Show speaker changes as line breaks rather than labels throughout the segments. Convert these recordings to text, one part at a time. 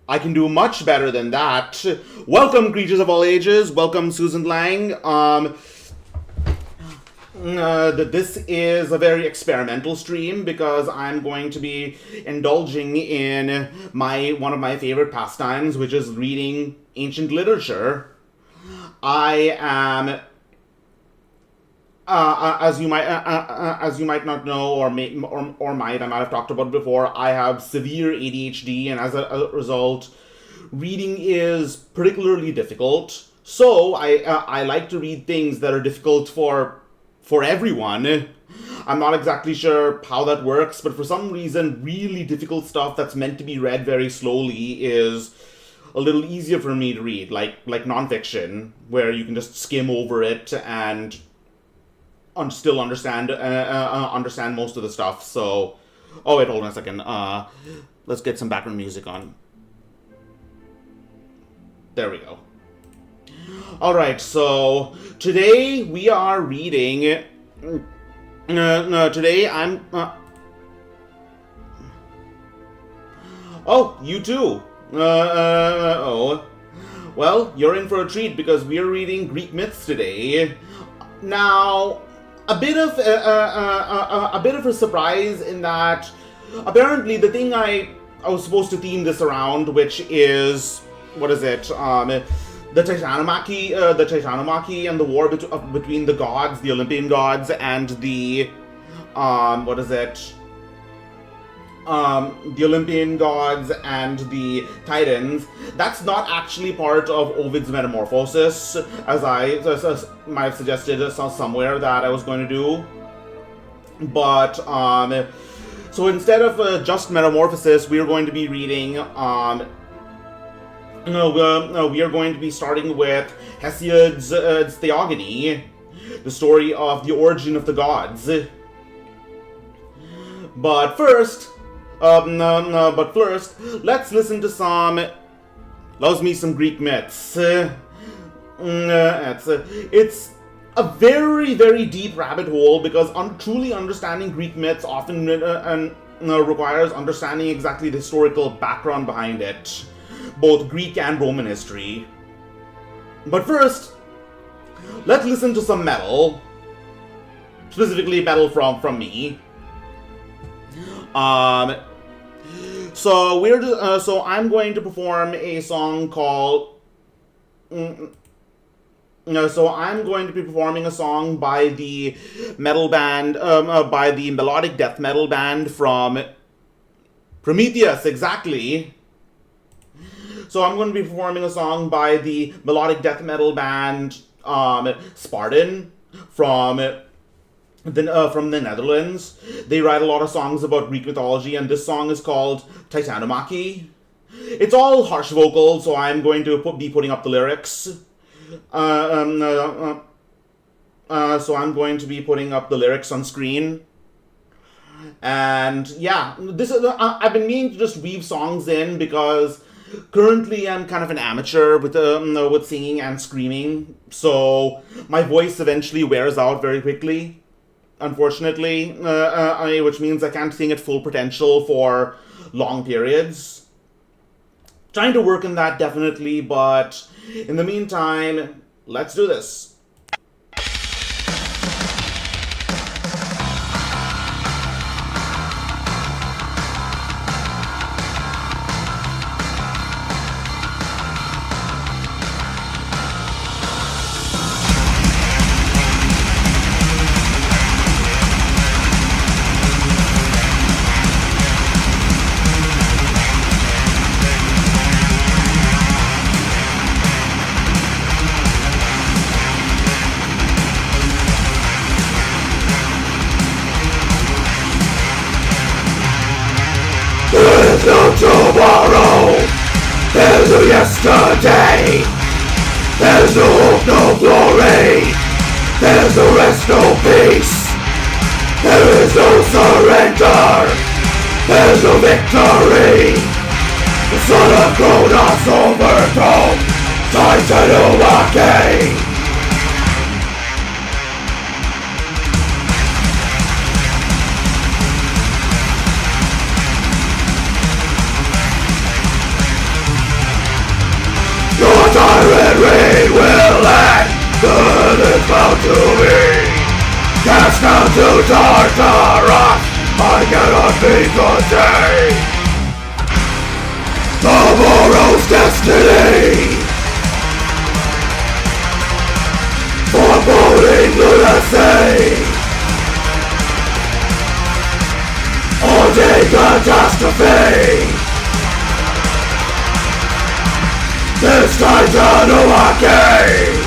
I can do much better than that. Welcome, creatures of all ages. Welcome, Susan Lang. This is a very experimental stream because I'm going to be indulging in one of my favorite pastimes, which is reading ancient literature. I am, as you might not know, or might I might have talked about before, I have severe ADHD, and as a result, reading is particularly difficult. So I like to read things that are difficult for everyone. I'm not exactly sure how that works, but for some reason, really difficult stuff that's meant to be read very slowly is a little easier for me to read, like nonfiction, where you can just skim over it and still understand most of the stuff. So, oh wait, hold on a second. Let's get some background music on. There we go. Alright, so today we are reading. Today I'm. Oh, you too. Oh. Well, you're in for a treat because we are reading Greek myths today. Now, a bit of a surprise in that apparently the thing I was supposed to theme this around, which is, what is it? The Titanomachy and the war between the gods, the Olympian gods, and the the Olympian gods and the Titans. That's not actually part of Ovid's Metamorphosis, as I might have suggested somewhere that I was going to do. But so instead of just Metamorphosis, we are going to be reading. We are going to be starting with Hesiod's Theogony, the story of the origin of the gods. But first, let's listen to some Greek myths. It's a very, very deep rabbit hole because truly understanding Greek myths often requires understanding exactly the historical background behind it, both Greek and Roman history. But first, let's listen to some metal, specifically metal from me. So I'm going to perform a song called. So I'm going to be performing a song by the metal band, by the melodic death metal band from Prometheus, exactly. So I'm going to be performing a song by the melodic death metal band Spartan from the Netherlands. They write a lot of songs about Greek mythology, and this song is called Titanomachy. It's all harsh vocals, so I'm going to be putting up the lyrics. So I'm going to be putting up the lyrics on screen. And yeah, this is I've been meaning to just weave songs in because currently I'm kind of an amateur with singing and screaming, so my voice eventually wears out very quickly, unfortunately, which means I can't sing at full potential for long periods. Trying to work on that, definitely, but in the meantime, let's do this.
There's no tomorrow, there's no yesterday, there's no hope, no glory, there's no rest, no peace, there is no surrender, there's no victory. The son of Cronus overthrown Titanomachy. to Tartarus, I cannot be contained. Tomorrow's destiny, foreboding lunacy, all-day catastrophe. This Titanomachy.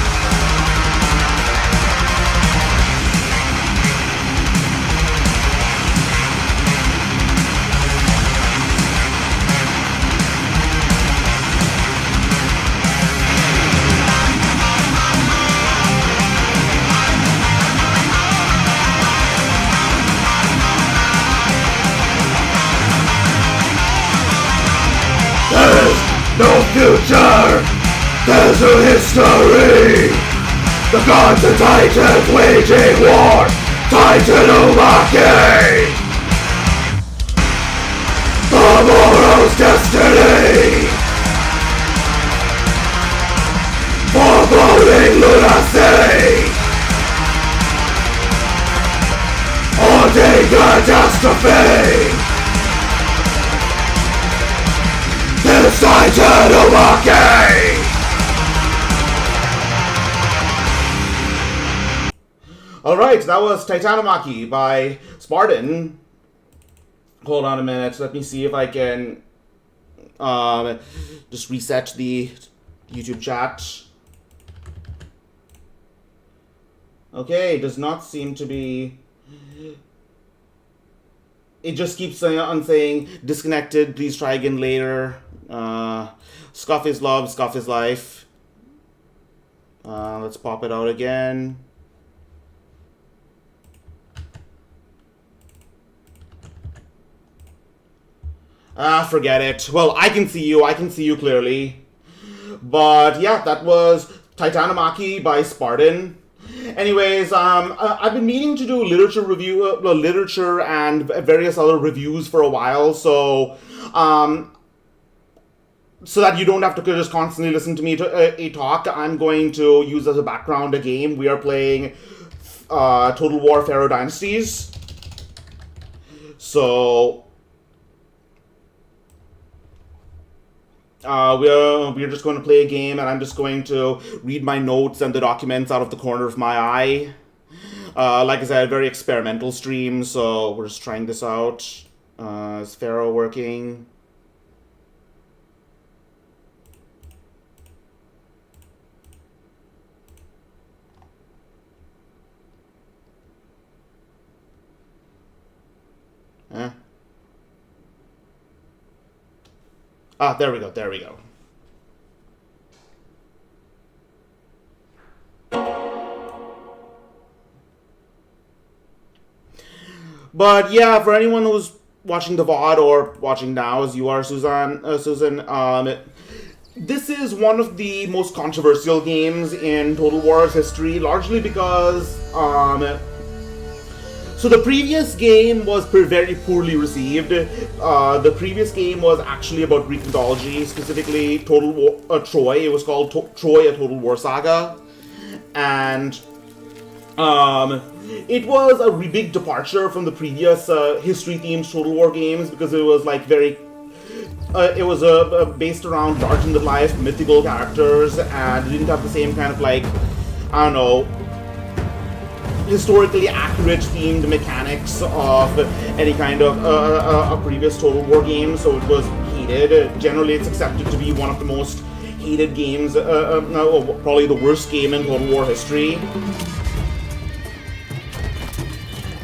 No future, there's no history. The gods and titans waging war, Titanomachy. Tomorrow's destiny, foreboding lunacy, all-day catastrophe. This Titanomachy!
Alright, that was Titanomachy by Spartan. Hold on a minute, let me see if I can just reset the YouTube chat. Okay, does not seem to be... It just keeps on saying disconnected, please try again later. Scuff is love, scuff is life. Let's pop it out again. Forget it. Well, I can see you clearly. But yeah, that was Titanomachy by Spartan. Anyways, I've been meaning to do literature and various other reviews for a while, so that you don't have to just constantly listen to me a talk, I'm going to use as a background a game. We are playing Total War Pharaoh Dynasties. So we're just going to play a game, and I'm just going to read my notes and the documents out of the corner of my eye. Like I said, a very experimental stream, so we're just trying this out. Is Pharaoh working? Huh? Ah, there we go. But yeah, for anyone who's watching the VOD or watching now, as you are, Susan, this is one of the most controversial games in Total War's history, largely because so the previous game was very poorly received. The previous game was actually about Greek mythology, specifically Total War, Troy. It was called Troy: A Total War Saga, and it was a big departure from the previous history-themed Total War games because it was like it was based around larger-than-life mythical characters, and it didn't have the same kind of like, I don't know, historically accurate themed mechanics of any kind of a previous Total War game, so it was hated. Generally, it's accepted to be one of the most hated games, probably the worst game in Total War history.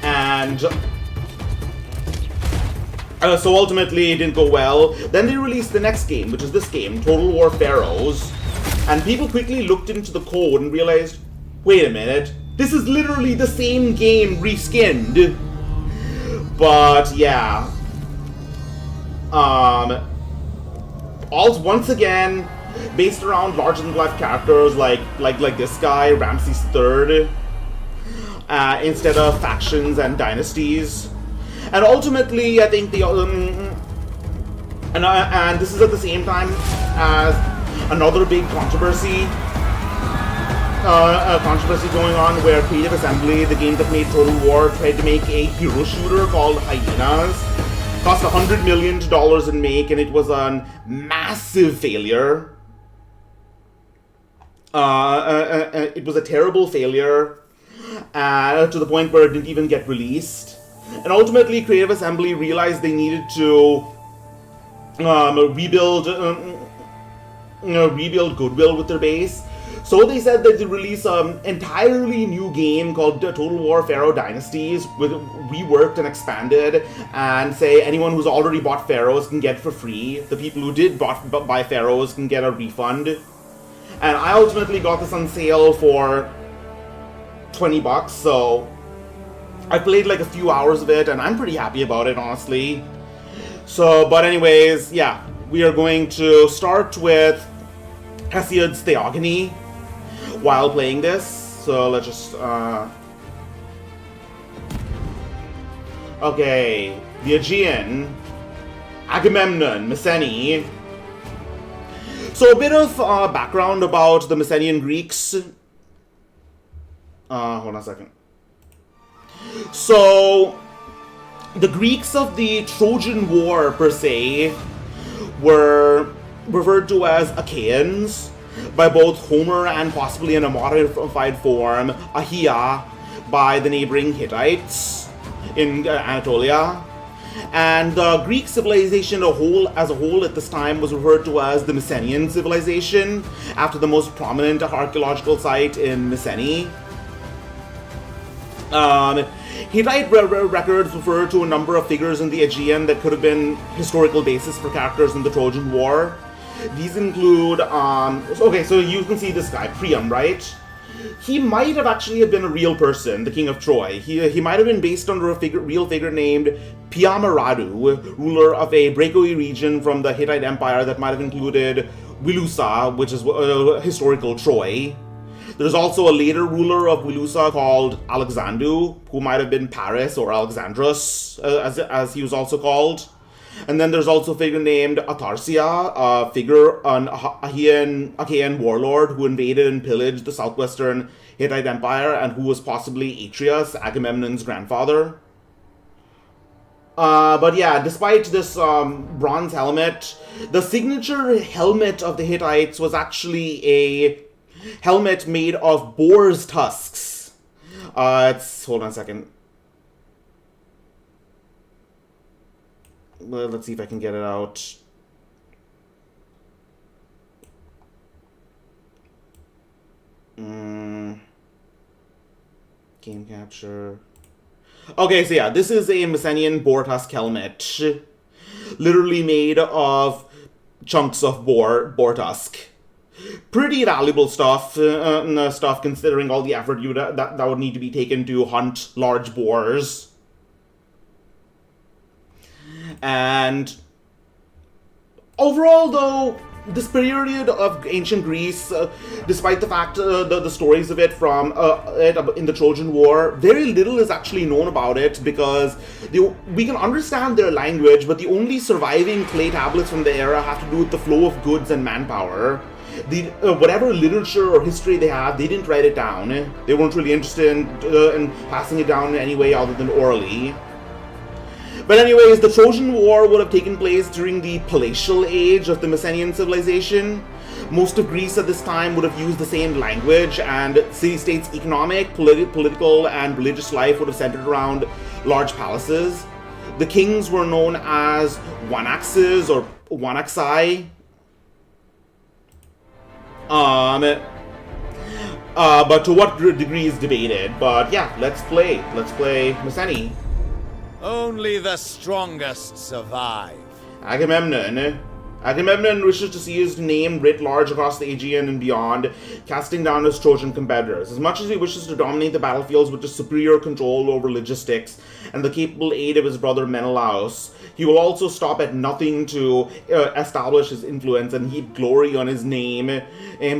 And so ultimately it didn't go well. Then they released the next game, which is this game, Total War Pharaohs, and people quickly looked into the code and realized, wait a minute, this is literally the same game reskinned. But yeah, once again based around larger-than-life characters like this guy, Ramses III, instead of factions and dynasties. And ultimately, I think and this is at the same time as another big controversy controversy going on where Creative Assembly, the game that made Total War, tried to make a hero shooter called Hyenas. Cost $100 million in make, and it was a massive failure. It was a terrible failure, to the point where it didn't even get released. And ultimately, Creative Assembly realized they needed to rebuild goodwill with their base. So they said that they release an entirely new game called Total War Pharaoh Dynasties, with reworked and expanded, and say anyone who's already bought Pharaohs can get for free. The people who did buy Pharaohs can get a refund. And I ultimately got this on sale for $20, so I played like a few hours of it, and I'm pretty happy about it, honestly. So, but anyways, yeah, we are going to start with Hesiod's Theogony while playing this. So let's just, okay, the Aegean, Agamemnon, Mycenae. So a bit of background about the Mycenaean Greeks. Hold on a second. So, the Greeks of the Trojan War, per se, were referred to as Achaeans by both Homer and possibly in a modified form, Achaea, by the neighboring Hittites in Anatolia. And the Greek civilization as a whole at this time was referred to as the Mycenaean civilization, after the most prominent archaeological site in Mycenae. Hittite records refer to a number of figures in the Aegean that could have been historical basis for characters in the Trojan War. These include, okay, so you can see this guy, Priam, right? He might have actually been a real person, the king of Troy. He might have been based under a real figure named Piamaradu, ruler of a breakaway region from the Hittite Empire that might have included Wilusa, which is historical Troy. There's also a later ruler of Wilusa called Alexandru, who might have been Paris or Alexandros, as he was also called. And then there's also a figure named Atharsia, an Achaean warlord who invaded and pillaged the southwestern Hittite Empire and who was possibly Atreus, Agamemnon's grandfather. But yeah, despite this bronze helmet, the signature helmet of the Hittites was actually a helmet made of boar's tusks. Hold on a second. Let's see if I can get it out. Game capture. Okay, so yeah, this is a Mycenaean boar tusk helmet. Literally made of chunks of boar tusk. Pretty valuable stuff, considering all the effort that would need to be taken to hunt large boars. And overall, though, this period of ancient Greece, despite the fact the stories of it from in the Trojan War, very little is actually known about it, because we can understand their language, but the only surviving clay tablets from the era have to do with the flow of goods and manpower. Whatever literature or history they have, they didn't write it down. They weren't really interested in passing it down in any way other than orally. But anyways, the Trojan War would have taken place during the palatial age of the Mycenaean civilization. Most of Greece at this time would have used the same language, and city-states' economic, political, and religious life would have centered around large palaces. The kings were known as Wanaxes or Wanaxai. But to what degree is debated. But yeah, let's play Mycenae.
Only the strongest survive.
Agamemnon wishes to see his name writ large across the Aegean and beyond, casting down his Trojan competitors. As much as he wishes to dominate the battlefields with his superior control over logistics and the capable aid of his brother Menelaus, he will also stop at nothing to establish his influence and heap glory on his name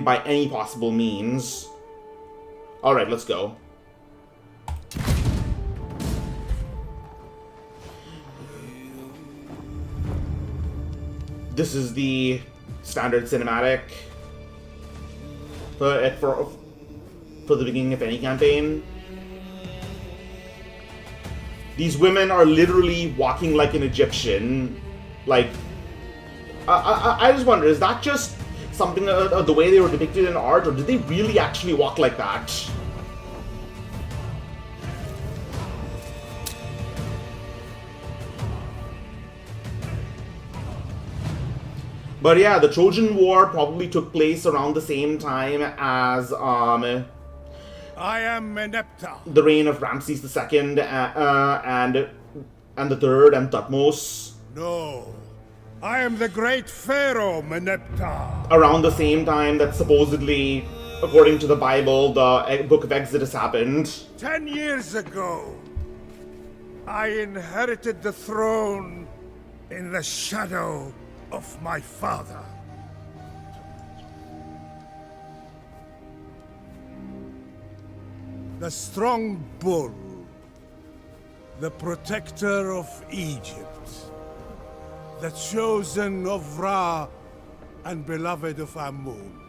by any possible means. Alright, let's go. This is the standard cinematic. for the beginning of any campaign. These women are literally walking like an Egyptian. Like, I just wonder, is that just something the way they were depicted in art, or did they really actually walk like that? But yeah, the Trojan War probably took place around the same time as
I am Meneptah.
the reign of Ramses II and the Third and Thutmose.
No, I am the great Pharaoh Meneptah.
Around the same time that supposedly, according to the Bible, the Book of Exodus happened.
10 years ago, I inherited the throne in the shadow of my father. The strong bull, the protector of Egypt, the chosen of Ra and beloved of Amun,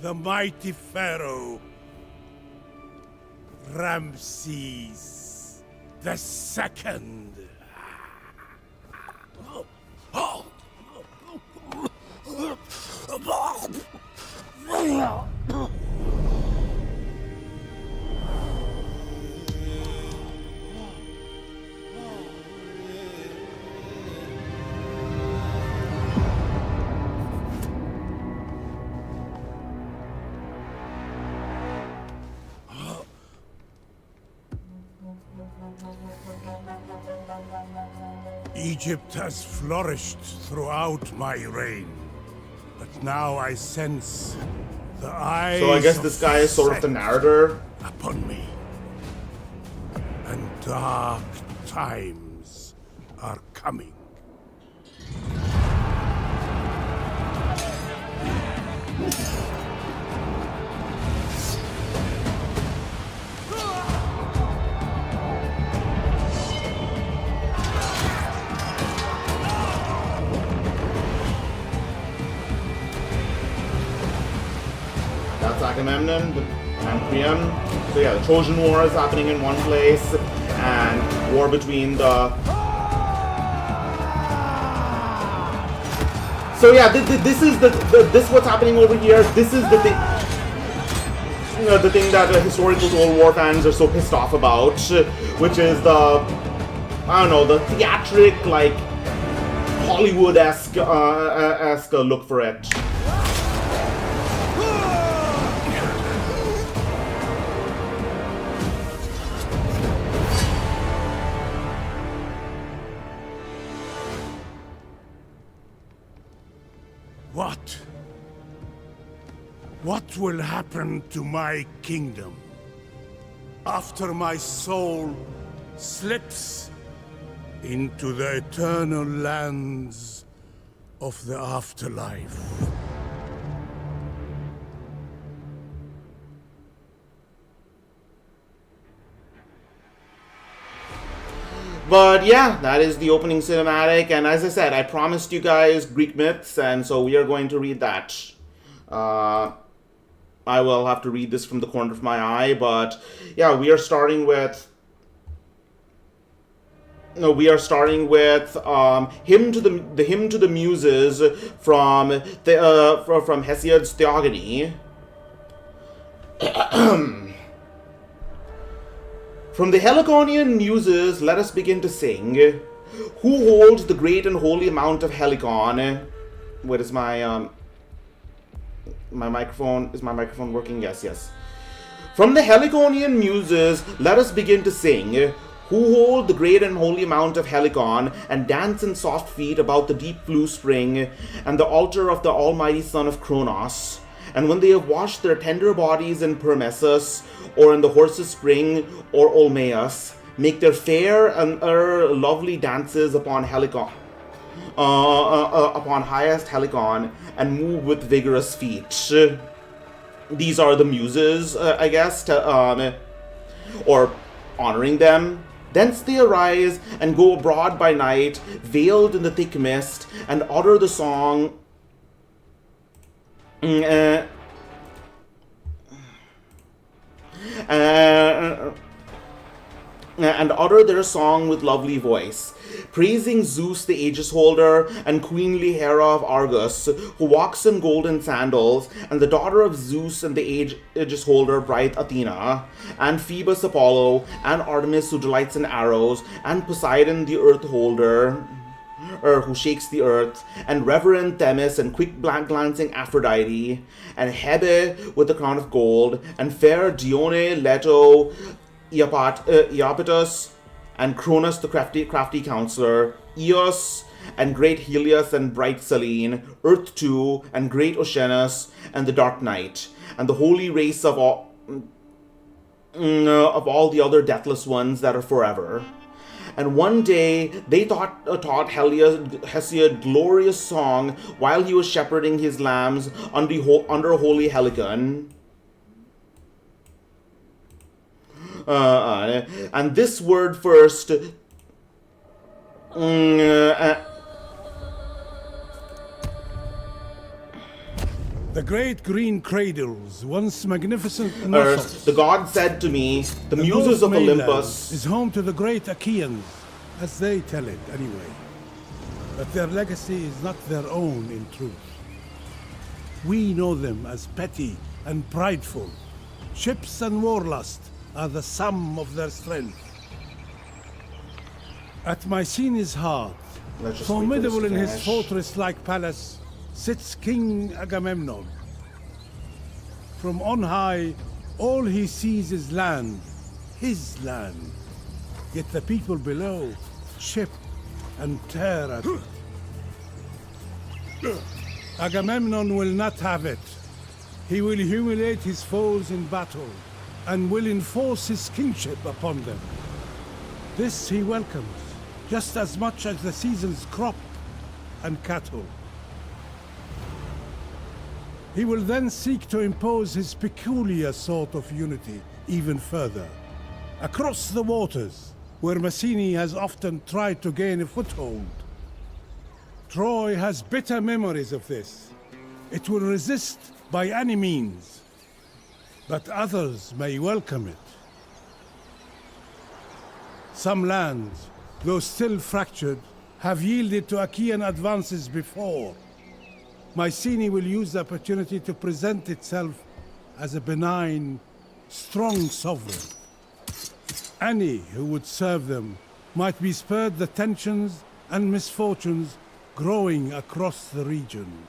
the mighty Pharaoh, Ramses the Second. Egypt has flourished throughout my reign, but now I sense the eyes.
So I guess this guy is sort of the narrator.
Upon me, and dark times are coming.
That's Agamemnon and Priam. So yeah, the Trojan War is happening in one place, and war between the... So yeah, this is this what's happening over here. This is the thing, the thing that historical Total War fans are so pissed off about, which is the, I don't know, the theatric, like, Hollywood-esque look for it.
What will happen to my kingdom after my soul slips into the eternal lands of the afterlife?
But yeah, that is the opening cinematic, and as I said, I promised you guys Greek myths, and so we are going to read that. I will have to read this from the corner of my eye, but yeah, we are starting with... No, we are starting with hymn to the Muses from Hesiod's Theogony. From the Heliconian Muses, let us begin to sing. Who holds the great and holy mount of Helicon? Where is my microphone? Is my microphone working? Yes. From the Heliconian Muses, let us begin to sing. Who hold the great and holy mount of Helicon, and dance in soft feet about the deep blue spring, and the altar of the almighty son of Cronus. And when they have washed their tender bodies in Prometheus, or in the horse's spring, or Olmaeus, make their fair and lovely dances upon Helicon, upon highest Helicon, and move with vigorous feet. These are the Muses, I guess, or honoring them. Thence they arise and go abroad by night, veiled in the thick mist, and utter the song. and utter their song with lovely voice, praising Zeus the Aegis holder and queenly Hera of Argus, who walks in golden sandals, and the daughter of Zeus and the Aegis holder, bright Athena, and Phoebus Apollo, and Artemis who delights in arrows, and Poseidon the earth holder, who shakes the earth, and reverend Themis and quick glancing Aphrodite, and Hebe with the crown of gold, and fair Dione, Leto, Iapetus, and Cronus the crafty counselor, Eos, and great Helios and bright Selene, Earth too, and great Oceanus, and the dark night, and the holy race of all the other deathless ones that are forever. And one day they taught Hesiod glorious song while he was shepherding his lambs under holy Helicon. And this word first.
The great green cradles, once magnificent
Earth, the god said to me, the Muses of Olympus
is home to the great Achaeans, as they tell it anyway. But their legacy is not their own in truth. We know them as petty and prideful. Ships and warlust are the sum of their strength. At Mycenae's heart, formidable in his fortress-like palace, sits King Agamemnon. From on high, all he sees is land, his land. Yet the people below chip and tear at it. Agamemnon will not have it. He will humiliate his foes in battle, and will enforce his kingship upon them. This he welcomes, just as much as the season's crop and cattle. He will then seek to impose his peculiar sort of unity even further. Across the waters, where Mycenae has often tried to gain a foothold. Troy has bitter memories of this. It will resist by any means, but others may welcome it. Some lands, though still fractured, have yielded to Achaean advances before. Mycenae will use the opportunity to present itself as a benign, strong sovereign. Any who would serve them might be spared the tensions and misfortunes growing across the region.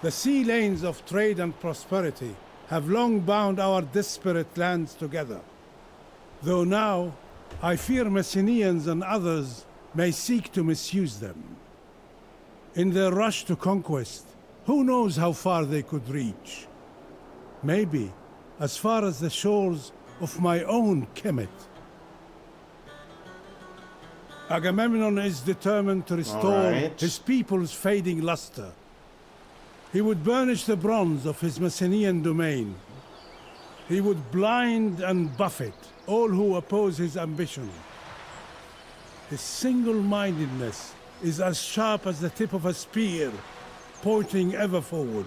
The sea lanes of trade and prosperity have long bound our disparate lands together. Though now, I fear Mycenaeans and others may seek to misuse them. In their rush to conquest, who knows how far they could reach? Maybe as far as the shores of my own Kemet. Agamemnon is determined to restore his people's fading luster. He would burnish the bronze of his Mycenaean domain. He would blind and buffet all who oppose his ambition. His single-mindedness is as sharp as the tip of a spear, pointing ever forward.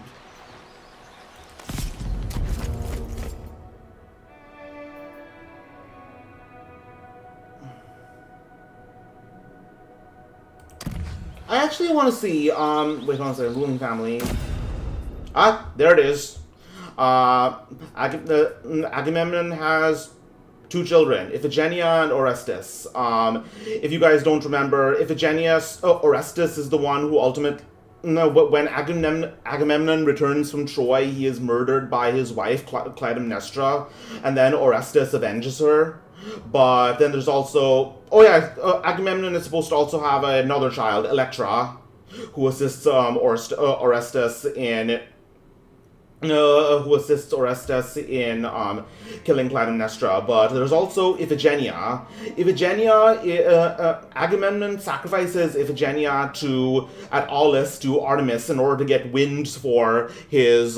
I actually want to see, wait, hold on a second, ruling family. Ah, there it is. Agamemnon has two children, Iphigenia and Orestes. If you guys don't remember, Orestes is the one who when Agamemnon returns from Troy, he is murdered by his wife, Clytemnestra, and then Orestes avenges her. But then there's also, Agamemnon is supposed to also have another child, Electra, who assists Orestes in killing Clytemnestra. But there's also Iphigenia. Agamemnon sacrifices Iphigenia at Aulis to Artemis in order to get wind for his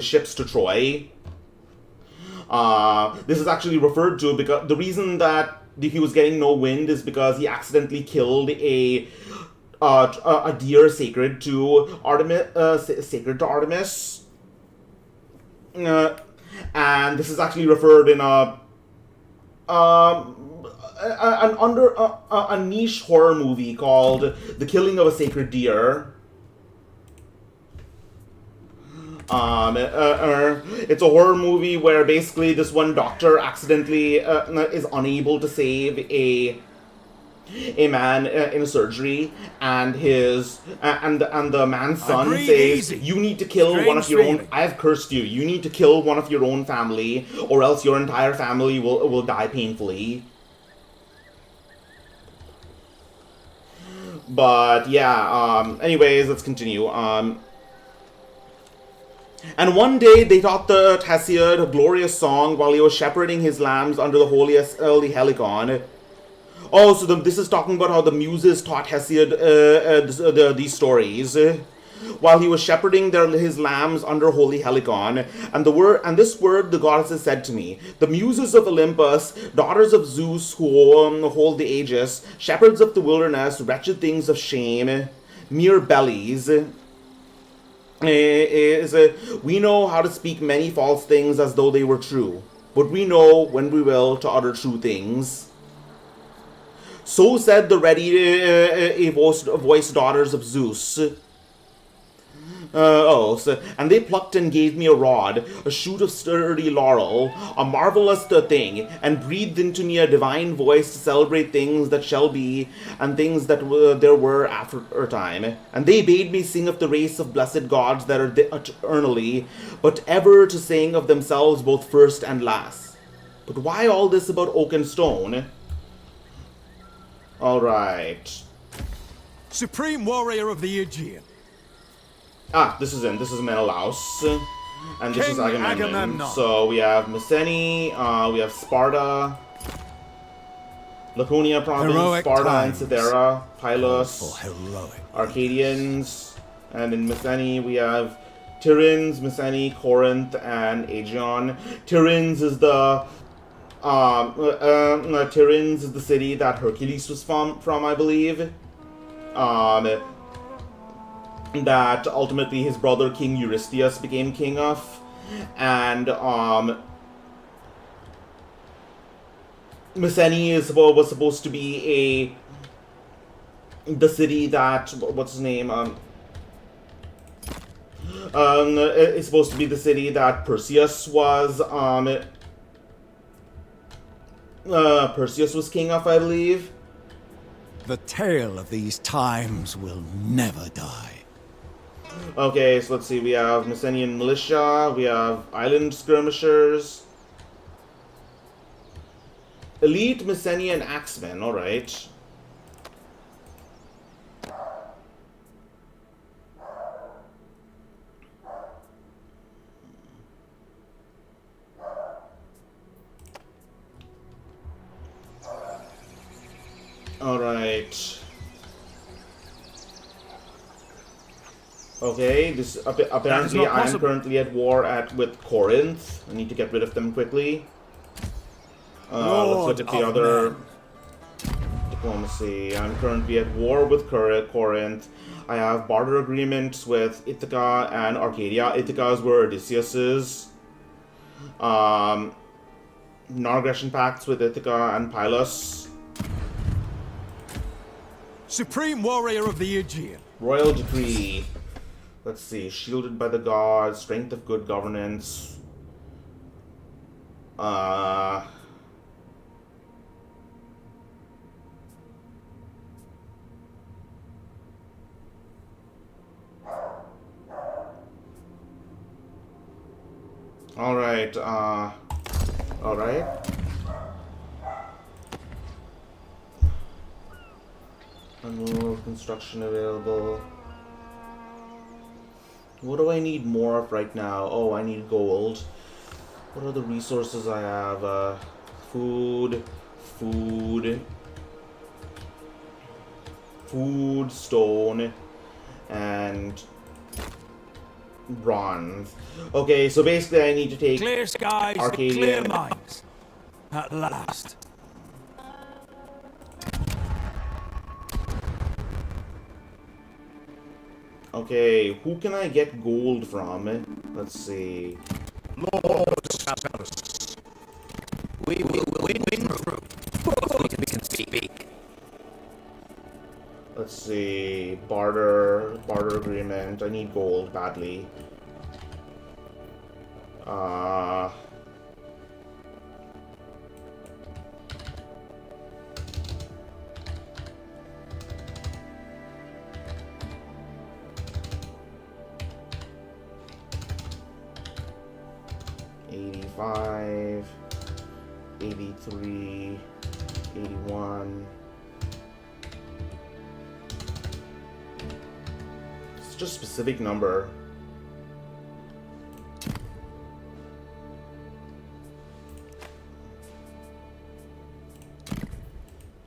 ships to Troy. This is actually referred to because the reason that he was getting no wind is because he accidentally killed a deer sacred to Artemis. and this is actually referred in a niche horror movie called The Killing of a Sacred Deer. It's a horror movie where basically this one doctor accidentally is unable to save a man in a surgery, and the man's son says, "You need to kill one of your own. I have cursed you. You need to kill one of your own family, or else your entire family will die painfully." But yeah. Anyways, let's continue. And one day they taught the Hesiod a glorious song while he was shepherding his lambs under the holy Helicon. Oh, so this is talking about how the Muses taught Hesiod these stories while he was shepherding his lambs under holy Helicon. And this word the goddesses said to me: "The Muses of Olympus, daughters of Zeus who hold the Aegis, shepherds of the wilderness, wretched things of shame, mere bellies. We know how to speak many false things as though they were true, but we know when we will to utter true things." So said the ready-voiced daughters of Zeus. And they plucked and gave me a rod, a shoot of sturdy laurel, a marvelous thing, and breathed into me a divine voice to celebrate things that shall be, and things that there were after time. And they bade me sing of the race of blessed gods that are eternally, but ever to sing of themselves both first and last. But why all this about oak and stone? Alright.
Supreme warrior of the Aegean.
This is Menelaus. And this is
King
Agamemnon.
Agamemnon.
So we have Mycenae, we have Sparta, Laconia province,
Heroic
Sparta
times.
and Cythera, Pylos,
For heroic.
Arcadians, and in Mycenae we have Tiryns, Mycenae, Corinth, and Aegeon. Tiryns is the city that Hercules was from, I believe. That ultimately his brother King Eurystheus became king of, and Mycenae was supposed to be the city that what's his name it's supposed to be the city that Perseus was king of, I believe.
The tale of these times will never die.
Okay, so let's see, we have Mycenaean militia, we have island skirmishers, elite Mycenaean axemen, alright. Alright. Okay, this apparently I am currently at war with Corinth. I need to get rid of them quickly. Let's look at the other diplomacy. I'm currently at war with Corinth. I have barter agreements with Ithaca and Arcadia. Ithaca is where Odysseus is. Non-aggression pacts with Ithaca and Pylos.
Supreme warrior of the Aegean.
Royal decree. Let's see, shielded by the gods, strength of good governance. Alright, alright. More construction available. What do I need more of right now? Oh, I need gold. What are the resources I have? Food, stone, and bronze. Okay, so basically I need to take
Clear skies,
Arcadian.
clear minds. At last.
Okay, who can I get gold from? Let's see.
We will win through. We can speak.
Let's see. Barter agreement. I need gold badly. $85, $83, $81. It's just a specific number.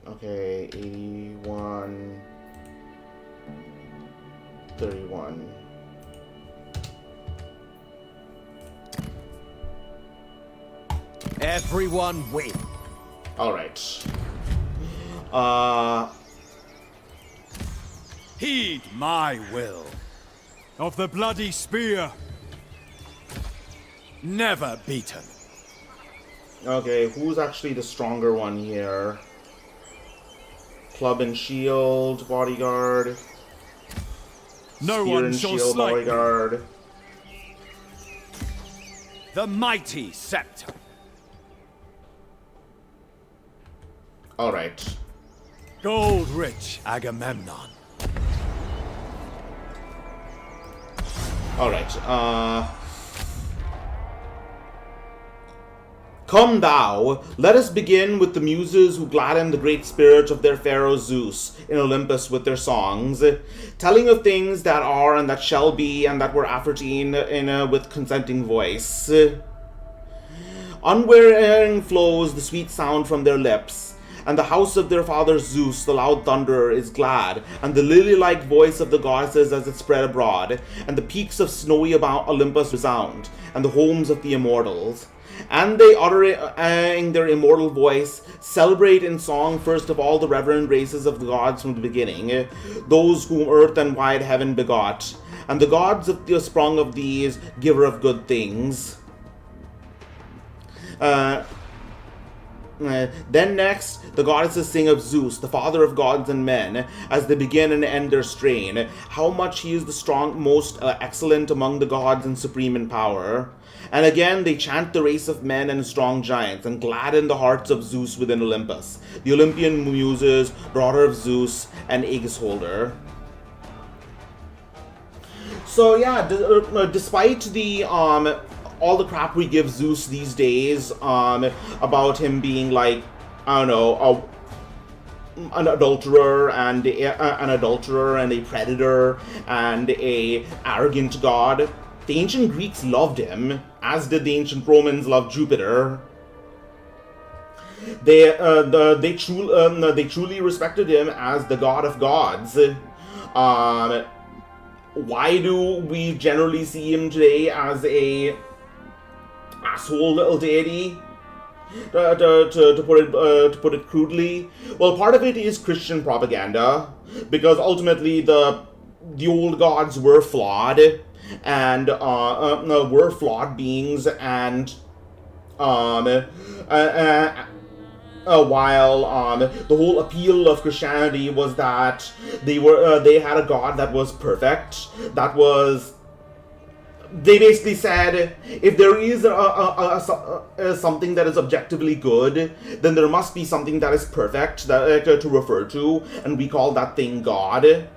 Okay, 81, 31.
Everyone win.
All right.
Heed my will. Of the bloody spear. Never beaten.
Okay, who's actually the stronger one here? Club and shield, bodyguard.
No
Spear
one
and
shall
shield,
slight me.
bodyguard.
The mighty scepter.
All right.
Gold-rich Agamemnon.
All right. Come thou, let us begin with the Muses who gladden the great spirit of their Pharaoh Zeus in Olympus with their songs, telling of things that are and that shall be and that were aforetime with consenting voice. Unwearying flows the sweet sound from their lips, and the house of their father Zeus, the loud thunderer, is glad, and the lily-like voice of the goddesses as it spread abroad, and the peaks of snowy about Olympus resound, and the homes of the immortals. And they, uttering their immortal voice, celebrate in song first of all the reverend races of the gods from the beginning, those whom earth and wide heaven begot, and the gods of the sprung of these, giver of good things. Then next, the goddesses sing of Zeus, the father of gods and men, as they begin and end their strain, how much he is the strong, most excellent among the gods and supreme in power. And again they chant the race of men and strong giants, and gladden the hearts of Zeus within Olympus, the Olympian Muses, daughter of Zeus, and Aegis holder. So yeah, despite the all the crap we give Zeus these days about him being like, I don't know, an adulterer and a predator and a arrogant god, the ancient Greeks loved him, as did the ancient Romans love Jupiter. They truly respected him as the god of gods. Why do we generally see him today as a asshole little deity? To put it crudely, well, part of it is Christian propaganda, because ultimately the old gods were flawed, and were flawed beings, and while the whole appeal of Christianity was that they had a god that was perfect, that was. They basically said, if there is something that is objectively good, then there must be something that is perfect to refer to, and we call that thing God.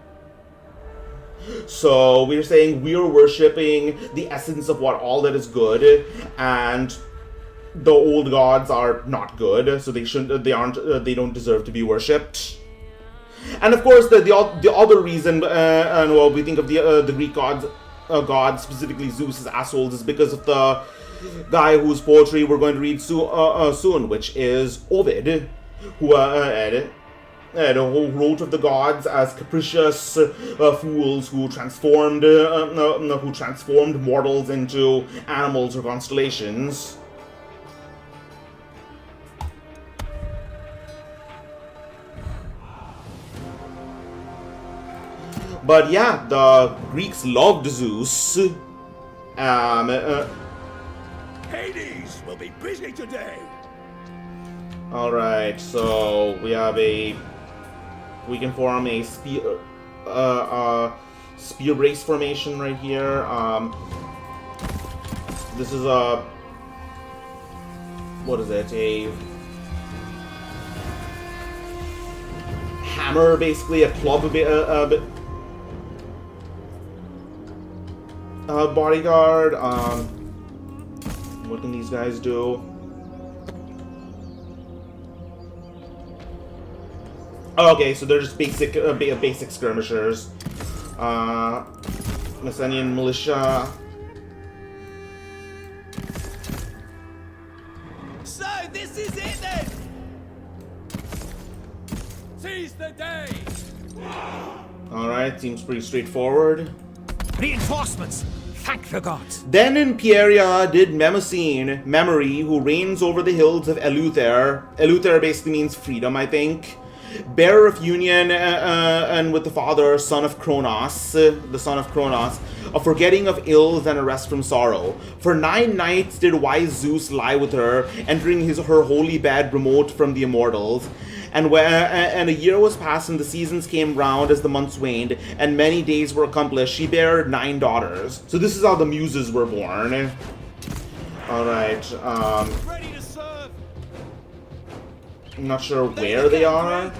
So we're saying we're worshipping the essence of what all that is good, and the old gods are not good, so they don't deserve to be worshipped. And of course, the other reason, we think of the Greek gods. God, specifically Zeus, as assholes, is because of the guy whose poetry we're going to read soon, which is Ovid, who wrote of the gods as capricious fools who transformed mortals into animals or constellations. But yeah, the Greeks loved Zeus.
Hades will be busy today.
Alright, so we have we can form a spear brace formation right here. This is what is it? A hammer, basically, a club, bodyguard. What can these guys do? Oh, okay, so they're just basic basic skirmishers. Mycenae militia.
So this is it then.
Seize the day!
Alright, seems pretty straightforward.
Reinforcements. Thank the gods.
Then in Pieria did Mnemosyne, Memory, who reigns over the hills of Eleuther. Eleuther basically means freedom, I think. Bearer of union, and with the father, son of Cronus, the son of Cronus, a forgetting of ills and a rest from sorrow. For 9 nights did wise Zeus lie with her, entering her holy bed remote from the immortals. And a year was passed, and the seasons came round as the months waned, and many days were accomplished. She bare 9 daughters. So this is how the Muses were born. Alright,
Ready to serve!
I'm not sure where they are.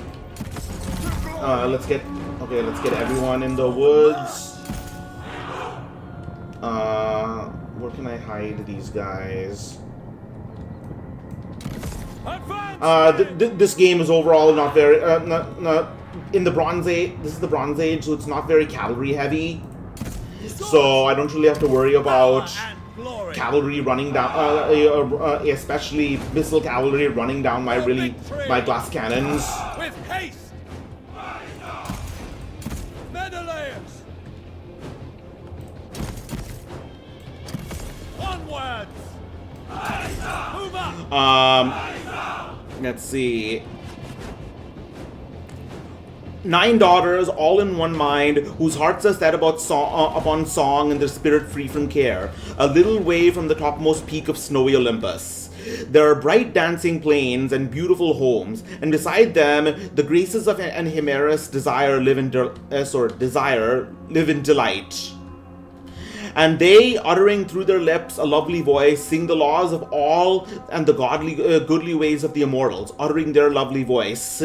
Let's get everyone in the woods. Where can I hide these guys? This game is overall not very not in the Bronze Age. This is the Bronze Age, so it's not very calorie heavy. So I don't really have to worry about cavalry running down, especially missile cavalry running down my glass cannons.
With haste! Menelaus! Onwards! Move up!
Let's see. 9 daughters, all in one mind, whose hearts are set upon song and their spirit free from care, a little way from the topmost peak of snowy Olympus. There are bright dancing plains and beautiful homes, and beside them the graces of an Himerus desire live in delight. And they, uttering through their lips a lovely voice, sing the laws of all and the goodly ways of the immortals, uttering their lovely voice.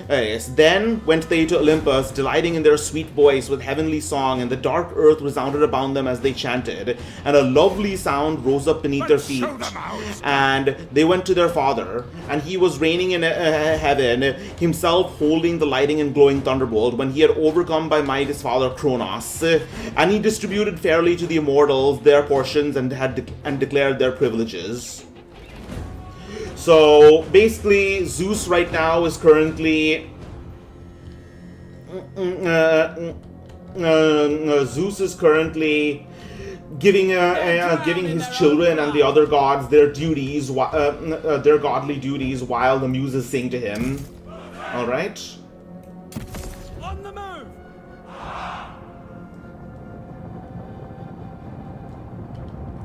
Yes. Then went they to Olympus, delighting in their sweet voice with heavenly song, and the dark earth resounded about them as they chanted, and a lovely sound rose up beneath their feet. And they went to their father, and he was reigning in heaven, himself holding the lighting and glowing thunderbolt, when he had overcome by might his father Cronus, and he distributed fairly to the immortals their portions and declared their privileges. So basically, Zeus right now is currently giving his children and the other gods their duties, their godly duties, while the Muses sing to him. All right.
On the move!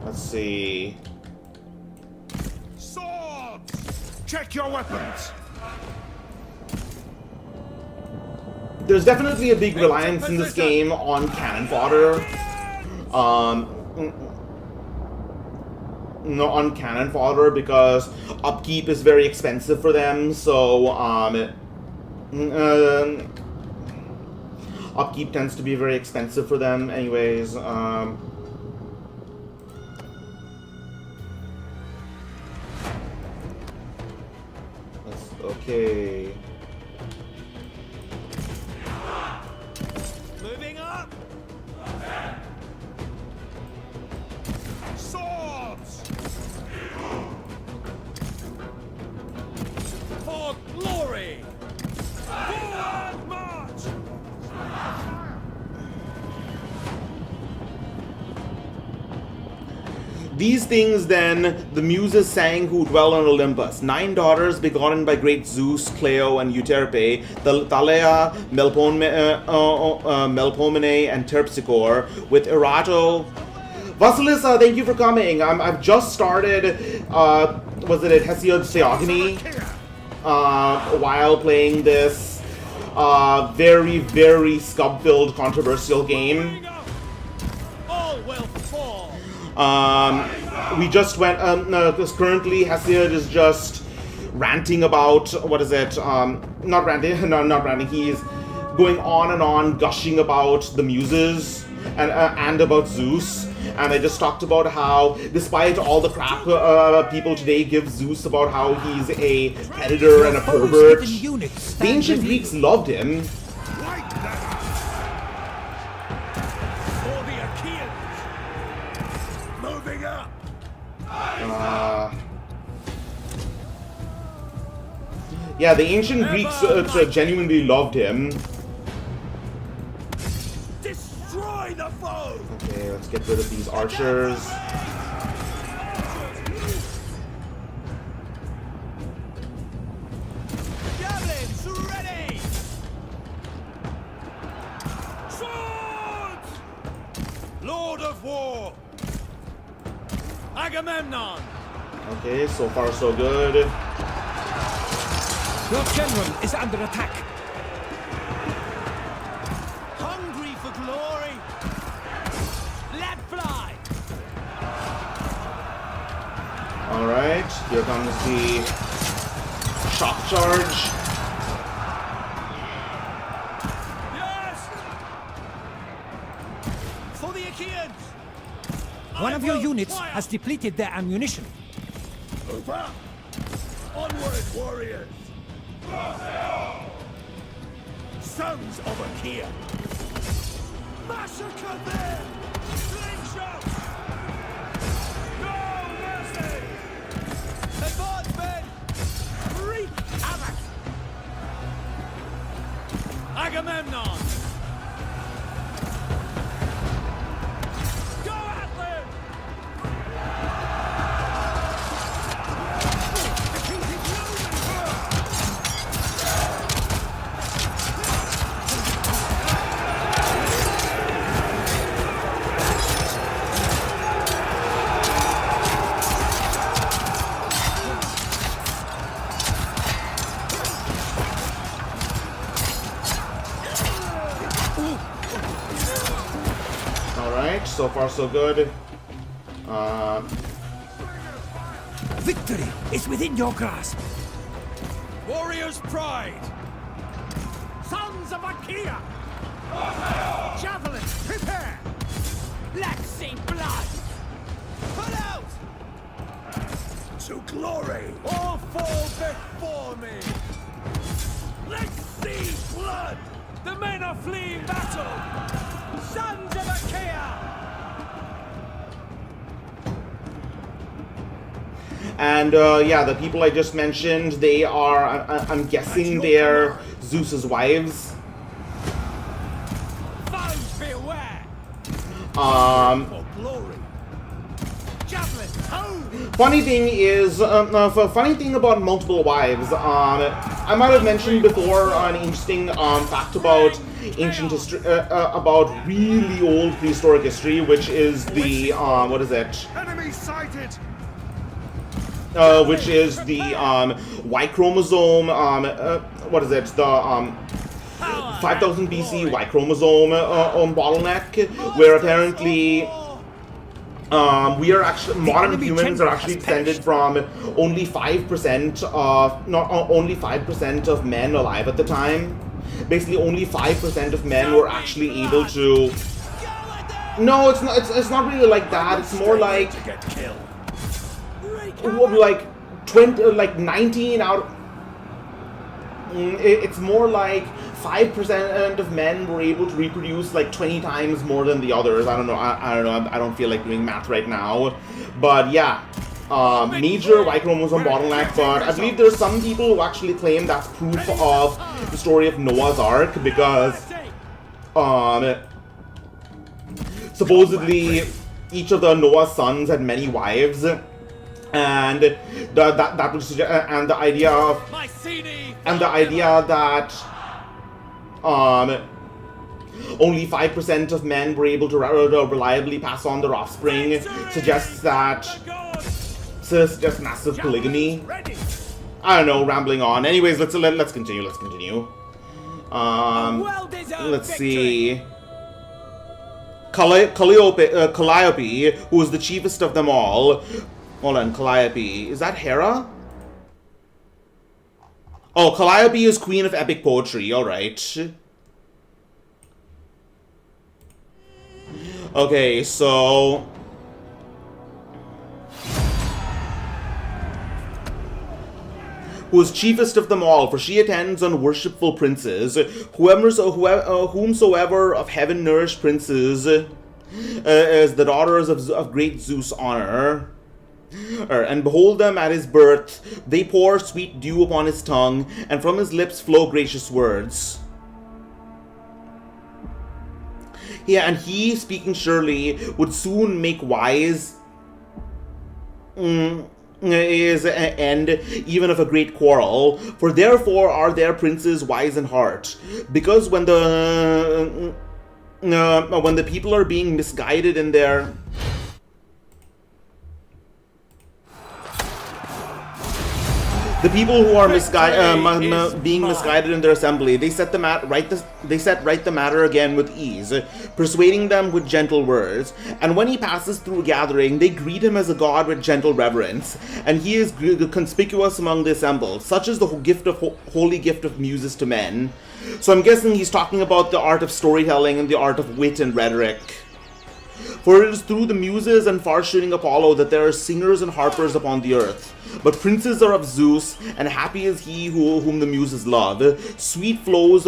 Let's see.
Check your weapons!
There's definitely a big reliance in this game on cannon fodder. On cannon fodder, because upkeep is very expensive for them, so upkeep tends to be very expensive for them anyways. Okay.
Moving up! Swords! For glory! Forward march!
These things then the Muses sang who dwell on Olympus. 9 daughters begotten by great Zeus, Cleo, and Euterpe, Thalea, Melpomene, and Terpsichore, with Erato, Vasilis, thank you for coming. I've just started, was it Hesiod's Theogony? While playing this very, very scub-filled controversial game. We just went, because currently Hesiod is just ranting about, what is it, not ranting, no, not ranting, he's going on, gushing about the Muses and about Zeus. And I just talked about how, despite all the crap people today give Zeus about how he's a predator and a pervert, the ancient Greeks loved him.
For the Achaeans. Moving up.
Yeah, the ancient Greeks genuinely loved him.
Destroy the foe.
Okay, let's get rid of these archers.
Javelins ready. Swords. Lord of War. Agamemnon.
Okay, so far so good.
Your general is under attack.
Hungry for glory. Let fly.
Alright, here comes the shock charge.
Yes. For the Achaeans.
One of your units has depleted their ammunition.
Over. Onward, warriors. Sons of Achaea. Massacre them. Slingshots. No mercy. Advance, men. Wreak havoc. Agamemnon. Go at them.
Alright, so far so good.
Victory is within your grasp.
Warriors' pride! Sons of Achaea! Javelins, prepare! Let's see blood! Put out! To glory! All fall before me! Let's see blood! The men are fleeing battle! Sons of Achaea!
And yeah, the people I just mentioned, they are, I'm guessing they're Zeus's wives.
Foes beware!
Um,
For glory! Javelin, home!
Funny thing is, funny thing about multiple wives, I might have mentioned before an interesting fact about ancient history, about really old prehistoric history, which is the, what is it?
Enemy sighted!
Which is the Y chromosome, what is it? The 5000 BC Y chromosome bottleneck, where apparently we are actually, modern humans are actually descended from only 5% of, not only 5% of men alive at the time. Basically, only 5% of men were actually able to. No, it's not. It's not really like that. It's more like. Like 20, like 19 out. It's more like 5% of men were able to reproduce like 20 times more than the others. I don't know. I don't know. I don't feel like doing math right now. But yeah, major Y chromosome bottleneck. But I believe there's some people who actually claim that's proof of the story of Noah's Ark, because supposedly each of the Noah's sons had many wives. And that was, and the idea of,
Mycenae!
and the idea that only 5% of men were able to reliably pass on their offspring suggests massive polygamy. I don't know, rambling on. Anyways, let's continue. Let's see. Calliope, who was the chiefest of them all. Hold on, Calliope. Is that Hera? Oh, Calliope is queen of epic poetry. Alright. Okay, so... who is chiefest of them all, for she attends on worshipful princes, whomsoever of heaven-nourished princes as the daughters of great Zeus honor. And behold them at his birth, they pour sweet dew upon his tongue, and from his lips flow gracious words. Yeah, and he, speaking surely, would soon make wise is an end even of a great quarrel, for therefore are their princes wise in heart, because when the people are being misguided in their who are being misguided in their assembly, they set right the matter again with ease, persuading them with gentle words. And when he passes through a gathering, they greet him as a god with gentle reverence, and he is conspicuous among the assembled. Such is the holy gift of Muses to men. So I'm guessing he's talking about the art of storytelling and the art of wit and rhetoric. For it is through the Muses and far-shooting Apollo that there are singers and harpers upon the earth. But princes are of Zeus, and happy is he whom the Muses love. Sweet flows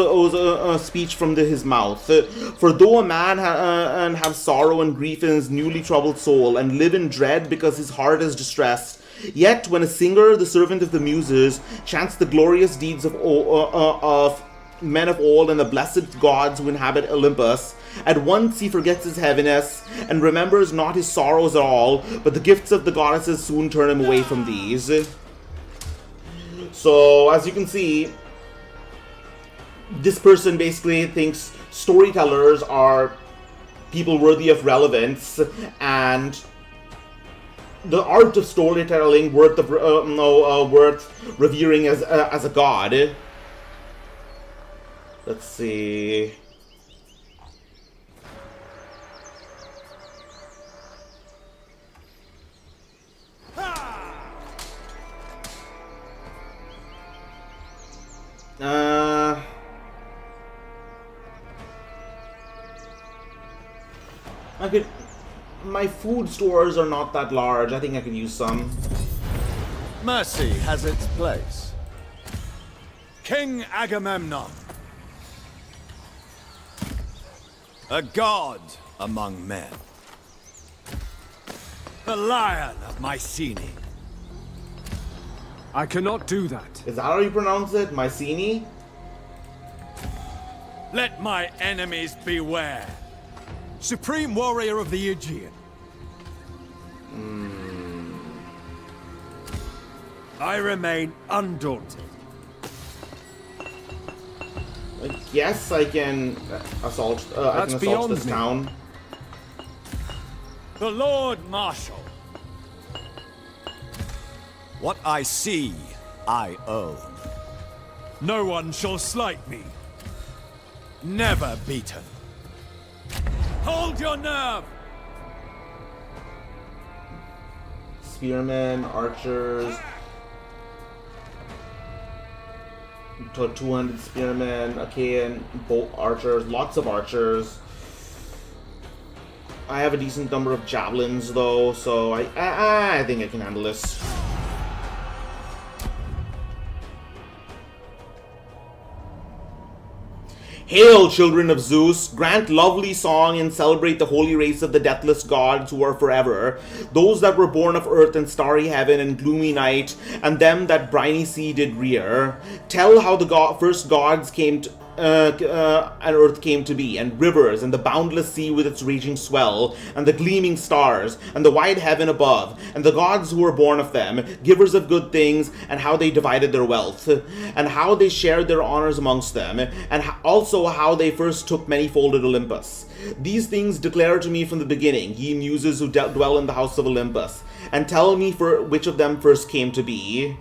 speech from his mouth. For though a man have sorrow and grief in his newly troubled soul, and live in dread because his heart is distressed, yet when a singer, the servant of the Muses, chants the glorious deeds of men of old and the blessed gods who inhabit Olympus, at once he forgets his heaviness and remembers not his sorrows at all, but the gifts of the goddesses soon turn him away from these. So, as you can see, this person basically thinks storytellers are people worthy of relevance, and the art of storytelling worth revering as a god. Let's see. My food stores are not that large. I think I could use some.
Mercy has its place. King Agamemnon. A god among men. The Lion of Mycenae.
I cannot do that.
Is that how you pronounce it? Mycenae?
Let my enemies beware. Supreme warrior of the Aegean. I remain undaunted.
I guess I can assault. I can assault this town.
The Lord Marshal. What I see, I own. No one shall slight me. Never beaten. Hold your nerve!
Spearmen, archers. 200 spearmen, Achaean archers, lots of archers. I have a decent number of javelins though, so I think I can handle this. Hail, children of Zeus! Grant lovely song and celebrate the holy race of the deathless gods who are forever, those that were born of earth and starry heaven and gloomy night, and them that briny sea did rear. Tell how the first gods came to earth came to be, and rivers, and the boundless sea with its raging swell, and the gleaming stars, and the wide heaven above, and the gods who were born of them, givers of good things, and how they divided their wealth, and how they shared their honors amongst them, and also how they first took many-folded Olympus. These things declare to me from the beginning, ye muses who dwell in the house of Olympus, and tell me for which of them first came to be.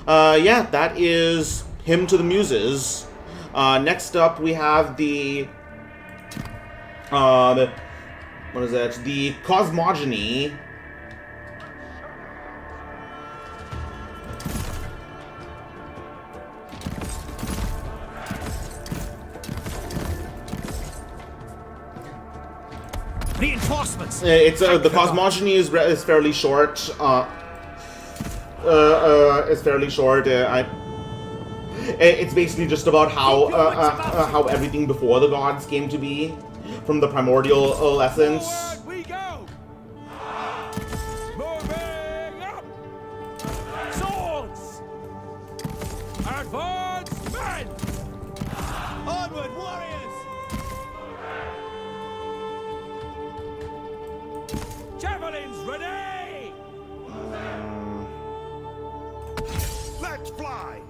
Yeah, that is Hymn to the Muses. Next up, we have the what is it? The Cosmogony.
Reinforcements.
It's the Cosmogony is fairly short. It's fairly short. It's basically just about how everything before the gods came to be, from the primordial essence.
Forward we go! Moving up! Swords! Advance men! Onward, warriors! Javelins ready! Let's fly!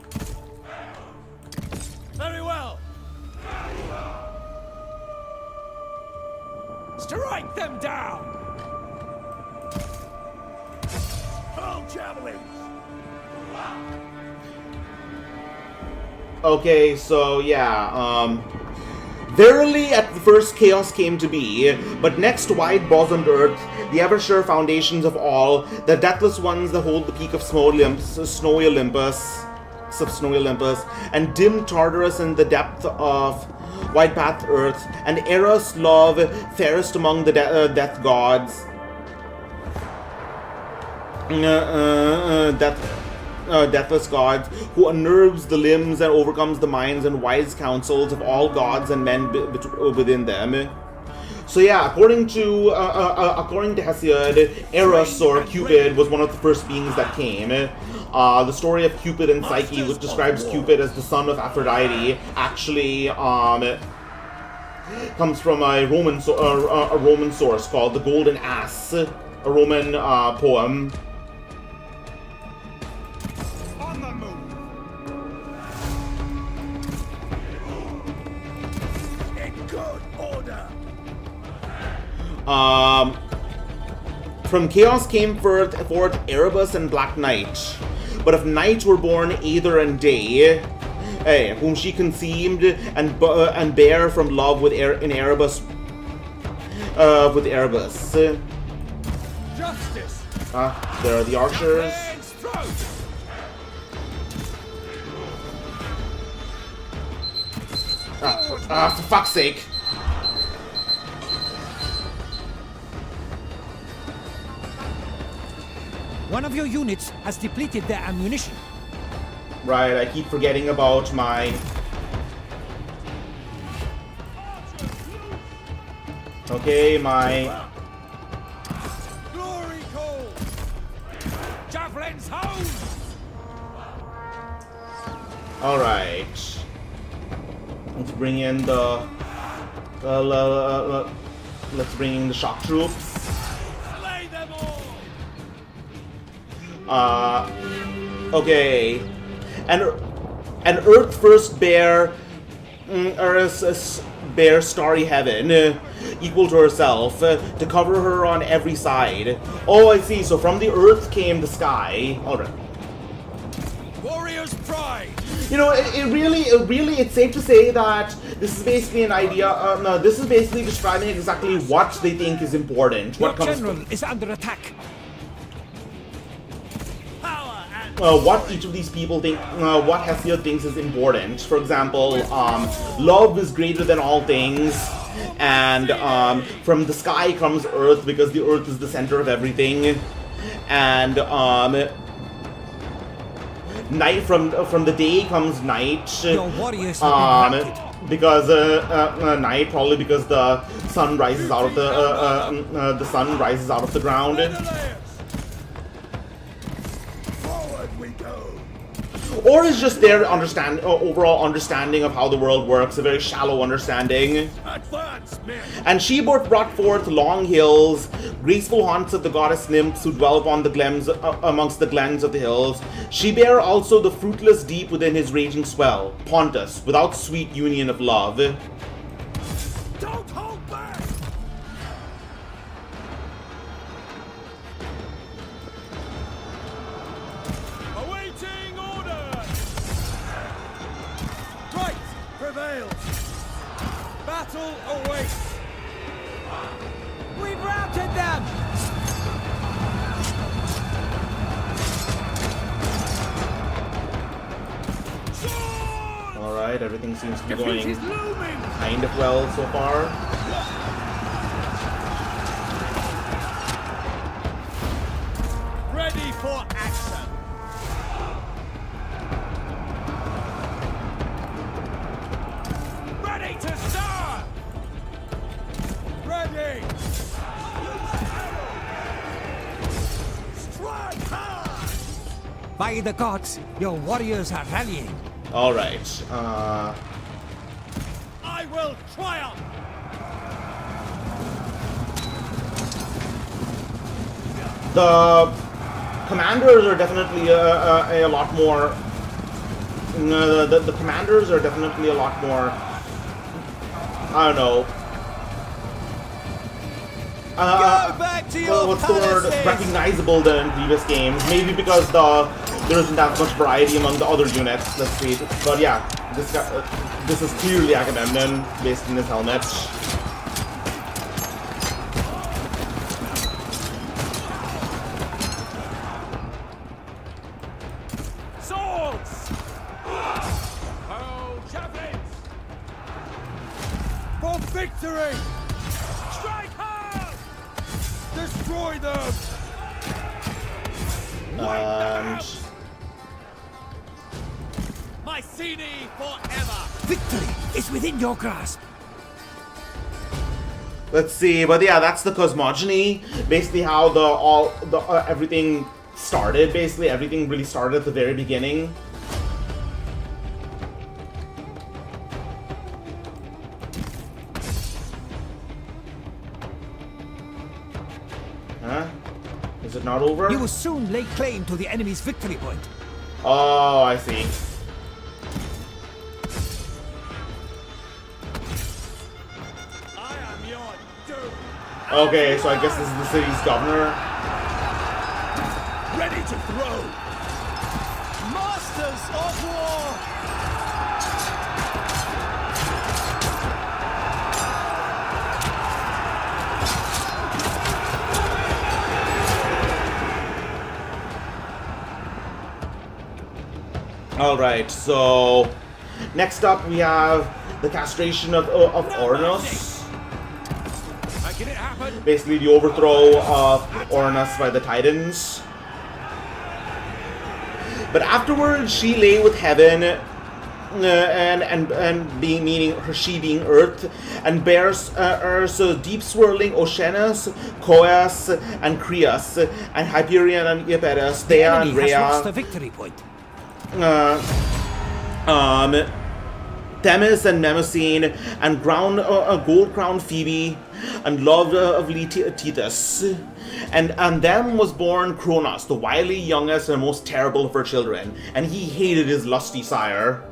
Very well! Strike them down! Hurl javelins!
Okay, so yeah, verily at the first chaos came to be, but next wide-bosomed earth, the ever-sure foundations of all, the deathless ones that hold the peak of snowy Olympus, and dim Tartarus in the depth of wide-pathed earth, and Eros, love, fairest among the death gods, deathless gods, who unnerves the limbs and overcomes the minds and wise counsels of all gods and men within them. So yeah, according to Hesiod, Eros, or Cupid, was one of the first beings that came. The story of Cupid and Psyche, which describes Cupid as the son of Aphrodite, actually comes from a Roman source called the Golden Ass, a Roman poem.
On the move! In good order!
From chaos came forth Erebus and Black Night, but of night were born Aether and Day, whom she conceived and bare from love with Erebus.
Justice!
There are the archers.
Javelins throat!
For fuck's sake.
One of your units has depleted their ammunition.
Right, I keep forgetting about my... Okay, my...
Glory call! Javelins home!
Alright. Let's bring in the... let's bring in the shock troops.
Slay them all!
Okay. And Earth first bare starry heaven, equal to herself, to cover her on every side. Oh, I see. So from the Earth came the sky. Alright.
Warrior's pride!
You know, it's safe to say that this is basically an idea. No, this is basically describing exactly what they think is important.
Your general is under attack.
What each of these people think, what Hesiod thinks is important. For example, love is greater than all things, and from the sky comes Earth because the Earth is the center of everything, and night from the day comes night.
Your warriors have been routed.
Because night, probably because the sun rises out of the ground. or is just their overall understanding of how the world works, a very shallow understanding.
Advance, men!
And she brought forth long hills, graceful haunts of the goddess nymphs who dwell upon the glens amongst the glens of the hills. She bare also the fruitless deep within his raging swell, Pontus, without sweet union of love.
Don't hold back! Awaiting order! Right prevails! Battle awaits!
We've routed them!
Alright, everything seems to be
Defeat
going
is looming!
kind of well so far.
Ready for action! Ready to start! Ready! Strike hard!
By the gods, your warriors are rallying.
Alright,
I will triumph!
the commanders are definitely a lot more. The commanders are definitely a lot more. I don't know.
Go back to your
What's the word?
palaces!
Recognizable than in previous games. Maybe because there isn't that much variety among the other units. Let's see. But yeah, this is clearly Agamemnon based in his helmet.
Swords! Oh, javelins! For victory! Strike hard! Destroy them!
And
Mycenae forever!
Victory is within your grasp.
let's see. But yeah, that's the cosmogony. Basically, how everything started. Basically, everything really started at the very beginning. Huh? Is it not over?
You will soon lay claim to the enemy's victory point.
Oh, I see.
I am your doom!
Okay, so I guess this is the city's governor.
Ready to throw! Masters of war!
Alright, so next up we have the castration of Uranus.
Can it happen?
Basically the overthrow of Uranus by the Titans. But afterwards she lay with heaven and being meaning she being earth, and bears so deep swirling Oceanus, Coas, and Creus, and Hyperion and Epirus, Thea and
Enemy has reached
Rhea.
the victory point.
Themis and Mnemosyne, and gold-crowned Phoebe, and lovely Titus. And them was born Cronus, the wily youngest and most terrible of her children, and he hated his lusty sire.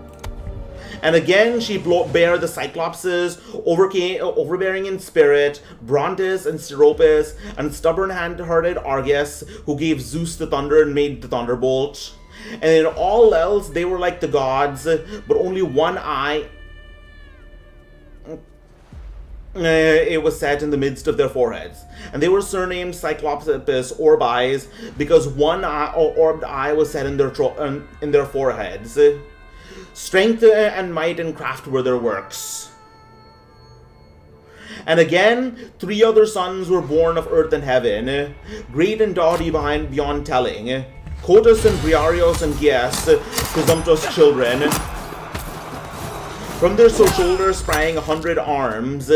And again she bare the Cyclopses, overbearing in spirit, Brontes and Steropus, and stubborn-hearted Argus, who gave Zeus the thunder and made the thunderbolt. And in all else, they were like the gods, but only one eye, it was set in the midst of their foreheads. And they were surnamed Cyclopus Orbis, because one orbed eye was set in their foreheads. Strength and might and craft were their works. And again, 3 other sons were born of earth and heaven, great and doughty beyond telling. Cotus and Briarios and Gias, presumptuous children. From their shoulders sprang 100 arms,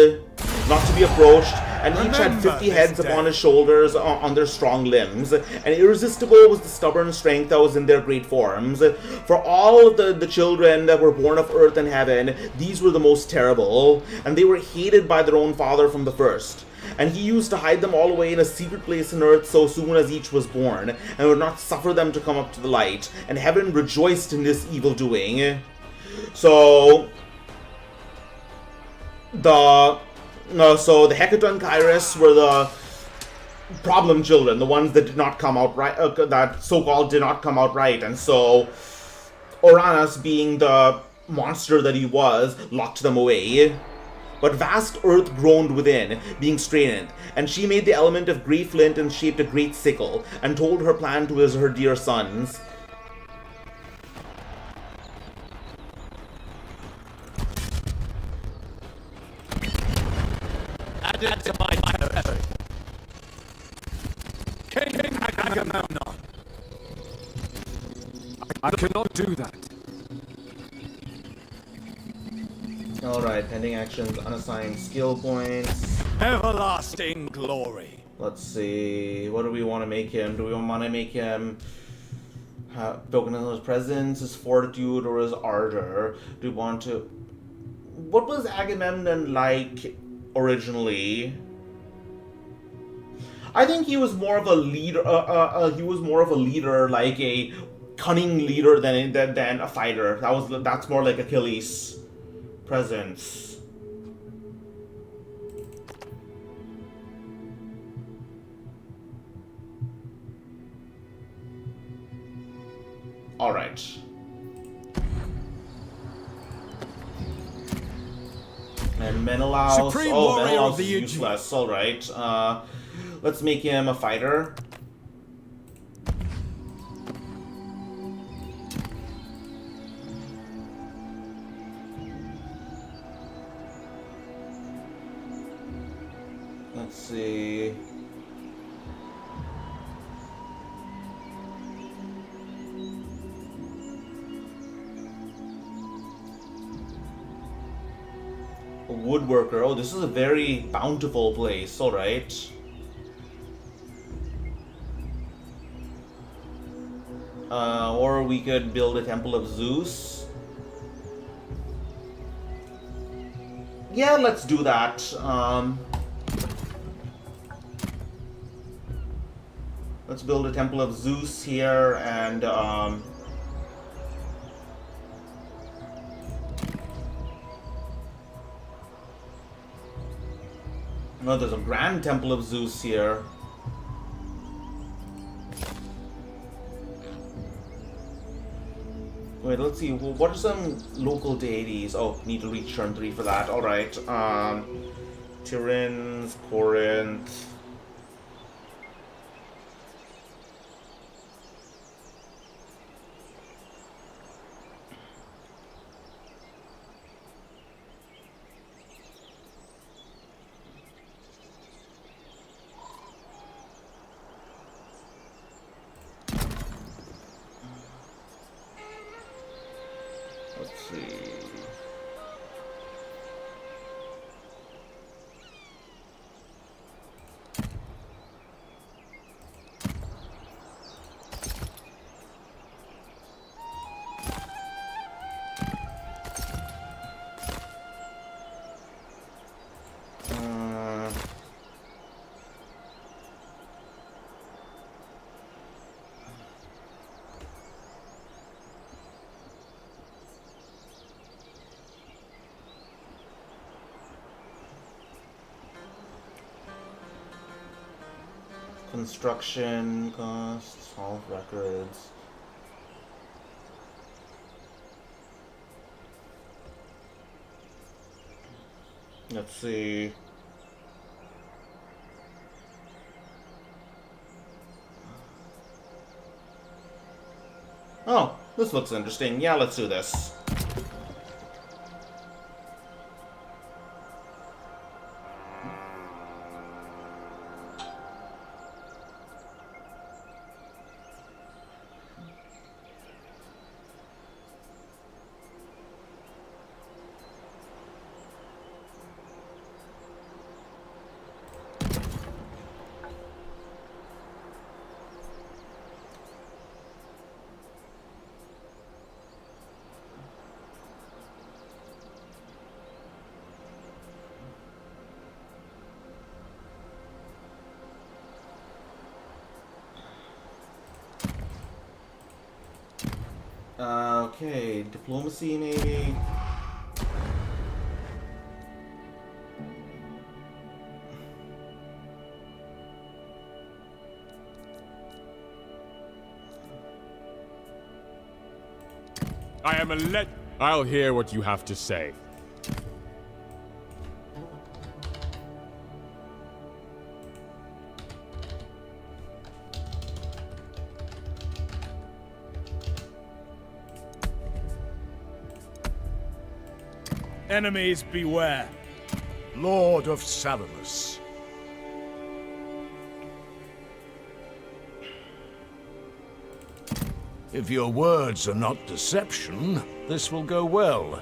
not to be approached, and each had
Remember
50
this
heads
day.
upon his shoulders on their strong limbs, and irresistible was the stubborn strength that was in their great forms. For all of the children that were born of earth and heaven, these were the most terrible, and they were hated by their own father from the first. And he used to hide them all away in a secret place on earth so soon as each was born, and would not suffer them to come up to the light, and heaven rejoiced in this evil doing. So the Hecate and Kairos were the problem children, the ones that did not come out right, that so-called did not come out right, and so Uranus, being the monster that he was, locked them away. But vast earth groaned within, being strained, and she made the element of grey flint and shaped a great sickle, and told her plan to her dear sons.
Add to my territory. King Agamemnon. I cannot do that.
Alright, pending actions, unassigned skill points.
Everlasting glory.
Let's see, what do we want to make him? Do we want to make him token of his presence, his fortitude, or his ardor? Do we want to... What was Agamemnon like originally? I think he was more of a leader, like a cunning leader than a fighter. That's more like Achilles' presence. All right. And Menelaus.
Supreme
Oh,
warrior
Menelaus
of the
is
Aegean.
useless. All right. Let's make him a fighter. Let's see. A woodworker. Oh, this is a very bountiful place. All right. Or we could build a temple of Zeus. Yeah, let's do that. Let's build a temple of Zeus here, and no, there's a grand temple of Zeus here. Wait, let's see. What are some local deities? Oh, need to reach turn 3 for that. All right. Tiryns, Corinth. Let's see. Construction costs, all records. Let's see. Oh, this looks interesting. Yeah, let's do this. Okay, diplomacy maybe.
I am a I'll hear what you have to say.
Enemies beware. Lord of Salamis.
If your words are not deception, this will go well.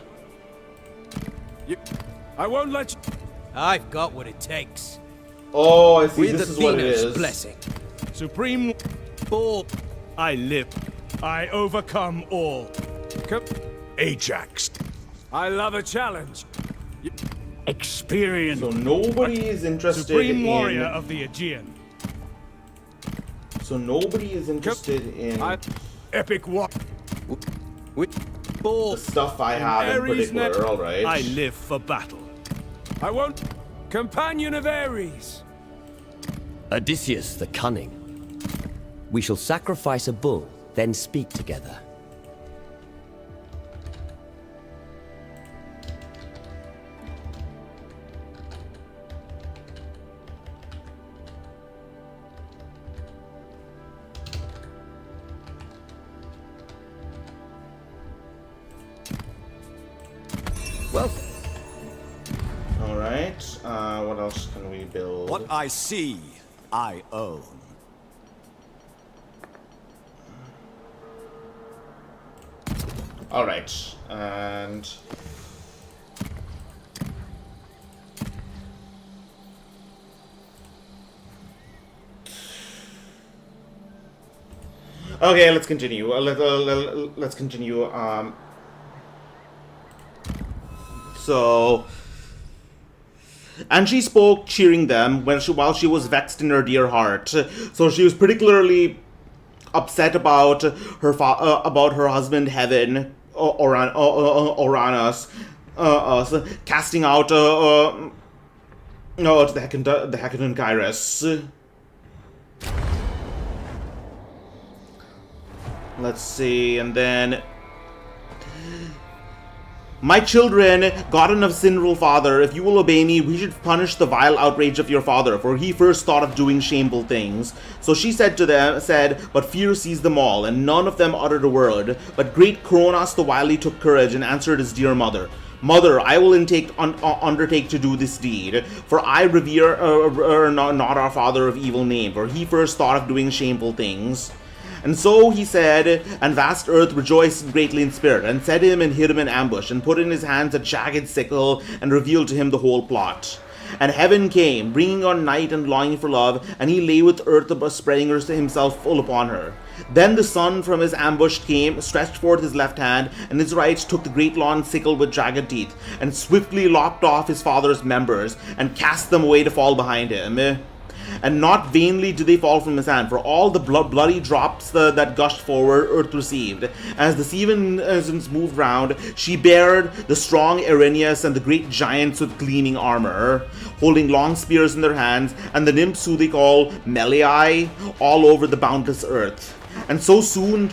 I won't let you...
I've got what it takes.
Oh, I see.
With
This is what it
Athena's
is.
blessing.
Supreme
All.
I live. I overcome all. Ajax.
I love a challenge.
Experience.
So nobody is interested
Supreme
in...
warrior of the Aegean.
So nobody is interested in
Epic war.
With all.
the stuff I have in
Ares net.
particular, alright?
I live for battle.
I won't... Companion of Ares.
Odysseus the Cunning. We shall sacrifice a bull, then speak together. Well,
Alright, what else can we build?
What I see, I own.
Alright, and... Okay, let's continue. Let's continue. So... And she spoke, cheering them, while she was vexed in her dear heart. So she was particularly upset about her husband Heaven, Uranus, casting out the Hecaton Kairos. Let's see, and then... My children, gotten of sinful father, if you will obey me, we should punish the vile outrage of your father, for he first thought of doing shameful things. So she said, but fear seized them all, and none of them uttered a word. But great Cronus the wily took courage, and answered his dear mother. Mother, I will undertake to do this deed, for I revere not our father of evil name, for he first thought of doing shameful things. And so he said, and vast earth rejoiced greatly in spirit, and set him and hid him in ambush, and put in his hands a jagged sickle, and revealed to him the whole plot. And heaven came, bringing on night and longing for love, and he lay with earth spreading himself full upon her. Then the sun from his ambush came, stretched forth his left hand, and his right took the great long sickle with jagged teeth, and swiftly lopped off his father's members, and cast them away to fall behind him. And not vainly did they fall from his hand, for all the bloody drops that gushed forward, earth received. As the seasons moved round, she bared the strong Irenaeus and the great giants with gleaming armor, holding long spears in their hands, and the nymphs who they call Meliae, all over the boundless earth. And so soon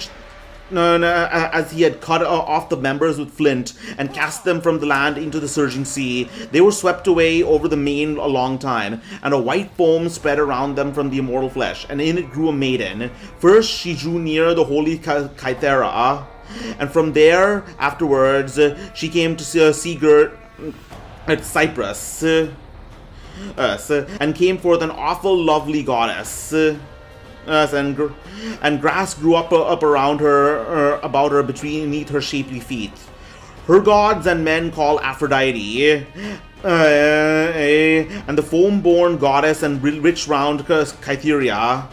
as he had cut off the members with flint and cast them from the land into the surging sea, they were swept away over the main a long time, and a white foam spread around them from the immortal flesh, and in it grew a maiden. First she drew near the holy Cythera, and from there afterwards she came to seagirt at Cyprus, and came forth an awful lovely goddess. And grass grew up around her, about her, beneath her shapely feet. Her gods and men call Aphrodite, and the foam-born goddess and rich-crowned Cytherea,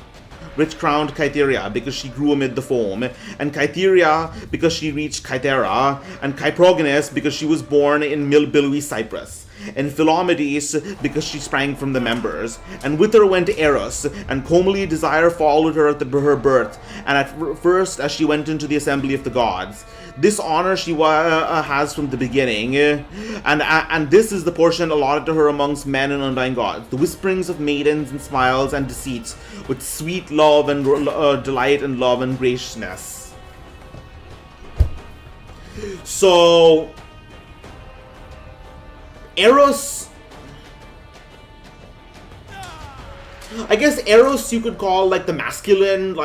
because she grew amid the foam, and Cytherea because she reached Cythera, and Cyprogonus because she was born in billowy Cyprus. and Philomedes because she sprang from the members. And with her went Eros, and comely desire followed her at her birth, and at first as she went into the assembly of the gods. This honor she has from the beginning, and this is the portion allotted to her amongst men and undying gods, the whisperings of maidens and smiles and deceits, with sweet love and delight and love and graciousness. So, Eros, I guess Eros you could call like the masculine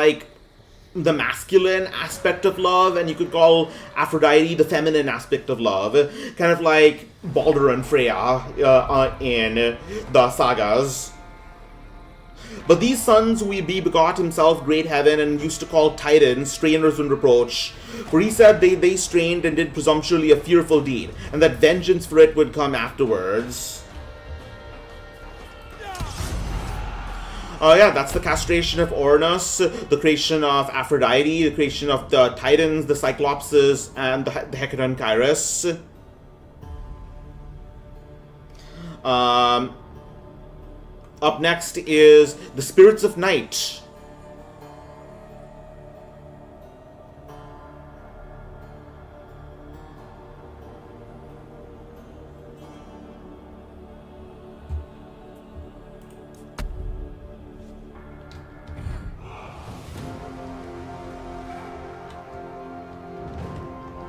aspect of love, and you could call Aphrodite the feminine aspect of love, kind of like Balder and Freya in the sagas. But these sons who he begot himself great heaven, and used to call Titans, strainers and reproach. For he said they strained and did presumptuously a fearful deed, and that vengeance for it would come afterwards. Yeah, that's the castration of Uranus, the creation of Aphrodite, the creation of the Titans, the Cyclopses, and the Hecate and Kairos. Up next is the spirits of night.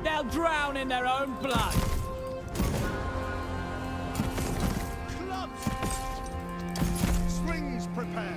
They'll drown in their own blood.
Clubs! Slings prepared.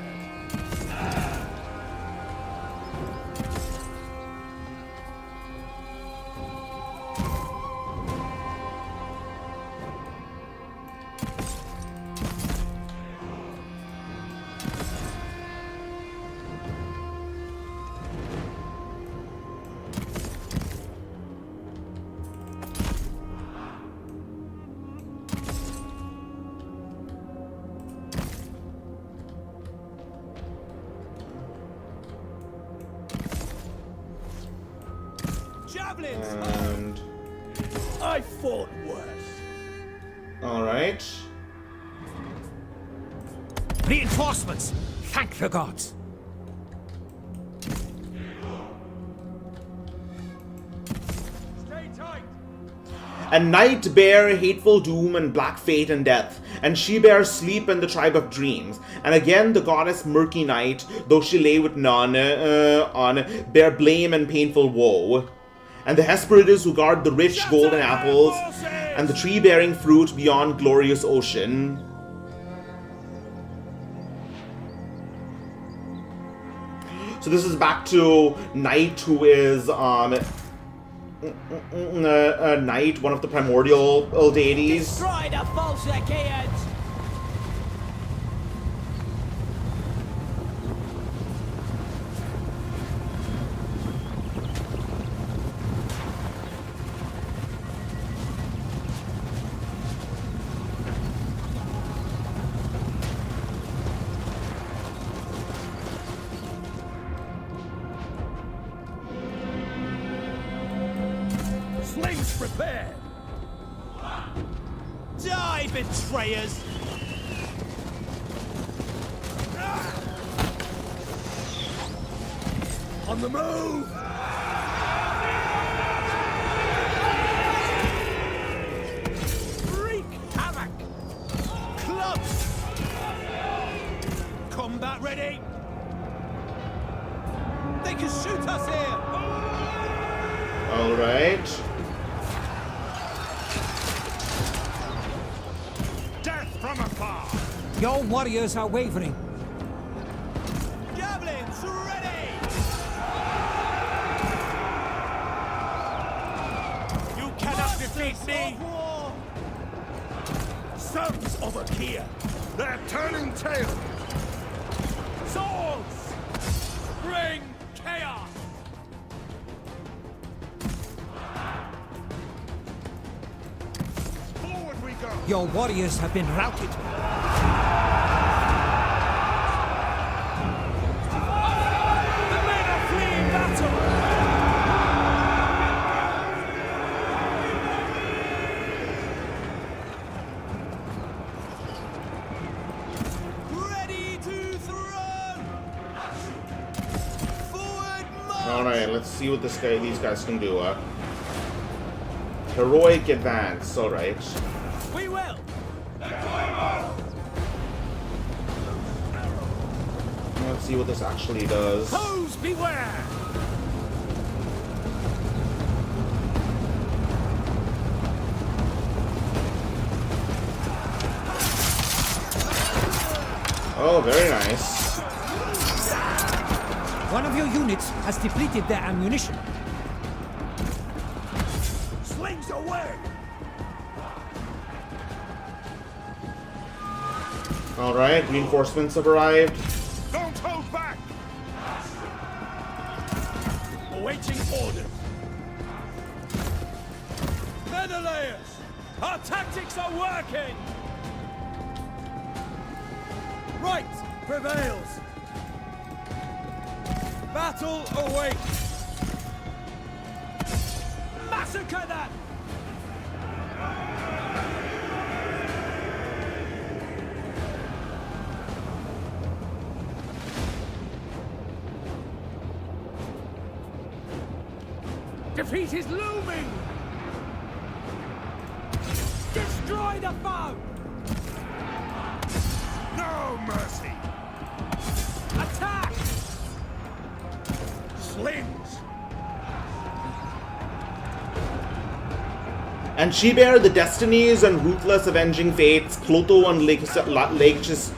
And
I fought worse.
alright.
Reinforcements! Thank the gods!
Stay tight!
And night bare hateful doom and black fate and death, and she bare sleep and the tribe of dreams. And again the goddess murky night, though she lay with none bare blame and painful woe. And the Hesperides who guard the rich golden apples, and the tree-bearing fruit beyond glorious ocean. So this is back to Night, who is Night, one of the primordial deities.
Destroy the false Achaeans!
Slings prepared.
Die, betrayers!
On the move!
Wreak havoc! Clubs! Combat ready! They can shoot us here!
Alright.
Death from afar!
Your warriors are wavering.
Javelins ready! You cannot defeat me!
Sons of Achaea! They're turning tail!
Swords! Bring chaos!
Forward we go!
Your warriors have been routed.
The men are fleeing battle!
let's see what these guys can do. Heroic advance, alright.
We will.
Let's see what this actually does.
Foes beware.
Oh, very nice.
One of your units has depleted their ammunition. Slings away!
Alright, reinforcements have arrived.
Don't hold back!
Awaiting orders. Menelaus! Our tactics are working! Right prevails! Battle awaits! Massacre them! Defeat is looming! Destroy the foe!
No mercy!
Attack!
Slings!
And she bare the destinies and ruthless avenging fates, Clotho and Lachesis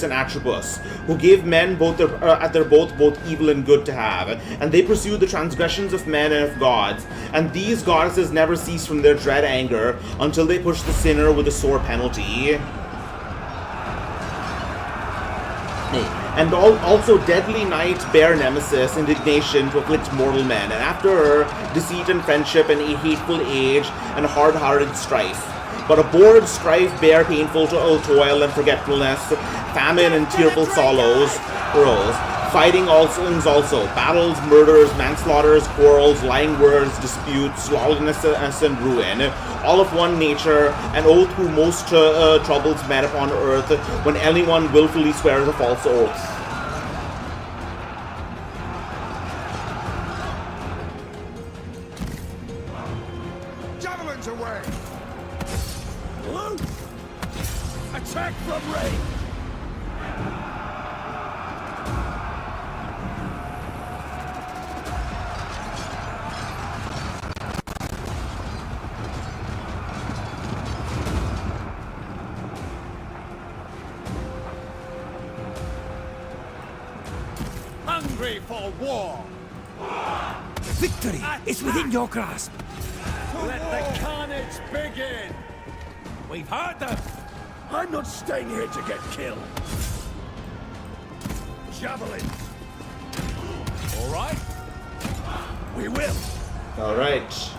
and Atropos, who gave men both both evil and good to have, and they pursue the transgressions of men and of gods, and these goddesses never cease from their dread anger until they push the sinner with a sore penalty. And also deadly night bare nemesis, indignation to afflict mortal men, and after her, deceit and friendship and a hateful age and hard-hearted strife. But abhorred strife bare painful toil and forgetfulness, famine and tearful sorrows, fighting also, battles, murders, manslaughters, quarrels, lying words, disputes, lawlessness and ruin, all of one nature, an oath who most troubles men upon earth, when anyone willfully swears a false oath.
Javelins away!
Loose! Attack from range! Hungry for war!
Victory is within your grasp.
Let the carnage begin! We've heard them!
I'm not staying here to get killed! Javelins!
All right?
We will!
Alright.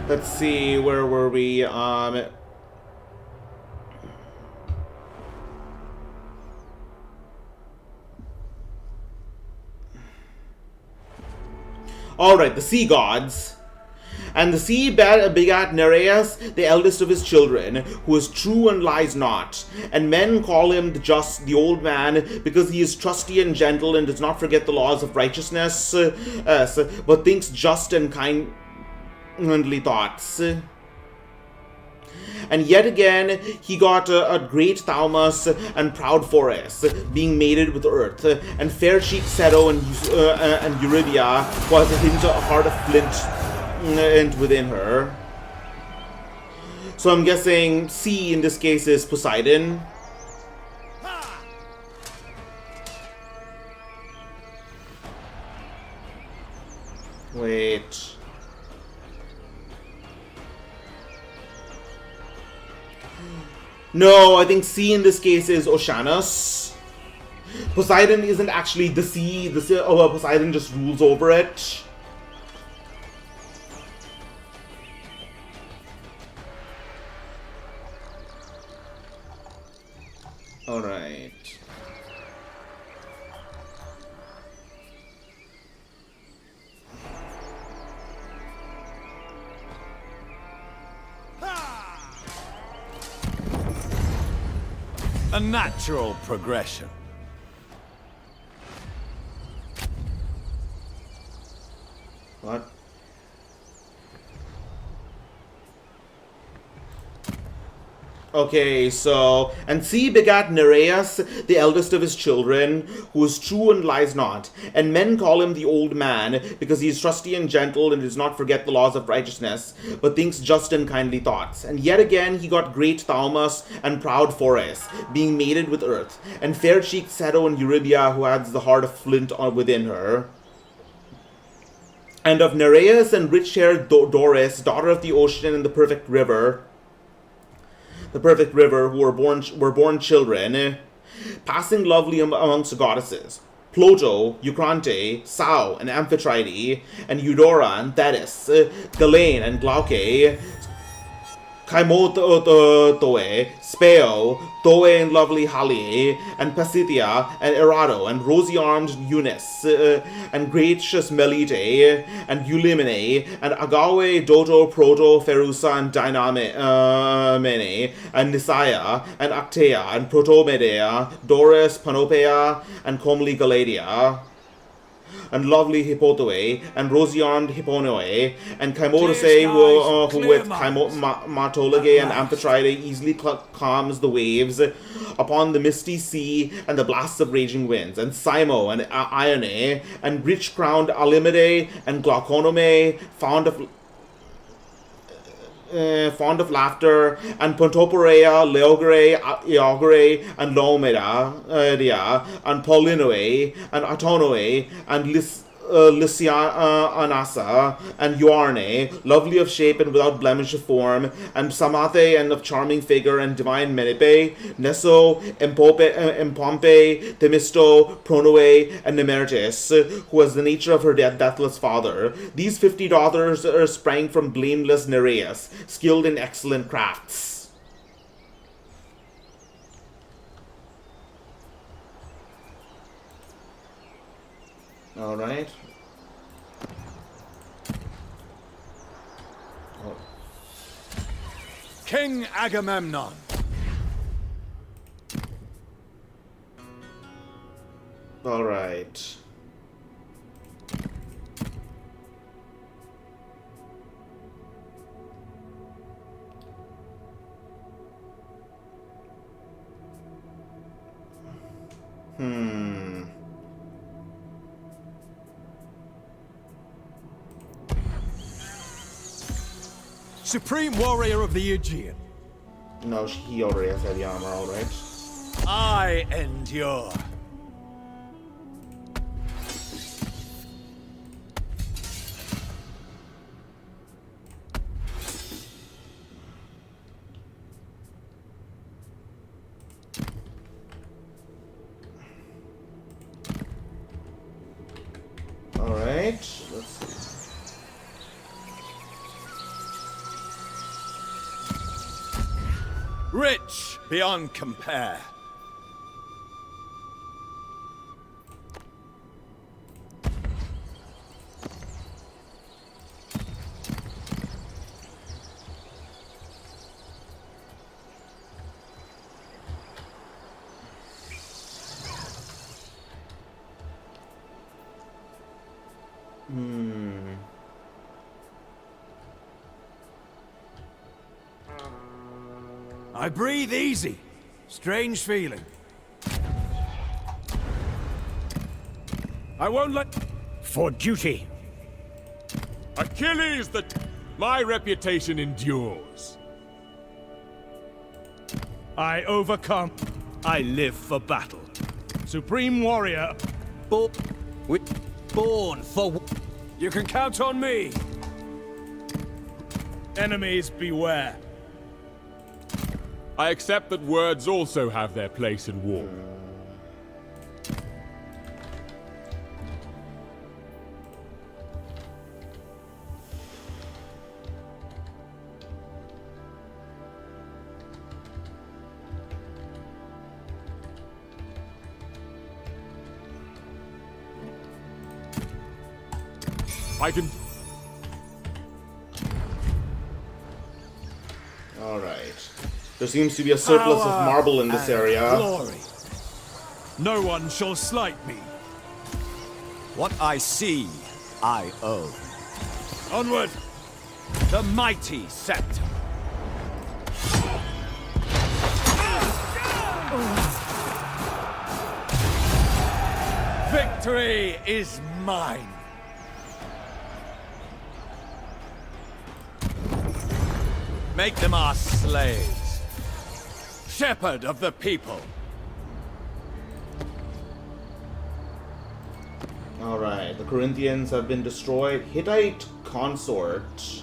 Let's see, where were we? Alright, the sea gods. And the sea begat Nereus, the eldest of his children, who is true and lies not. And men call him the old man, because he is trusty and gentle, and does not forget the laws of righteousness, but thinks just and kindly thoughts. And yet again, he got a great thalamus and proud forest, being mated with earth, and fair-cheeked Ceto and Eurybia was a heart of flint within her. So I'm guessing C in this case is Poseidon. Wait. No, I think C in this case is Oceanus. Poseidon isn't actually the sea. Poseidon just rules over it. All right.
A natural progression.
What? Okay, so, and C begat Nereus, the eldest of his children, who is true and lies not. And men call him the old man, because he is trusty and gentle, and does not forget the laws of righteousness, but thinks just and kindly thoughts. And yet again he got great Thaumas and proud Phoreus, being mated with earth, and fair-cheeked Ceto and Eurybia, who has the heart of flint within her. And of Nereus and rich-haired Doris, daughter of the ocean and the perfect river, who were born children, passing lovely amongst the goddesses, Ploto, Eucrante, Sao, and Amphitrite, and Eudora, and Thetis, Galaene, and Glauce, Caimotoe, Speo, Toe and lovely Hali, and Pasithia, and Erato, and rosy-armed Eunice, and gracious Melite, and Eulymene, and Agawe, Doto, Proto, Pherusa, and Dynamene, and Nisaea, and Actea, and Protomedea, Doris, Panopea, and comely Galadia, and lovely Hippotoe, and rosy-armed Hipponoe, and Caimotose, who with Matolage and Amphitrite easily calms the waves upon the misty sea and the blasts of raging winds, and Simo, and Ione, and rich-crowned Alimede, and Glauconome, fond of laughter, and Pontoporea, Leogre, Iogre, and Lomeda, and Paulinoe, and Autonoe, and Lysianassa, and Ioarne, lovely of shape and without blemish of form, and Samathe, and of charming figure, and divine Menipe, Neso, Empompe, Themisto, Pronoe, and Nemertis, who was the nature of her deathless father. These 50 daughters sprang from blameless Nereus, skilled in excellent crafts. All right.
King Agamemnon.
All right.
Supreme warrior of the Aegean.
No, he already has heavy armor, alright.
I endure.
Alright, let's see.
Rich beyond compare. I breathe easy. Strange feeling.
I won't let...
For duty.
Achilles, my reputation endures.
I overcome. I live for battle. Supreme warrior.
Born for...
You can count on me. Enemies beware.
I accept that words also have their place in war. I can...
Alright. There seems to be a surplus of marble in this area.
Glory. No one shall slight me.
What I see, I own.
Onward! The mighty scepter. Victory is mine. Make them our slaves. Shepherd of the people.
Alright, the Corinthians have been destroyed. Hittite consort.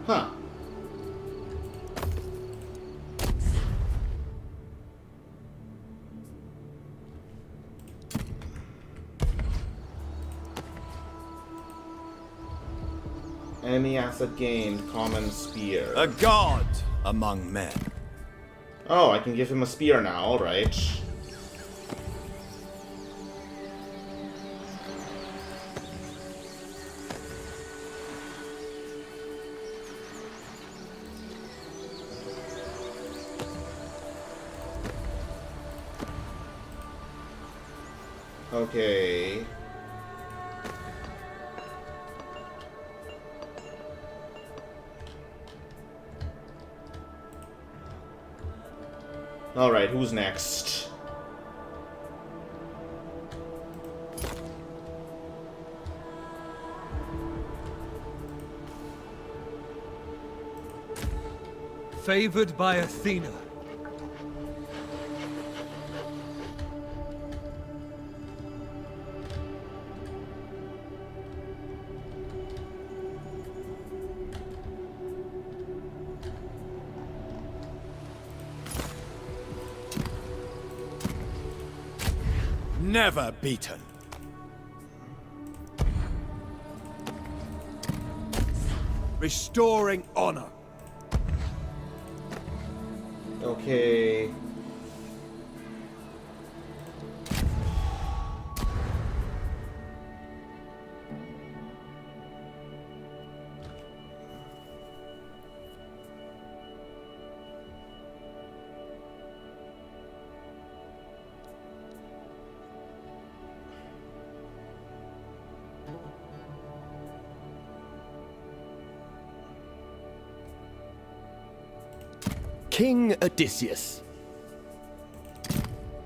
Huh. Enemy asset gained. Common spear.
A god among men.
Oh, I can give him a spear now. Alright. Okay. Alright, who's next?
Favored by Athena.
Never beaten.
Restoring honor.
Okay.
King Odysseus.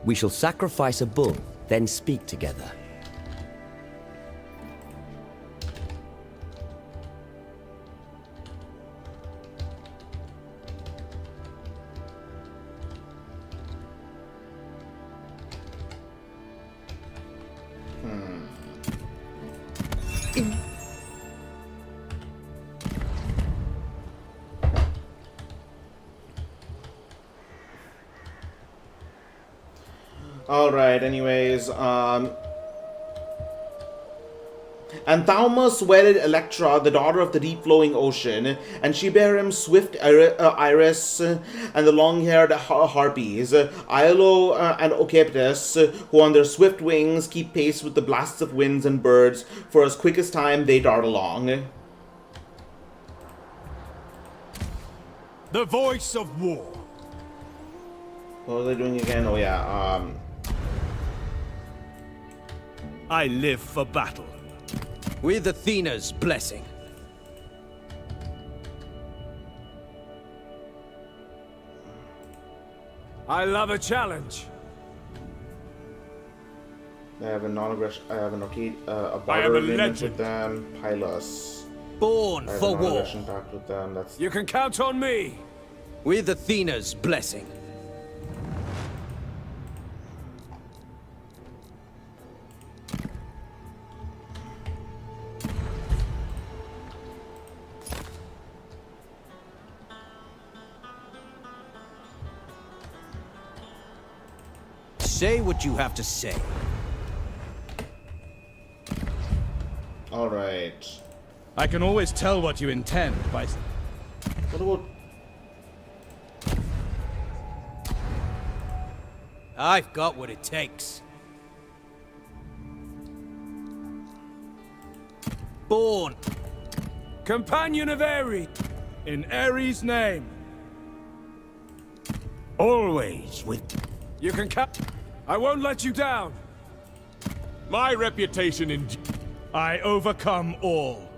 We shall sacrifice a bull, then speak together.
Alright, anyways, Anthaumus wedded Electra, the daughter of the deep-flowing ocean, and she bare him swift Iris and the long-haired Harpies, Iolo and Ocyptus, who on their swift wings keep pace with the blasts of winds and birds, for as quick as time they dart along.
The voice of war.
What are they doing again? Oh yeah,
I live for battle.
With Athena's blessing.
I love a challenge.
I have a non-aggression. I have an Arcade, a
I
barter
am a
agreement
legend.
with them. Pylos.
Born
I have
for
a
war.
non-aggression pact with them. That's
You can count on me.
With Athena's blessing. Say what you have to say.
all right.
I can always tell what you intend by...
What about?
I've got what it
born.
Companion of Ares, in Ares' name. Always with... You can count. I won't let you down.
My reputation in...
I overcome all.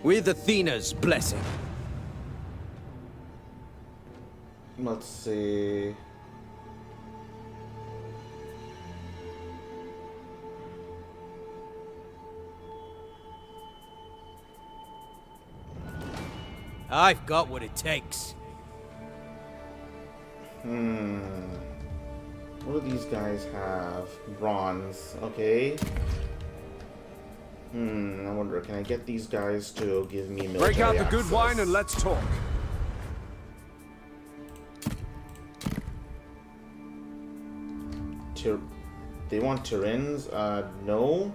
With Athena's blessing.
Let's see.
I've got what it takes.
What do these guys have? Bronze. Okay. I wonder, can I get these guys to give me military
Break out the
access?
good wine and let's talk.
They want Tyrins? No.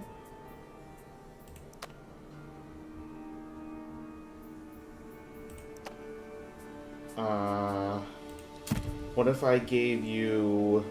What if I gave you...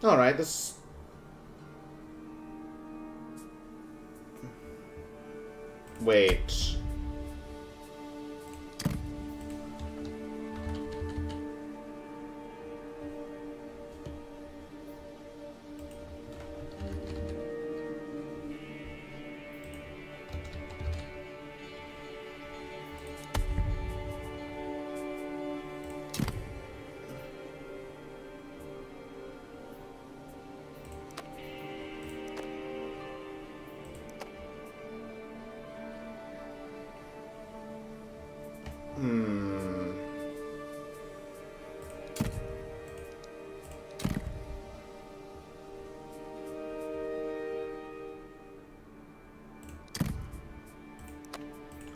Alright, this... Wait.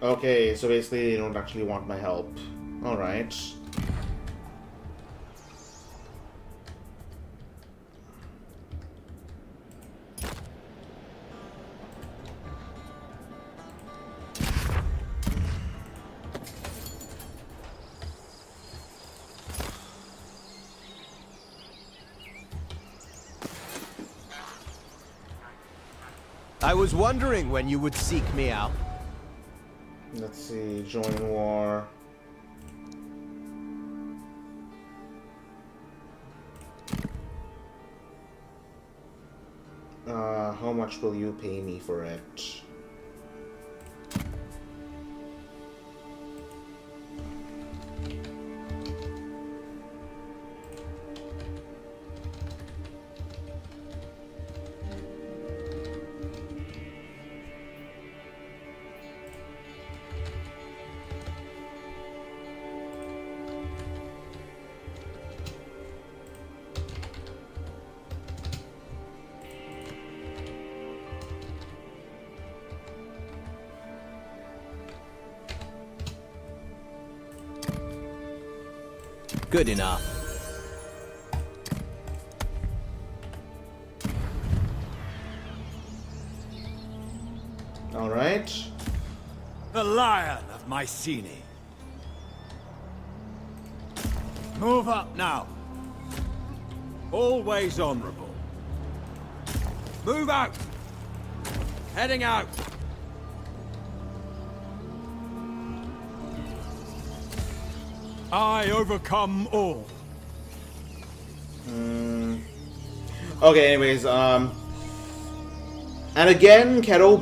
Okay, so basically they don't actually want my help. Alright.
I was wondering when you would seek me out.
Let's see, join war. How much will you pay me for it?
Good enough.
All right.
The Lion of Mycenae.
Move up now.
Always honorable.
Move out. Heading out.
I overcome all.
Okay, anyways, and again, Keto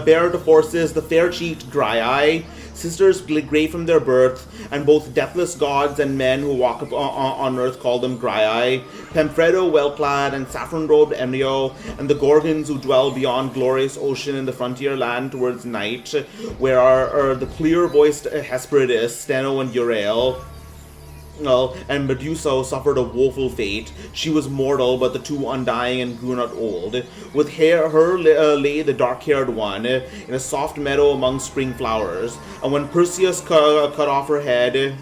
bear the forces, the fair chief Dry Eye, sisters great from their birth, and both deathless gods and men who walk on earth call them Graiai, Pemphredo well-clad, and saffron-robed Emryo, and the Gorgons who dwell beyond glorious ocean in the frontier land towards night, where are the clear-voiced Hesperides, Steno, and Urael. And Medusa suffered a woeful fate. She was mortal, but the two undying and grew not old. With her lay the dark-haired one, in a soft meadow among spring flowers. And when Perseus cut off her head,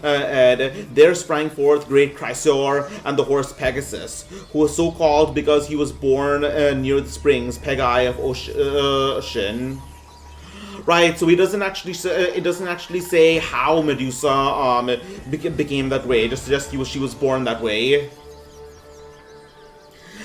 there sprang forth great Chrysaor and the horse Pegasus, who was so called because he was born near the springs, Pegae of Ocean. Right, so it doesn't actually say how Medusa became that way. Just she was born that way.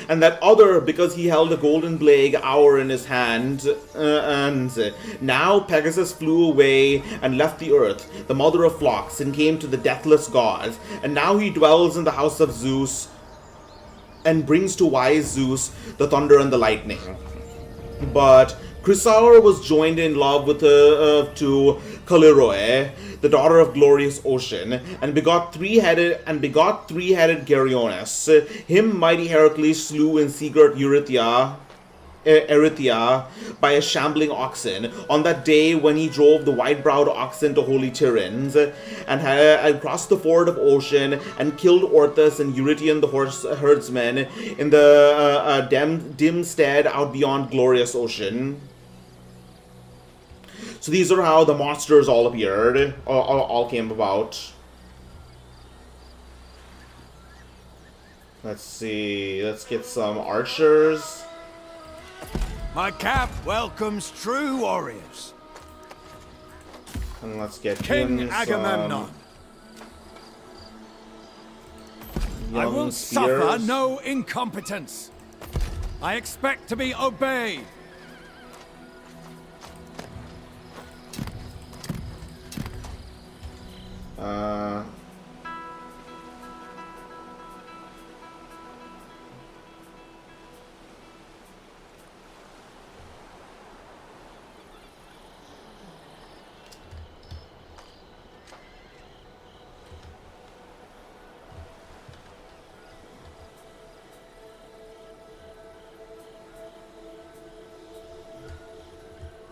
And that other, because he held a golden blade hour in his hand, and now Pegasus flew away and left the earth, the mother of flocks, and came to the deathless gods. And now he dwells in the house of Zeus, and brings to wise Zeus the thunder and the lightning. But Chrysaor was joined in love with to Callirrhoe, the daughter of glorious Ocean, and begot three-headed Geryones. Him mighty Heracles slew in sea-girt Erythia by a shambling oxen, on that day when he drove the wide-browed oxen to holy Tiryns, and had crossed the ford of Ocean, and killed Orthus and Eurytion the horse herdsmen in the dim stead out beyond glorious Ocean. So these are how the monsters all appeared, all came about. Let's see, let's get some archers.
My cap welcomes true warriors.
And let's get
King Agamemnon. I will suffer no incompetence. I expect to be obeyed.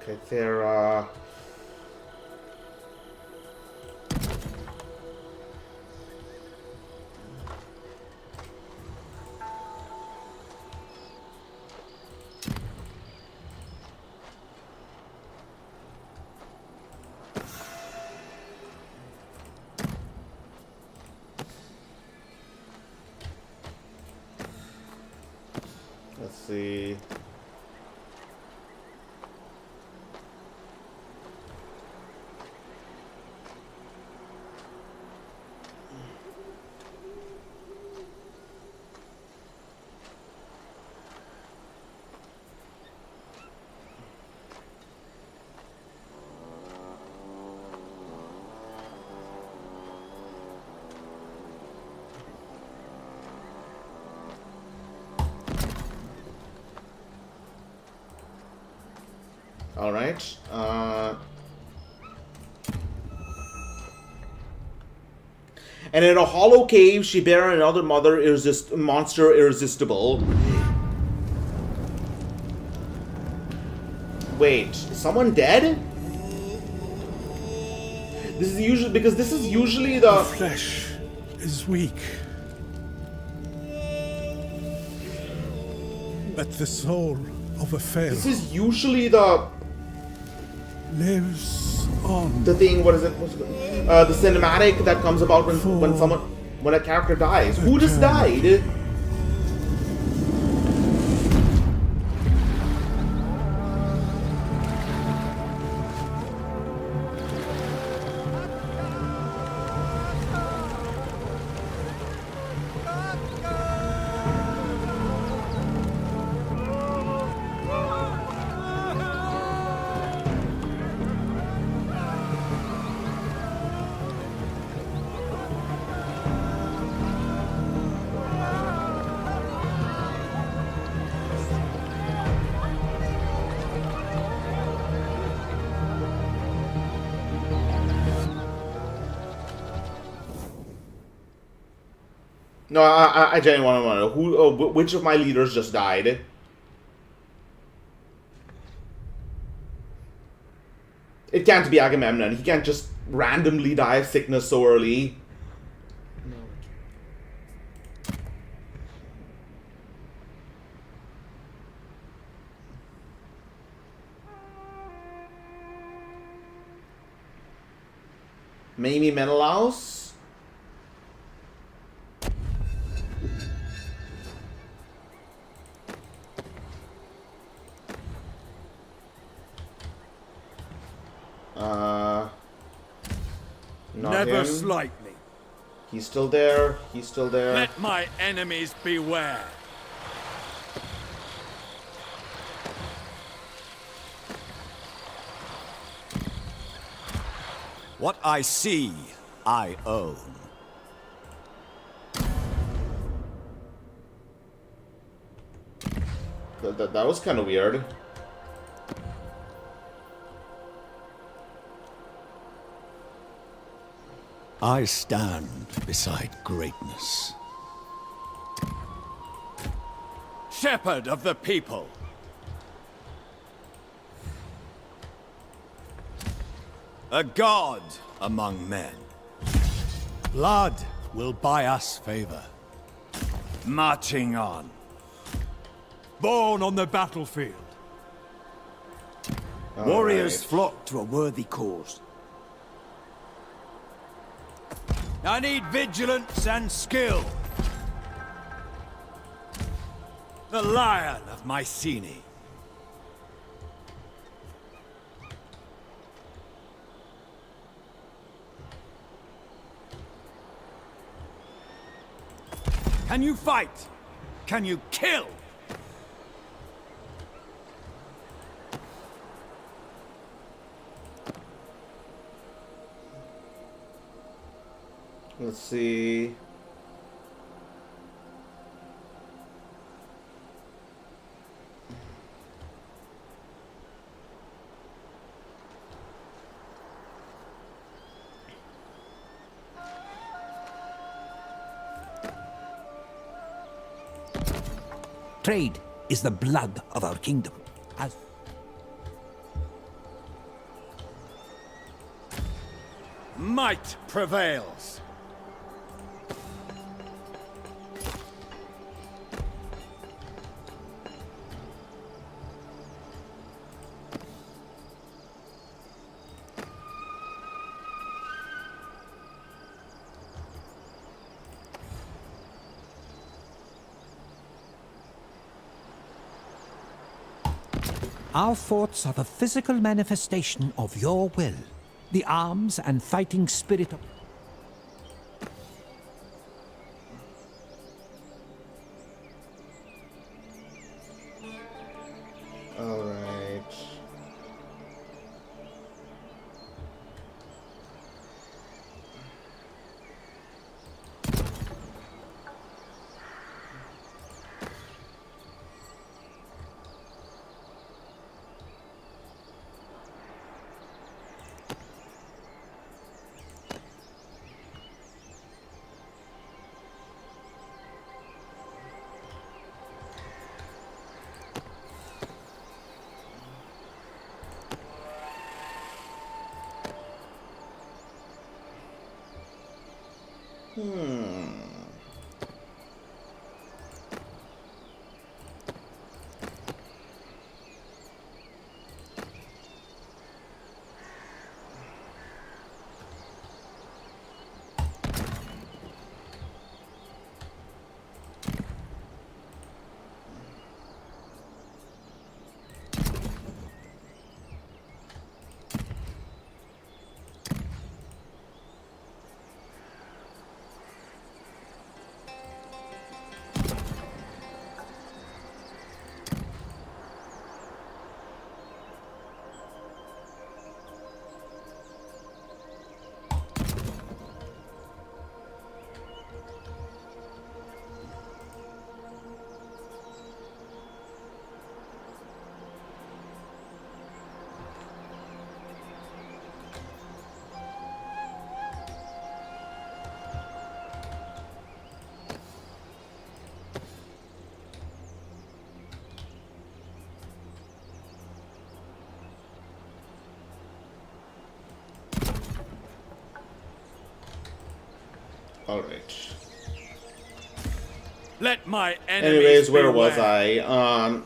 Okay, there, let's see. All right. And in a hollow cave, she bare another monster irresistible. Wait, is someone dead? This is usually because this is usually the
flesh is weak, but the soul of a Pharaoh.
This is usually the
lives on.
The thing, what is it? The cinematic that comes about when a character dies. Who just died? No, I genuinely want to know which of my leaders just died. It can't be Agamemnon. He can't just randomly die of sickness so early. Maybe Menelaus? Not
Never
him.
slight me.
He's still there. He's still there.
Let my enemies beware.
What I see, I own.
That was kind of weird.
I stand beside greatness.
Shepherd of the people. A god among men.
Blood will buy us favor.
Marching on. Born on the battlefield.
Warriors flock to a worthy cause.
I need vigilance and skill. The Lion of Mycenae. Can you fight? Can you kill?
Let's see.
Trade is the blood of our kingdom. As
Might prevails.
our forts are the physical manifestation of your will. The arms and fighting spirit of...
Alright.
Alright.
Let my enemies
Anyways, where
beware.
was I?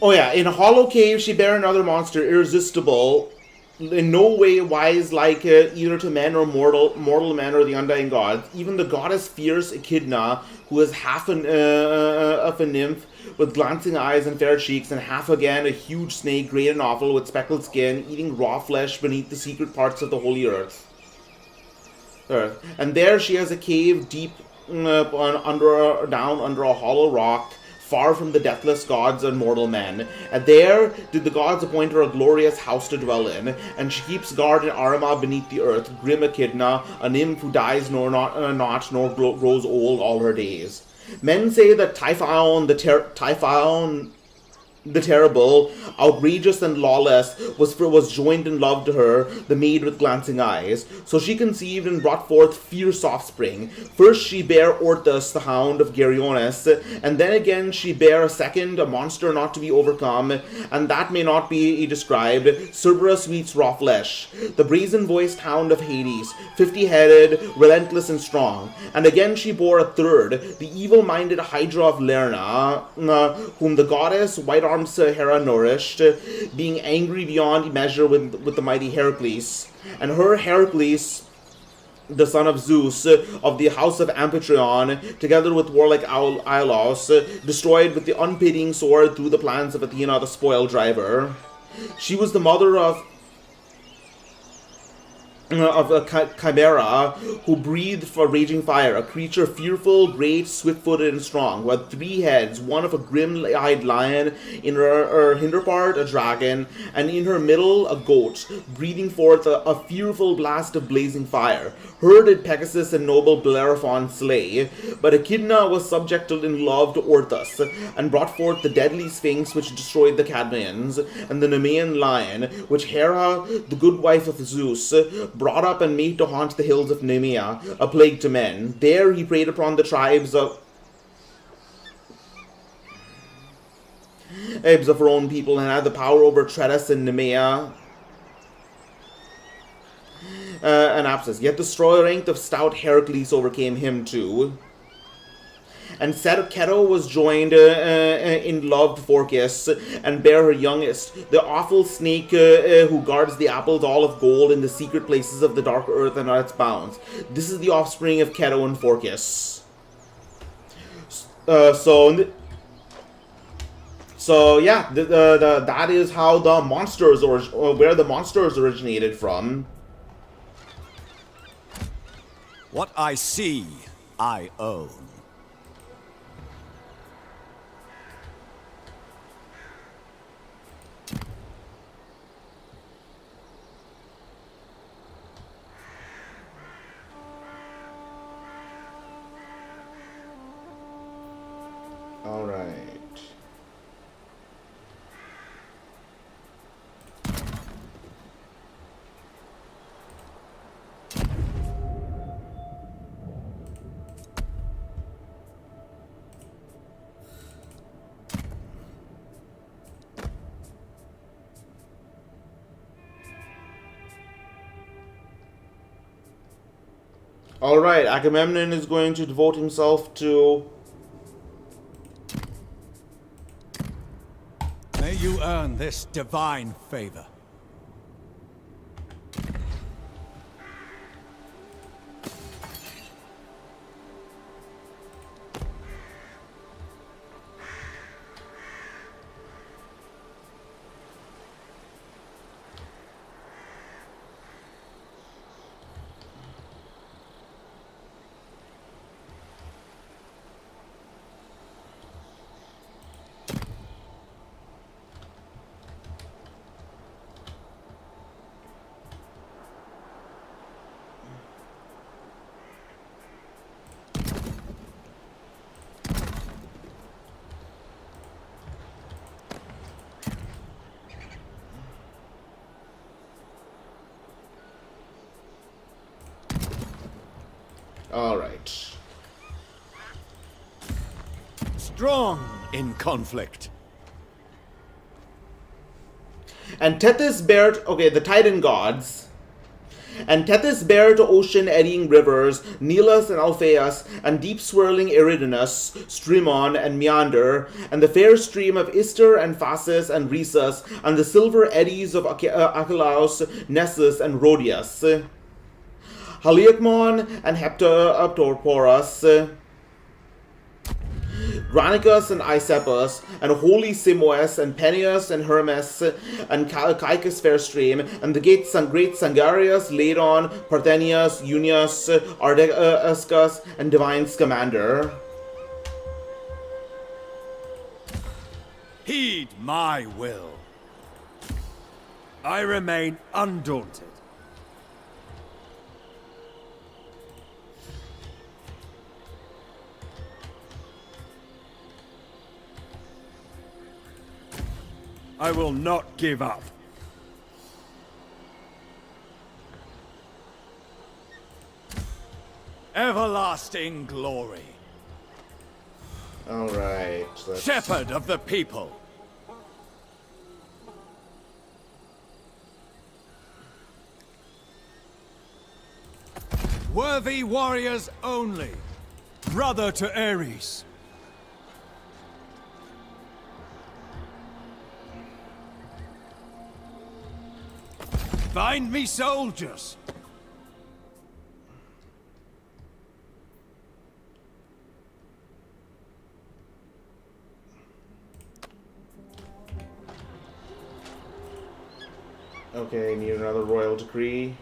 Oh yeah, in a hollow cave she bare another monster, irresistible, in no way wise like either to men or mortal men or the undying gods. Even the goddess fierce Echidna, who is half of a nymph with glancing eyes and fair cheeks, and half again a huge snake, great and awful, with speckled skin, eating raw flesh beneath the secret parts of the holy earth. And there she has a cave deep down under a hollow rock, far from the deathless gods and mortal men. And there did the gods appoint her a glorious house to dwell in, and she keeps guard in Arma beneath the earth, grim Echidna, a nymph who dies nor grows old all her days. Men say that Typhon the terrible, outrageous and lawless, was joined in love to her, the maid with glancing eyes. So she conceived and brought forth fierce offspring. First she bare Orthus, the hound of Geryones, and then again she bare a second, a monster not to be overcome, and that may not be described. Cerberus eats raw flesh, the brazen-voiced hound of Hades, 50-headed, relentless and strong. And again she bore a third, the evil-minded Hydra of Lerna, whom the goddess, white-armed Hera nourished, being angry beyond measure with the mighty Heracles. And her Heracles, the son of Zeus, of the house of Amphitryon, together with warlike Iolaus, destroyed with the unpitying sword through the plans of Athena, the spoil driver. She was the mother of a chimera who breathed for raging fire, a creature fearful, great, swift-footed, and strong, who had 3 heads, one of a grim-eyed lion, in her hinder part a dragon, and in her middle a goat, breathing forth a fearful blast of blazing fire. Her did Pegasus and noble Bellerophon slay, but Echidna was subjected in love to Orthus, and brought forth the deadly Sphinx which destroyed the Cadmeans, and the Nemean lion, which Hera, the good wife of Zeus, brought up and made to haunt the hills of Nemea, a plague to men. There he preyed upon the tribes of her own people, and had the power over Tredus and Nemea and Apsus. Yet the strength of stout Heracles overcame him too. And Ceto was joined in love to Phorcys, and bare her youngest, the awful snake who guards the apples all of gold in the secret places of the dark earth and at its bounds. This is the offspring of Ceto and Phorcys. So yeah, that is how the monsters, or where the monsters originated from.
What I see, I own.
All right. All right, Agamemnon is going to devote himself to...
May you earn this divine favor. All right. Strong in conflict.
And Tethys bare, okay, the Titan gods. And Tethys bare to ocean eddying rivers, Nilus and Alpheus, and deep swirling Eridanus, Strymon and Meander, and the fair stream of Ister and Phasis and Rhesus, and the silver eddies of Achelous, Nessus, and Rhodius. Haliacmon and Heptorporus, Granicus and Isepus, and holy Simoes, and Peneus, and Hermes, and Caicus Fairstream, and the great Sangarius, Ladon, Parthenius, Unius, Ardescus, and divine Scamander.
Heed my will. I remain undaunted. I will not give up. Everlasting glory.
All right.
Shepherd of the people. Worthy warriors only. Brother to Ares. Find me soldiers.
Okay, need another royal decree.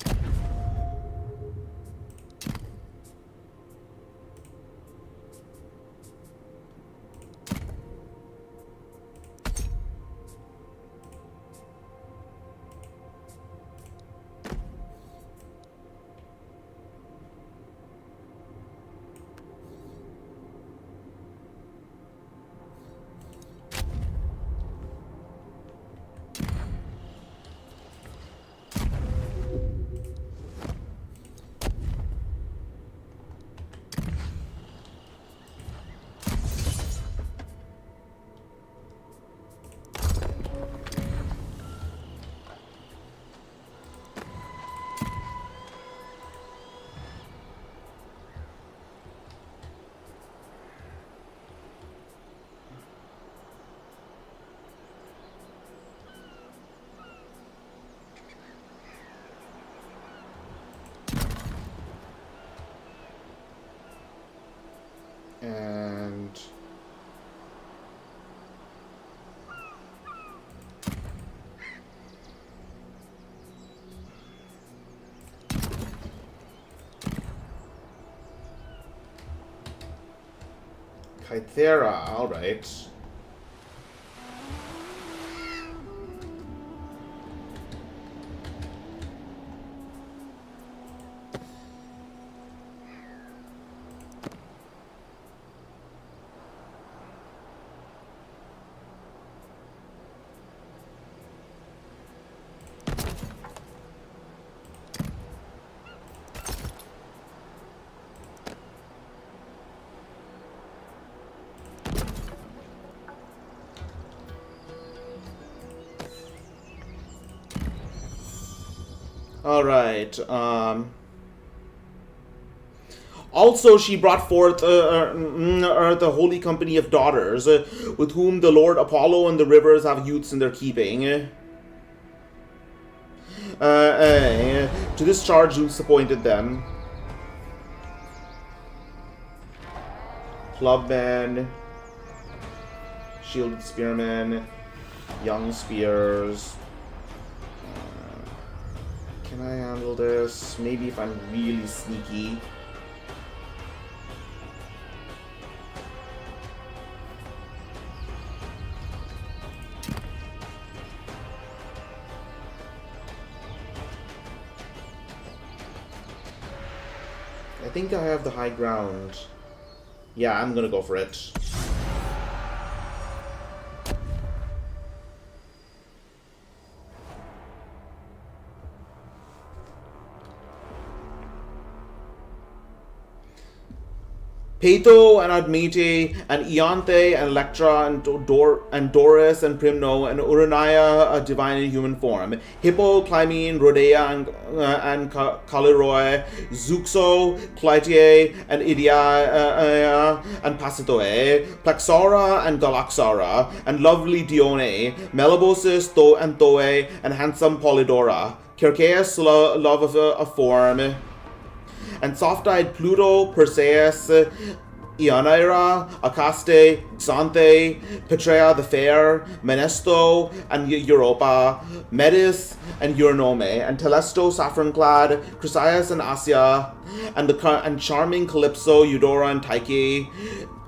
And Kythera, all right. All right. Also, she brought forth the holy company of daughters, with whom the Lord Apollo and the rivers have youths in their keeping. To this charge, Zeus appointed them. Clubmen, shielded spearmen, young spears. Can I handle this? Maybe if I'm really sneaky. I think I have the high ground. Yeah, I'm gonna go for it. Peto and Admete and Ianthe and Electra and Doris and Primno and Urania, a divine in human form. Hippo, Clymene, Rhodea and Caliroi, Zuxo, Clytie and Idia and Pasitoe, Plexaura and Galaxara and lovely Dione, Melibosis, and Thoe and handsome Polydora. Circaeus, love of a form. And soft-eyed Pluto, Perseus, Ionaira, Acaste, Xanthe, Petrea the Fair, Menesto, and Europa, Metis, and Euronome, and Telesto, Saffron-clad, Chrysias and Asia, and charming Calypso, Eudora, and Tyche,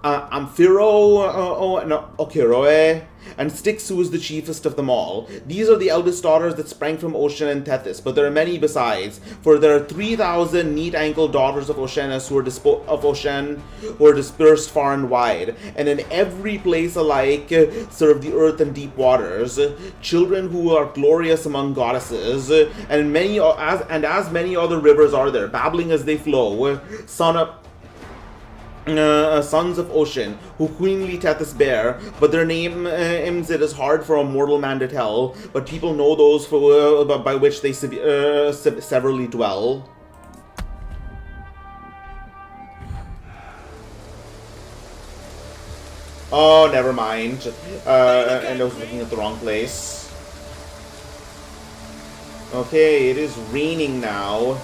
Amphiro and Ochiroe, and Styx, who is the chiefest of them all. These are the eldest daughters that sprang from Ocean and Tethys, but there are many besides, for there are 3,000 neat-ankled daughters of Oceanus who are dispersed far and wide, and in every place alike serve the earth and deep waters, children who are glorious among goddesses, and as many other rivers are there, babbling as they flow, sons of Ocean, who queenly Tethys bear, but their names it is hard for a mortal man to tell, but people know those by which they severally dwell. Oh, never mind. And I was looking at the wrong place. Okay, it is raining now.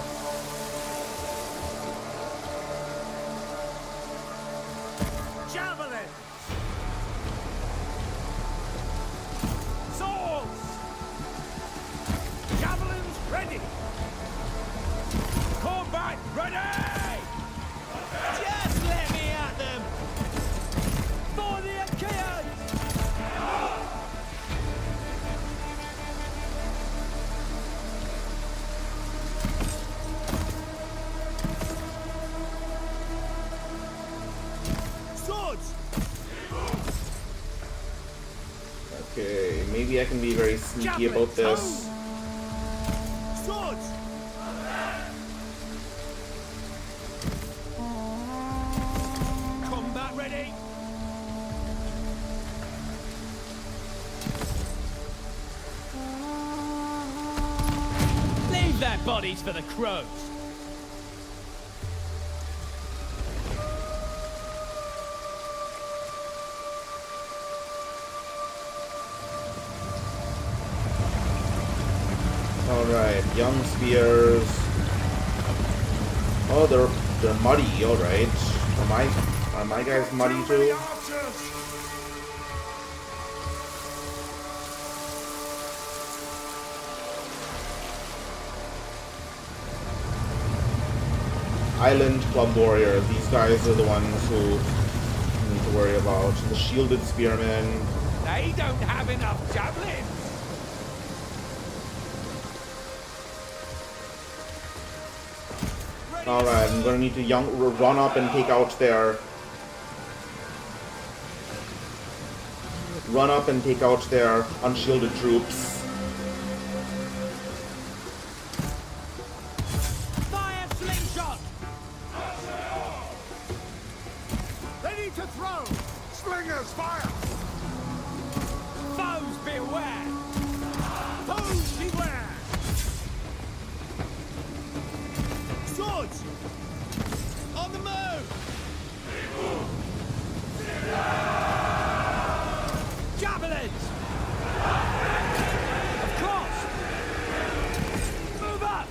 Okay, maybe I can be very sneaky about this.
Swords! Combat ready!
Leave their bodies for the crows!
Alright, young spears. Oh, they're muddy, alright. Are my guys muddy too? Island Club Warriors, these guys are the ones who you need to worry about. The shielded spearmen.
They don't have enough javelins!
Alright, I'm gonna need to run up and take out their... unshielded troops.
Fire slingshot!
Ready to throw! Slingers, fire!
Foes beware!
Foes beware! Swords!
On the move! Javelins! Of course! Move up!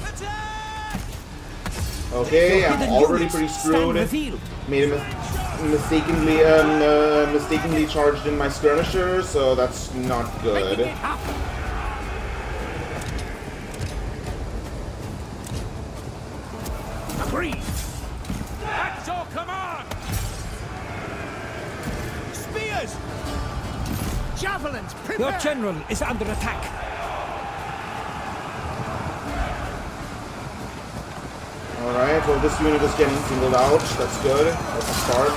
Attack!
Okay, I'm already pretty screwed. Made a mistakenly charged in my skirmisher, so that's not good.
Agreed! That's your command!
Spears! Javelins, prepare!
Your general is under attack.
Alright, well this unit is getting singled out. That's good. That's a start.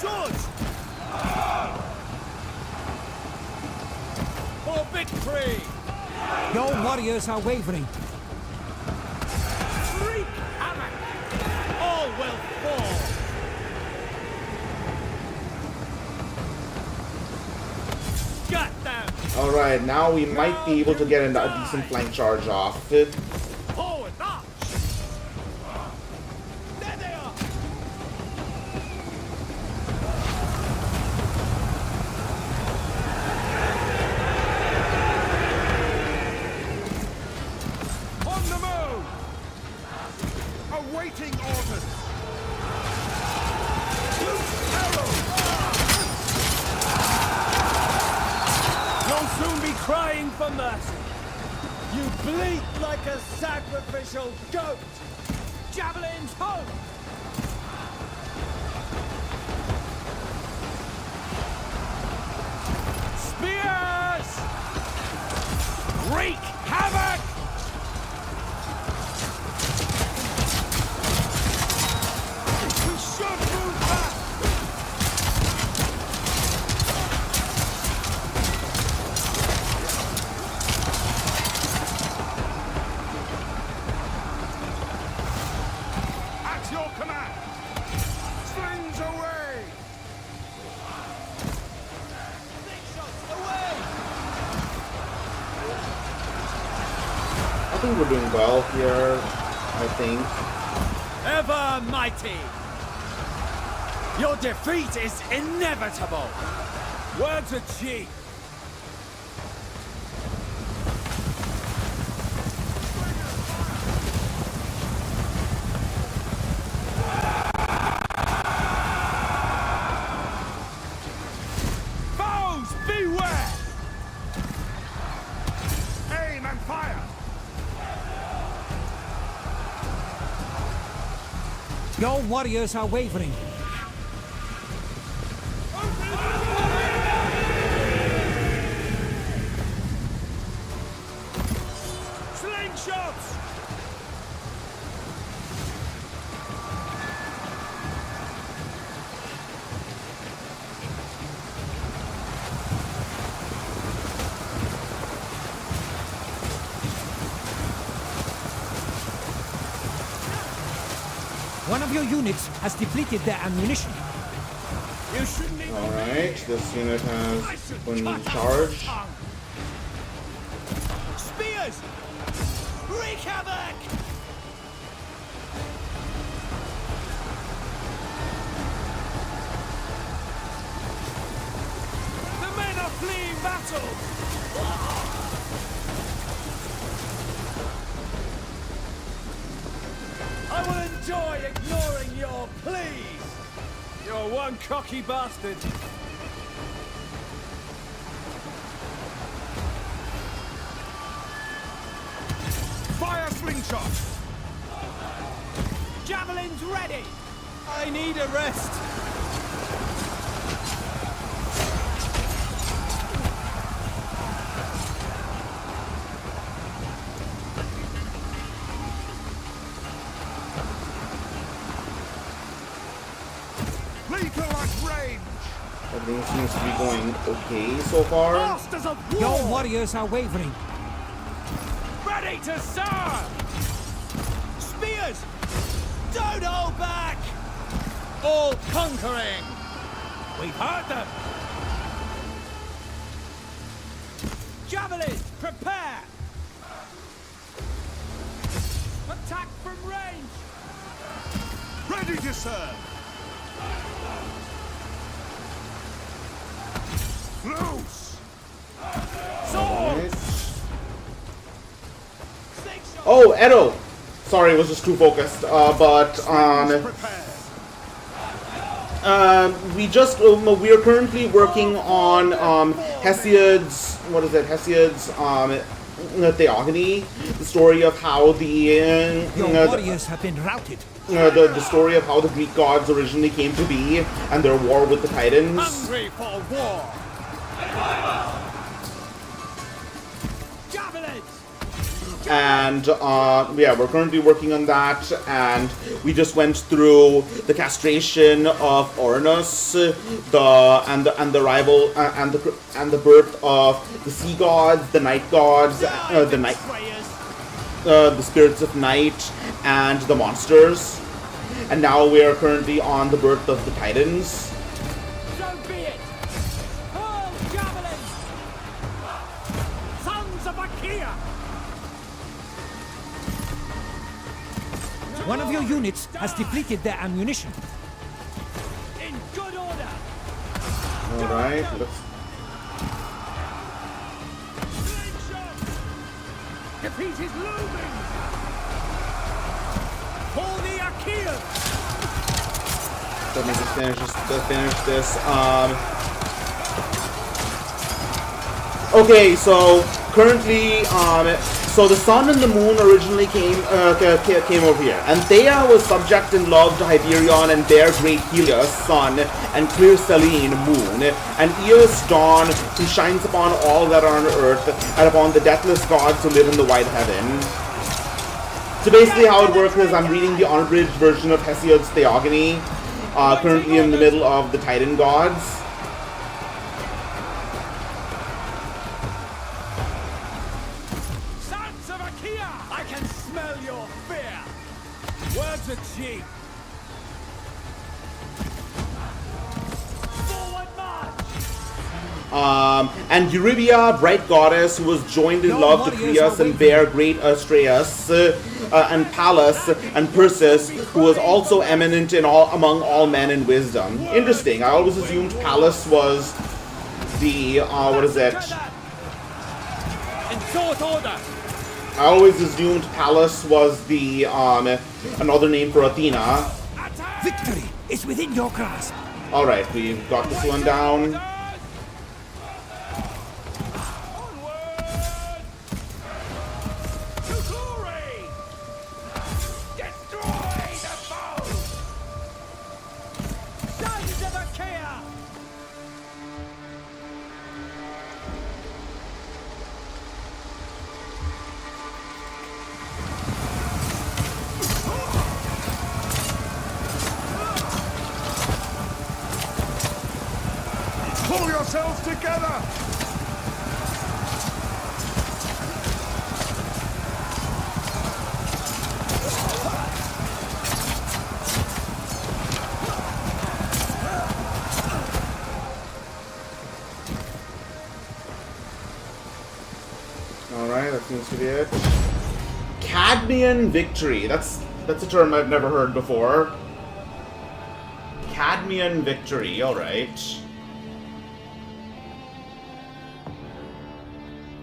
Swords! For victory!
Your warriors are wavering.
Wreak havoc! All will fall! Got them!
Alright, now we might be able to get a decent flank charge off.
Forward, march! There they are!
On the move! Awaiting orders!
You'll soon be crying for mercy. You bleat like a sacrificial goat. Javelins home! Spears! Wreak havoc! We should move back!
At your command! Slings away!
I think we're doing well here, I think.
Ever mighty! Your defeat is inevitable! Words are cheap! Foes, beware!
Aim and fire!
Your warriors are wavering.
Slingshots!
One of your units has depleted their ammunition.
You shouldn't even
Alright, this unit has one need charge.
Spears! Wreak havoc! The men are fleeing battle! I will enjoy ignoring your pleas! You're one cocky bastard!
Fire slingshot!
Javelins ready! I need a rest!
Lethal at range!
Everything seems to be going okay so far.
Masters of war!
Your warriors are wavering.
Ready to serve! Spears! Don't hold back! All conquering! We've heard them! Javelins, prepare! Attack from range!
Ready to serve! Loose!
Swords!
Oh, Edo! Sorry, it was just too focused. We are currently working on Hesiod's, what is it? Hesiod's Theogony, the story of how the
Your warriors have been routed.
the story of how the Greek gods originally came to be and their war with the Titans.
Hungry for war! Javelins!
and yeah, we're currently working on that, and we just went through the castration of Uranus, the rival and the birth of the sea gods, the night gods, the spirits of night, and the monsters. And now we are currently on the birth of the Titans.
So be it! Hurl javelins! Sons of Achaean!
One of your units has depleted their ammunition.
In good order!
Alright, let's...
Defeat is looming! For the Achaeans!
Let me just finish this. Okay, so currently, so the sun and the moon originally came over here, and Thea was subject in love to Hyperion and bare great Helios, sun, and clear Selene, moon, and Eos, dawn, who shines upon all that are on earth, and upon the deathless gods who live in the wide heaven. So basically how it works is I'm reading the unabridged version of Hesiod's Theogony, currently in the middle of the Titan gods.
Sons of Achaean! I can smell your fear! Words are cheap! Forward march!
And Eurybia, bright goddess, who was joined in love to Creus and bare great Astreus, and Pallas and Perseus, who was also eminent in among all men in wisdom. Interesting. I always assumed Pallas was the what is it?
In short order!
I always assumed Pallas was the another name for Athena.
Victory is within your grasp.
All right, we've got this one down.
Pull yourselves together!
Alright, that seems to be it. Cadmean victory. That's a term I've never heard before. Cadmean victory, alright.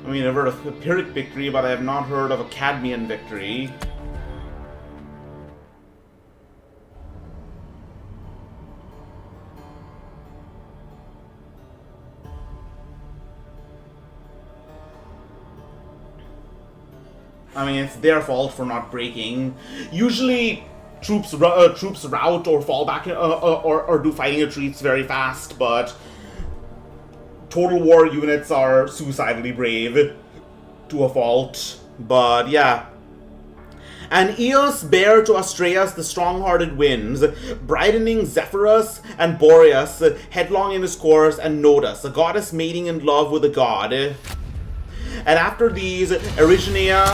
I mean, I've heard of a Pyrrhic victory, but I have not heard of a Cadmean victory. I mean, it's their fault for not breaking. Usually, troops rout or fall back or do fighting retreats very fast, but Total War units are suicidally brave to a fault. But yeah. And Eos bare to Astreus the strong-hearted winds, brightening Zephyrus and Boreas, headlong in his course, and Nodus, a goddess mating in love with a god. And after these, Eriginea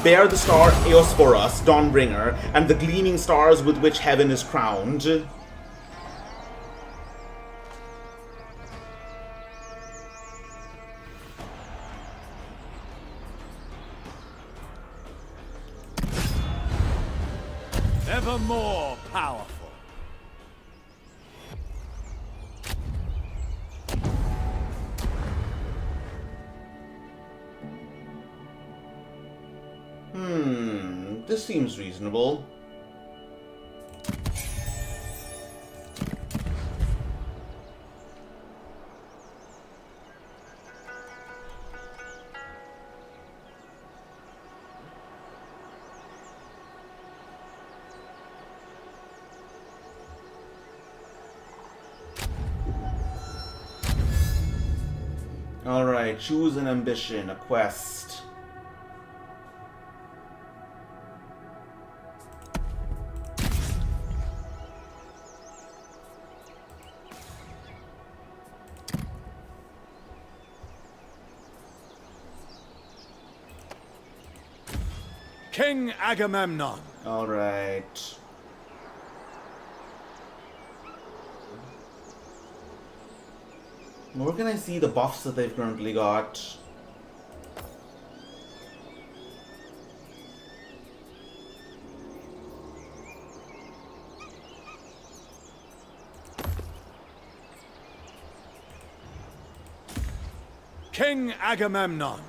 bare the star Eosporus, Dawnbringer, and the gleaming stars with which heaven is crowned.
Ever more powerful.
This seems reasonable. Alright, choose an ambition, a quest.
King Agamemnon.
Alright. Where can I see the buffs that they've currently got?
King Agamemnon.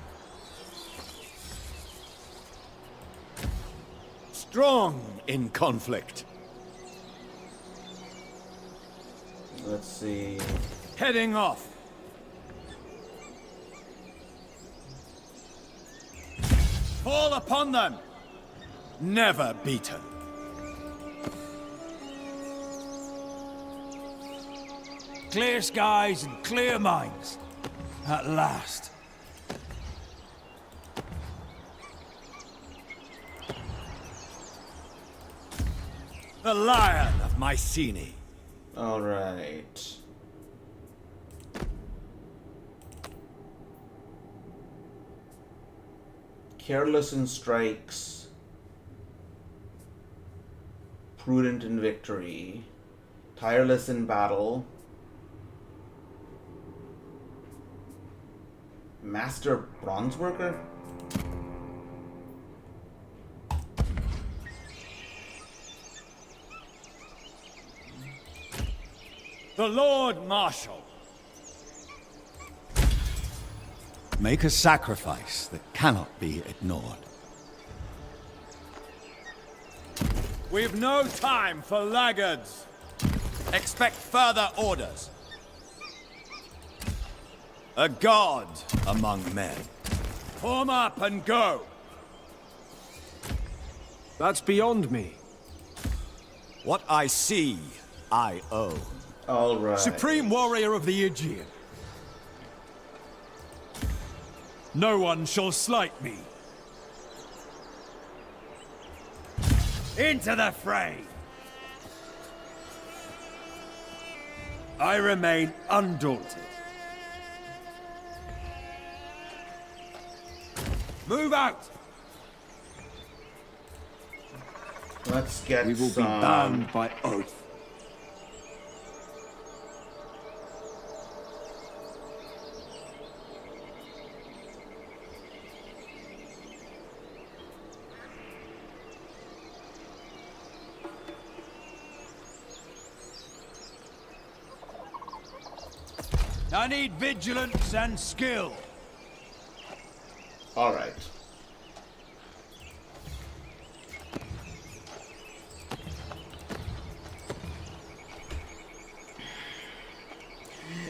Strong in conflict.
Let's see.
Heading off. Fall upon them. Never beaten. Clear skies and clear minds. At last. The Lion of Mycenae.
Alright. Careless in strikes. Prudent in victory. Tireless in battle. Master bronze worker?
The Lord Marshal.
Make a sacrifice that cannot be ignored.
We've no time for laggards. Expect further orders. A god among men. Form up and go.
That's beyond me.
What I see, I own.
All right.
Supreme warrior of the Aegean. No one shall slight me. Into the fray. I remain undaunted. Move out!
Let's get
We will be bound by oath.
I need vigilance and skill.
All right.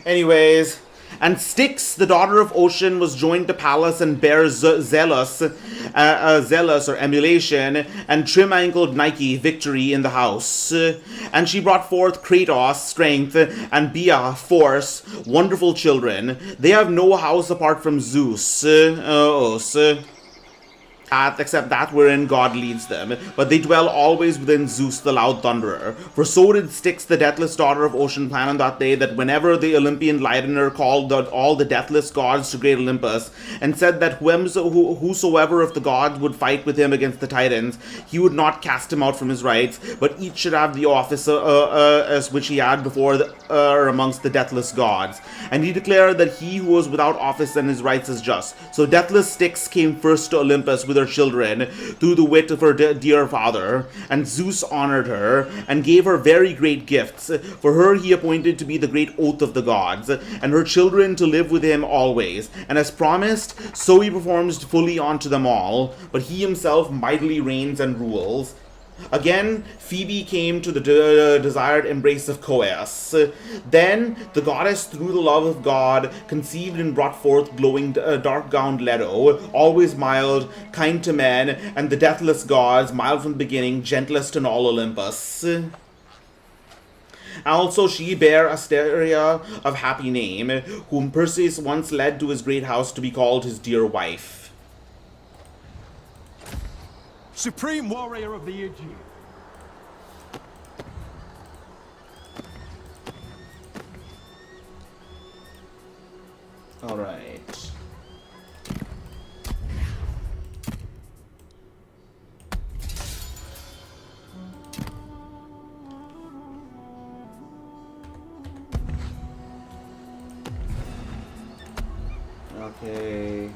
Anyways, and Styx, the daughter of Ocean, was joined to Pallas and bare Zealous or emulation, and trim-ankled Nike, victory in the house. And she brought forth Kratos, strength, and Bia, force, wonderful children. They have no house apart from Zeus, except that wherein God leads them, but they dwell always within Zeus the loud thunderer. For so did Styx, the deathless daughter of Ocean, plan on that day that whenever the Olympian Lightener called all the deathless gods to great Olympus, and said that whosoever of the gods would fight with him against the Titans, he would not cast him out from his rights, but each should have the office as which he had before amongst the deathless gods. And he declared that he who was without office and his rights is just. So deathless Styx came first to Olympus with her children through the wit of her dear father, and Zeus honored her and gave her very great gifts. For her he appointed to be the great oath of the gods, and her children to live with him always. And as promised, so he performs fully unto them all, but he himself mightily reigns and rules. Again, Phoebe came to the desired embrace of Coeus. Then the goddess, through the love of God, conceived and brought forth glowing dark-gowned Leto, always mild, kind to men, and the deathless gods, mild from the beginning, gentlest in all Olympus. Also, she bare Asteria of happy name, whom Perseus once led to his great house to be called his dear wife.
Supreme warrior of the Aegean.
All right. Okay.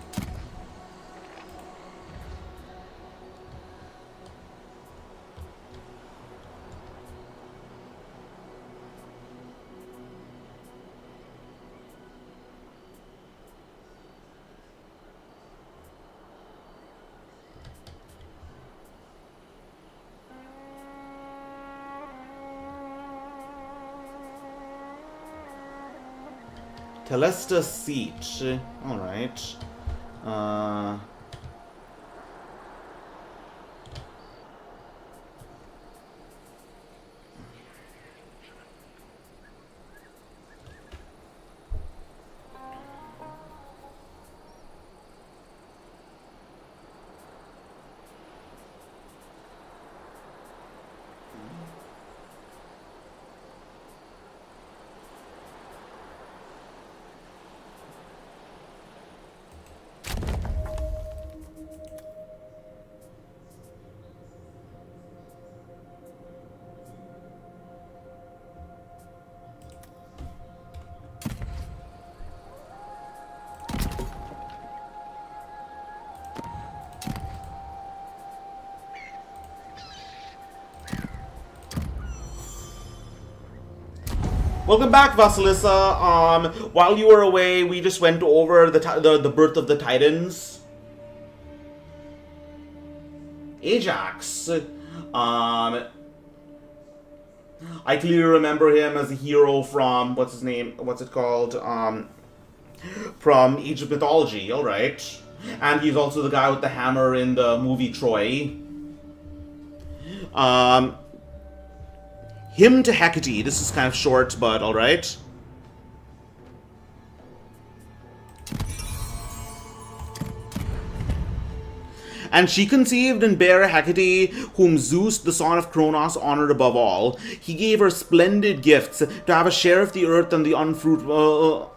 Telesta's siege. Alright. Welcome back, Vasilisa. While you were away, we just went over the birth of the Titans. Ajax. I clearly remember him as a hero from, what's his name? What's it called? From Egypt mythology, alright. And he's also the guy with the hammer in the movie Troy. Hymn to Hecate. This is kind of short, but alright. And she conceived and bare Hecate, whom Zeus, the son of Cronus, honored above all. He gave her splendid gifts, to have a share of the earth and the unfruitful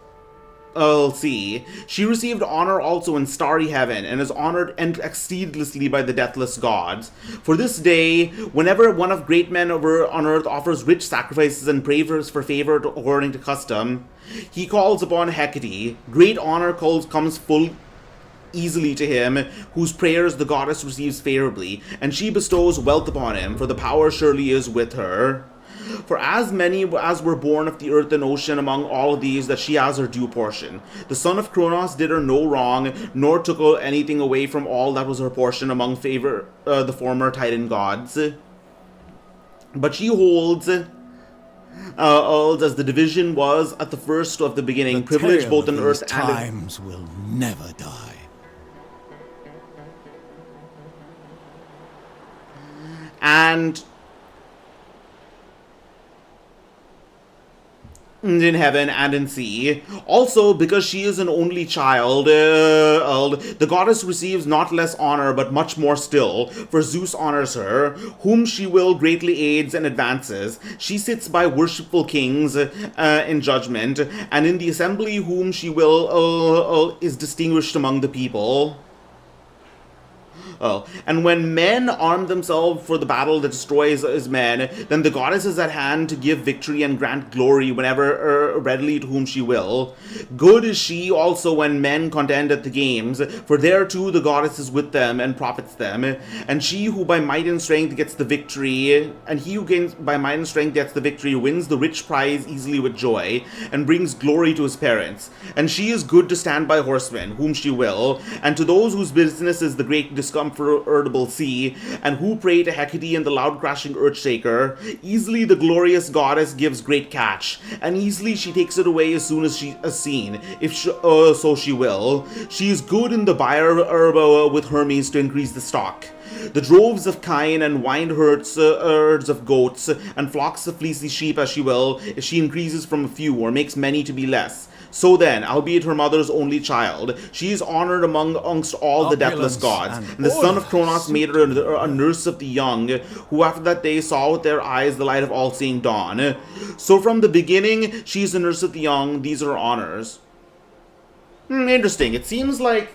sea. She received honor also in starry heaven, and is honored exceedingly by the deathless gods. For this day, whenever one of great men over on earth offers rich sacrifices and prays for favor according to custom, he calls upon Hecate. Great honor comes full easily to him, whose prayers the goddess receives favorably, and she bestows wealth upon him, for the power surely is with her. For as many as were born of the earth and ocean, among all of these, that she has her due portion. The son of Cronus did her no wrong, nor took anything away from all that was her portion among the former Titan gods. But she holds, as the division was at the first of the beginning, privileged both on earth and
times will never die.
And in heaven and in sea. Also, because she is an only child, the goddess receives not less honor, but much more still, for Zeus honors her, whom she will greatly aids and advances. She sits by worshipful kings in judgment, and in the assembly whom she will is distinguished among the people. And when men arm themselves for the battle that destroys his men, then the goddess is at hand to give victory and grant glory whenever readily to whom she will. Good is she also when men contend at the games, for there too the goddess is with them and profits them. And she who by might and strength gets the victory, and he who gains by might and strength gets the victory, wins the rich prize easily with joy, and brings glory to his parents. And she is good to stand by horsemen, whom she will, and to those whose business is the great uncomfortable sea, and who pray to Hecate and the loud crashing earth-shaker. Easily the glorious goddess gives great catch, and easily she takes it away as soon as she is seen, if so she will. She is good in the byre with Hermes to increase the stock. The droves of kine and wind herds of goats, and flocks of fleecy sheep as she will, if she increases from a few, or makes many to be less. So then, albeit her mother's only child, she is honored amongst all the deathless gods. And the son of Cronus made her a nurse of the young, who after that day saw with their eyes the light of all-seeing dawn. So from the beginning, she is the nurse of the young. These are her honors. Interesting. It seems like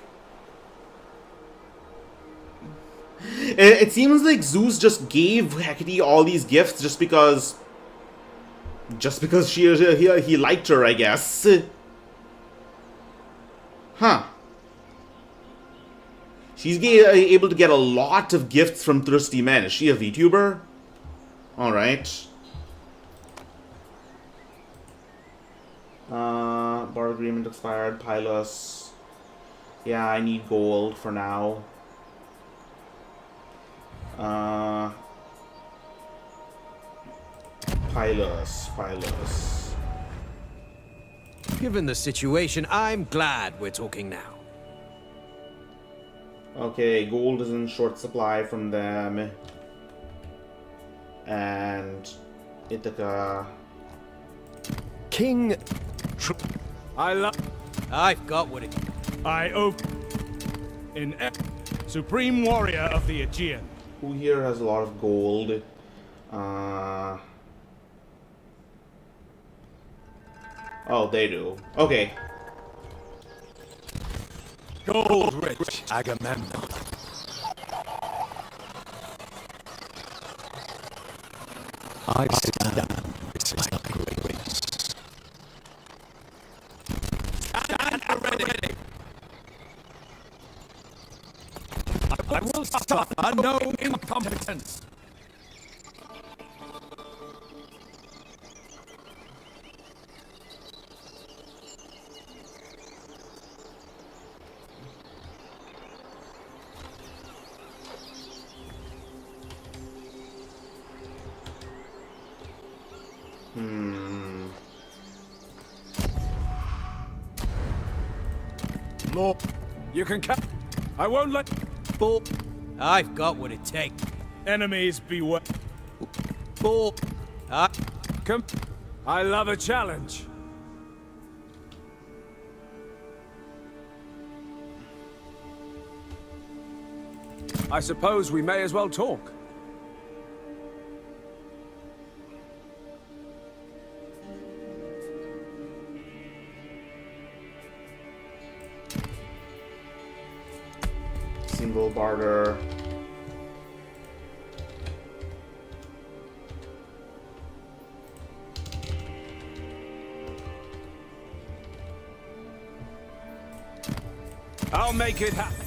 Zeus just gave Hecate all these gifts just because he liked her, I guess. Huh. She's able to get a lot of gifts from thirsty men. Is she a VTuber? Alright. Bar agreement expired. Pylus. Yeah, I need gold for now. Pylus.
Given the situation, I'm glad we're talking now.
Okay, gold is in short supply from them. And Ithaca.
King... I've got what it...
I owe... in Supreme Warrior of the Achaean.
Who here has a lot of gold? Oh, they do. Okay.
Gold rich Agamemnon.
I stand. This is the grace.
Stand ready. I will suffer no incompetence. Lord, you can catch. I won't let.
Bull. I've got what it takes.
Enemies beware.
Bull.
Come. I love a challenge. I suppose we may as well talk.
Single barter.
I'll make it happen.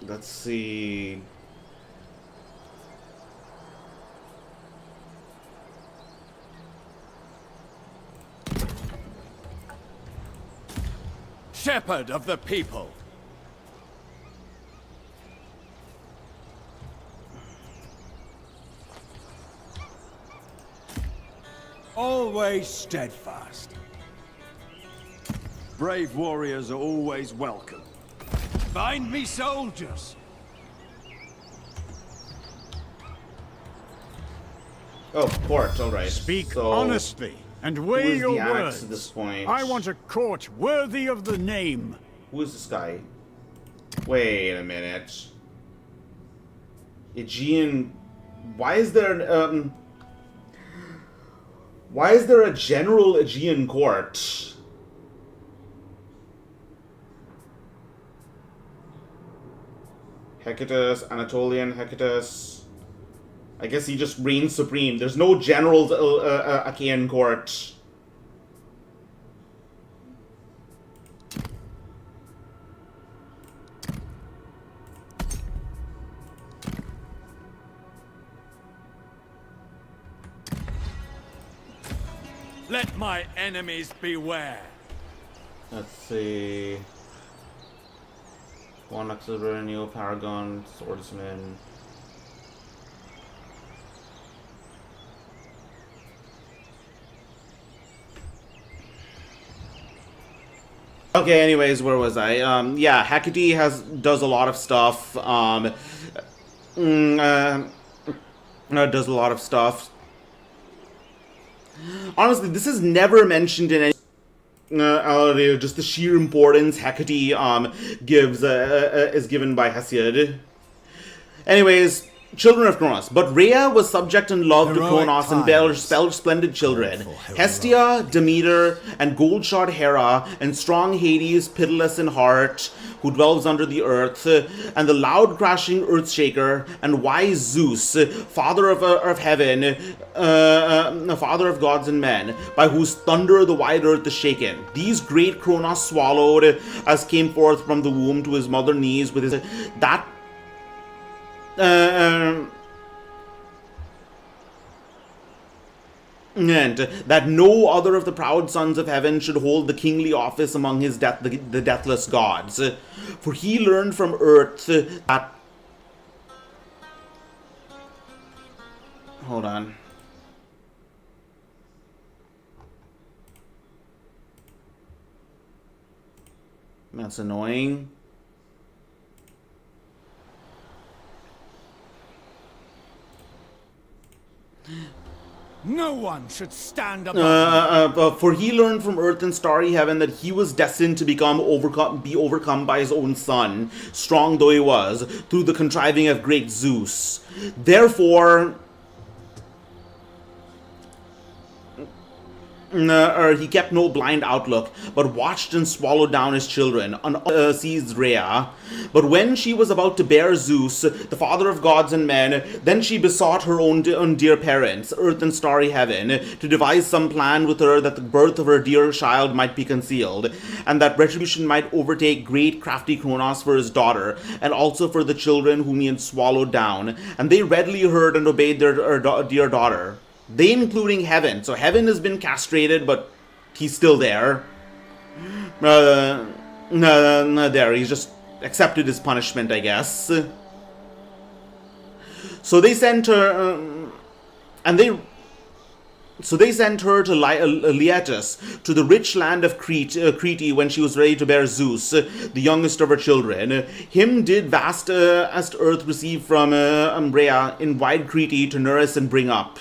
Let's see.
Shepherd of the people.
Always steadfast. Brave warriors are always welcome.
Find me soldiers.
Oh, court, alright.
Speak
so,
honestly and
who
weigh
is
your
the annex
words.
at this point?
I want a court worthy of the name.
Who is this guy? Wait a minute. Aegean. Why is there a general Aegean court? Hecatus, Anatolian Hecatus. I guess he just reigns supreme. There's no general Achaean court.
Let my enemies beware.
Let's see. One Auxiliary, Neo Paragon, Swordsman. Okay, anyways, where was I? Yeah, Hecate does a lot of stuff. Does a lot of stuff. Honestly, this is never mentioned in any. Just the sheer importance Hecate gives is given by Hesiod. Anyways, Children of Cronus. But Rhea was subject and loved to Cronus and bare splendid children. Hestia, Demeter, and gold-shod Hera, and strong Hades, pitiless in heart, who dwells under the earth, and the loud-crashing Earthshaker, and wise Zeus, father of heaven, father of gods and men, by whose thunder the wide earth is shaken. These great Cronus swallowed, as came forth from the womb to his mother knees, with his and that no other of the proud sons of heaven should hold the kingly office among his the deathless gods. For he learned from earth that... Hold on. That's annoying.
No one should stand above
for he learned from earth and starry heaven that he was destined to be overcome by his own son, strong though he was, through the contriving of great Zeus. Therefore, he kept no blind outlook, but watched and swallowed down his children, seized Rhea. But when she was about to bear Zeus, the father of gods and men, then she besought her own dear parents, earth and starry heaven, to devise some plan with her that the birth of her dear child might be concealed, and that retribution might overtake great crafty Cronus for his daughter, and also for the children whom he had swallowed down. And they readily heard and obeyed their dear daughter. They including Heaven. So Heaven has been castrated, but he's still there. There, he's just accepted his punishment, I guess. So they sent her, So they sent her to Leatus, to the rich land of Crete, when she was ready to bear Zeus, the youngest of her children. Him did vast earth receive from Rhea in wide Crete to nurse and bring up.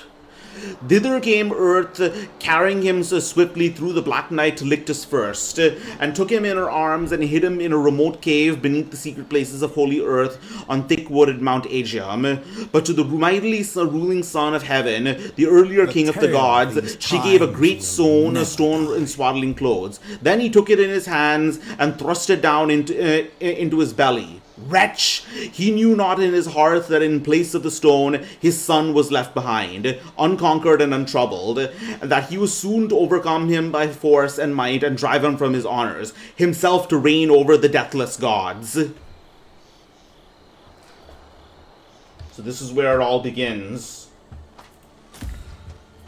Thither came Earth, carrying him so swiftly through the black night to Lyctus first, and took him in her arms and hid him in a remote cave beneath the secret places of holy Earth on thick-wooded Mount Aegeum. But to the mightily ruling son of heaven, the earlier king of the gods, she gave a great stone in swaddling clothes. Then he took it in his hands and thrust it down into his belly. Wretch! He knew not in his heart that in place of the stone his son was left behind, unconquered and untroubled, and that he was soon to overcome him by force and might and drive him from his honors, himself to reign over the deathless gods. So this is where it all begins.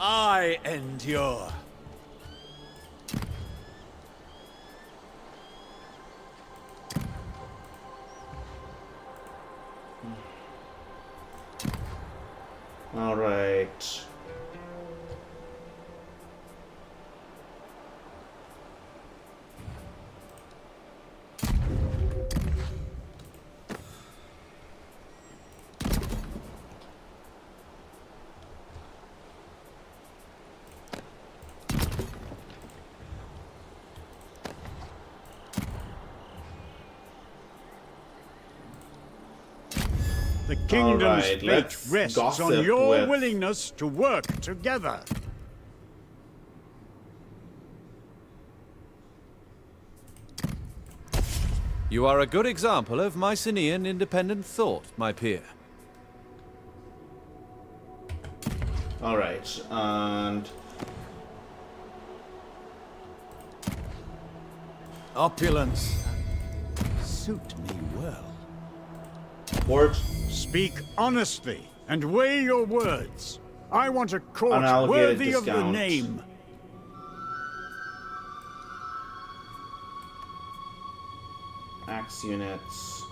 I endure.
All right.
The kingdom's
right,
fate rests on your willingness to work together.
You are a good example of Mycenaean independent thought, my peer.
Alright, and...
Opulence suit me well.
Port.
Speak honestly and weigh your words. I want a court
Unallocated
worthy of the
discount.
name.
max units.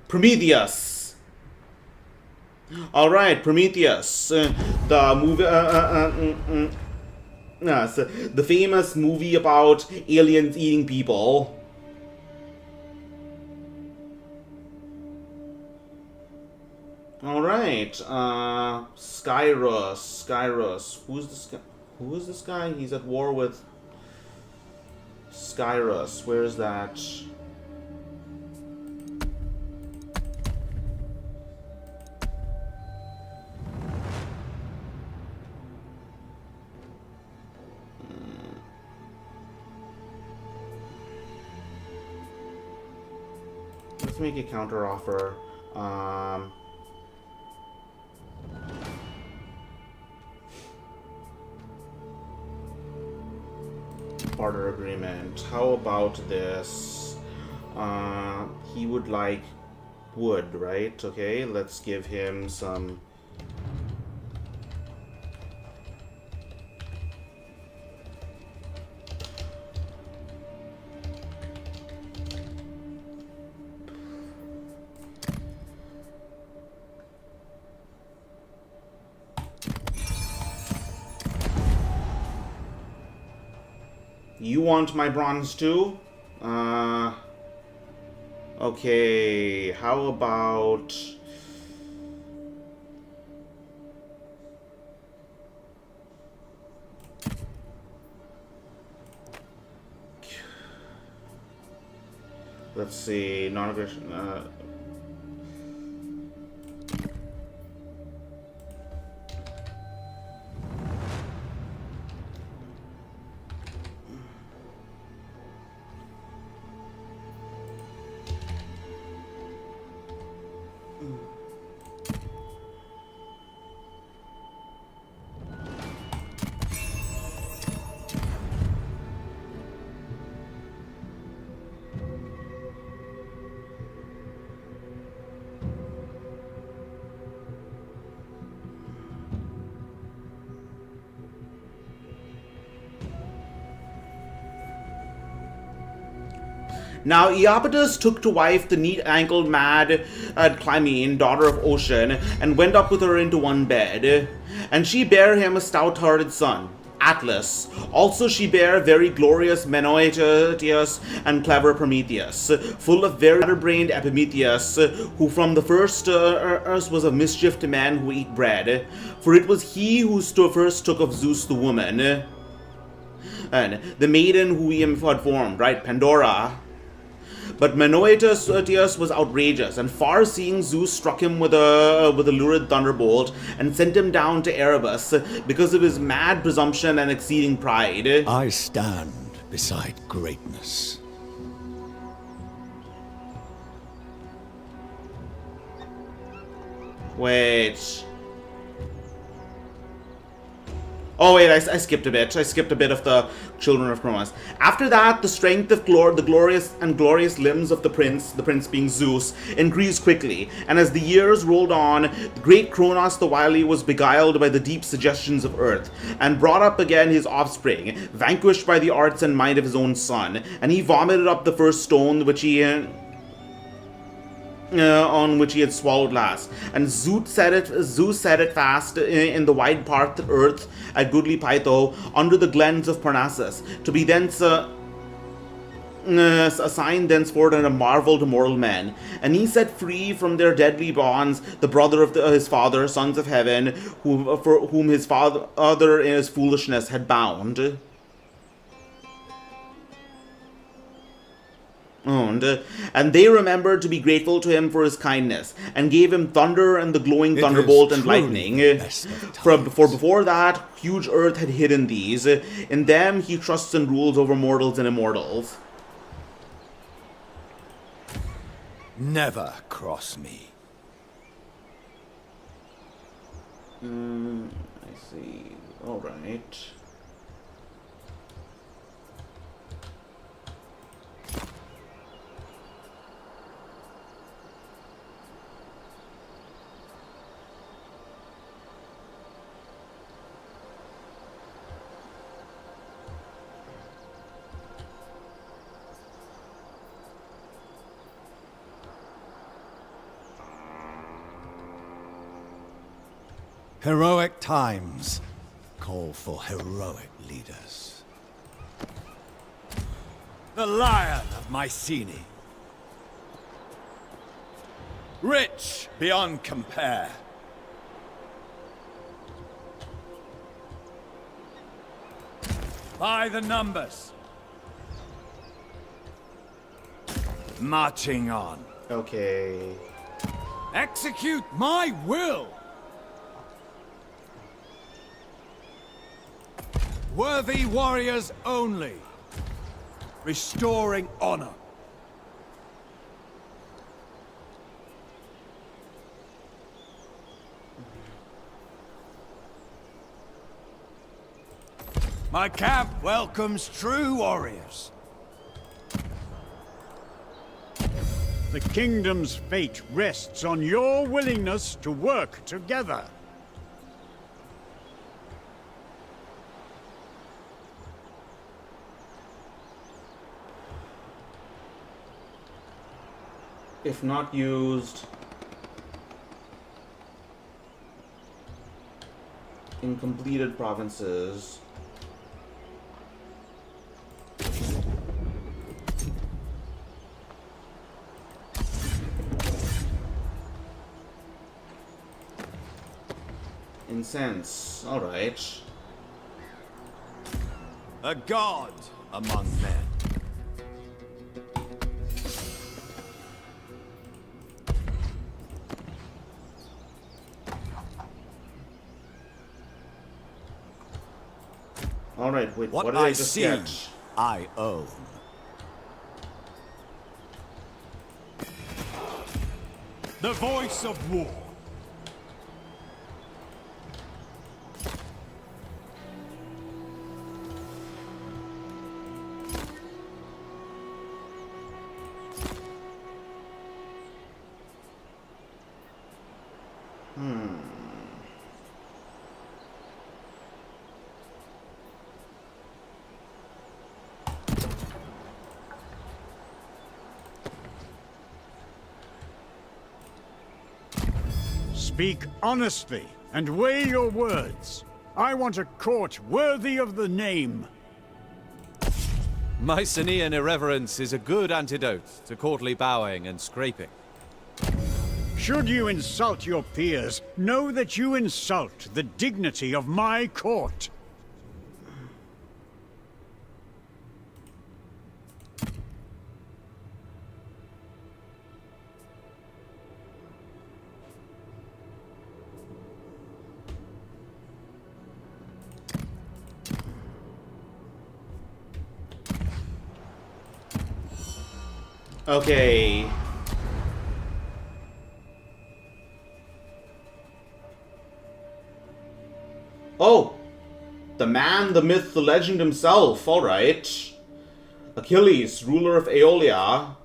Prometheus. All right, Prometheus, the movie, the famous movie about aliens eating people. All right, Skyrus. Who's this guy? Who is this guy? He's at war with Skyrus. Where is that? Let's make a counter offer. Barter agreement. How about this? He would like wood, right? Okay, let's give him some. You want my bronze too? Okay, how about... Let's see, non-aggression... Now Iapetus took to wife the neat-ankled mad Clymene, daughter of Ocean, and went up with her into one bed. And she bare him a stout-hearted son, Atlas. Also she bare very glorious Menoetius and clever Prometheus, full of very brained Epimetheus, who from the first was a mischief to men who eat bread. For it was he who first took of Zeus the woman, and the maiden who he had formed, right, Pandora. But Menoetius was outrageous, and far-seeing Zeus struck him with a lurid thunderbolt, and sent him down to Erebus, because of his mad presumption and exceeding pride.
I stand beside greatness.
Wait. Oh wait, I skipped a bit. I skipped a bit of the Children of Cronus. After that, the strength of the glorious limbs of the prince being Zeus, increased quickly, and as the years rolled on, the great Cronus the wily was beguiled by the deep suggestions of earth, and brought up again his offspring, vanquished by the arts and might of his own son, and he vomited up the first stone which he on which he had swallowed last. And Zeus set it fast in the wide part of earth at goodly Pytho, under the glens of Parnassus, to be thence assigned thenceforth and a marvel to mortal men. And he set free from their deadly bonds the brother of his father, sons of heaven, for whom his father in his foolishness had bound. And they remembered to be grateful to him for his kindness, and gave him thunder and the glowing thunderbolt and lightning. For before that, huge earth had hidden these. In them he trusts and rules over mortals and immortals.
Never cross me.
I see. Alright.
Heroic times call for heroic leaders.
The Lion of Mycenae. Rich beyond compare. By the numbers. Marching on.
Okay.
Execute my will! Worthy warriors only. Restoring honor. My camp welcomes true warriors.
The kingdom's fate rests on your willingness to work together.
If not used in completed provinces, incense. All right.
A god among men.
All right, wait, what did
I
I just
see,
get?
I own. The voice of war.
Speak honestly and weigh your words. I want a court worthy of the name.
Mycenaean irreverence is a good antidote to courtly bowing and scraping.
Should you insult your peers, know that you insult the dignity of my court.
Okay. Oh! The man, the myth, the legend himself. Alright. Achilles, ruler of Aeolia.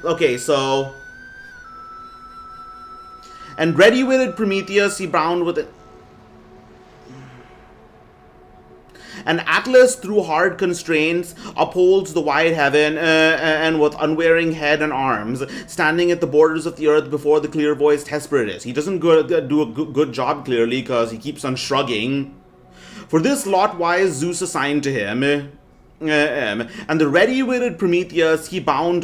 Okay, so... And ready-witted Prometheus, he bound with it. And Atlas, through hard constraints, upholds the wide heaven, and with unwearying head and arms, standing at the borders of the earth before the clear-voiced Hesperides. He doesn't do a good job, clearly, because he keeps on shrugging. For this lot wise Zeus assigned to him. And the ready-witted Prometheus he bound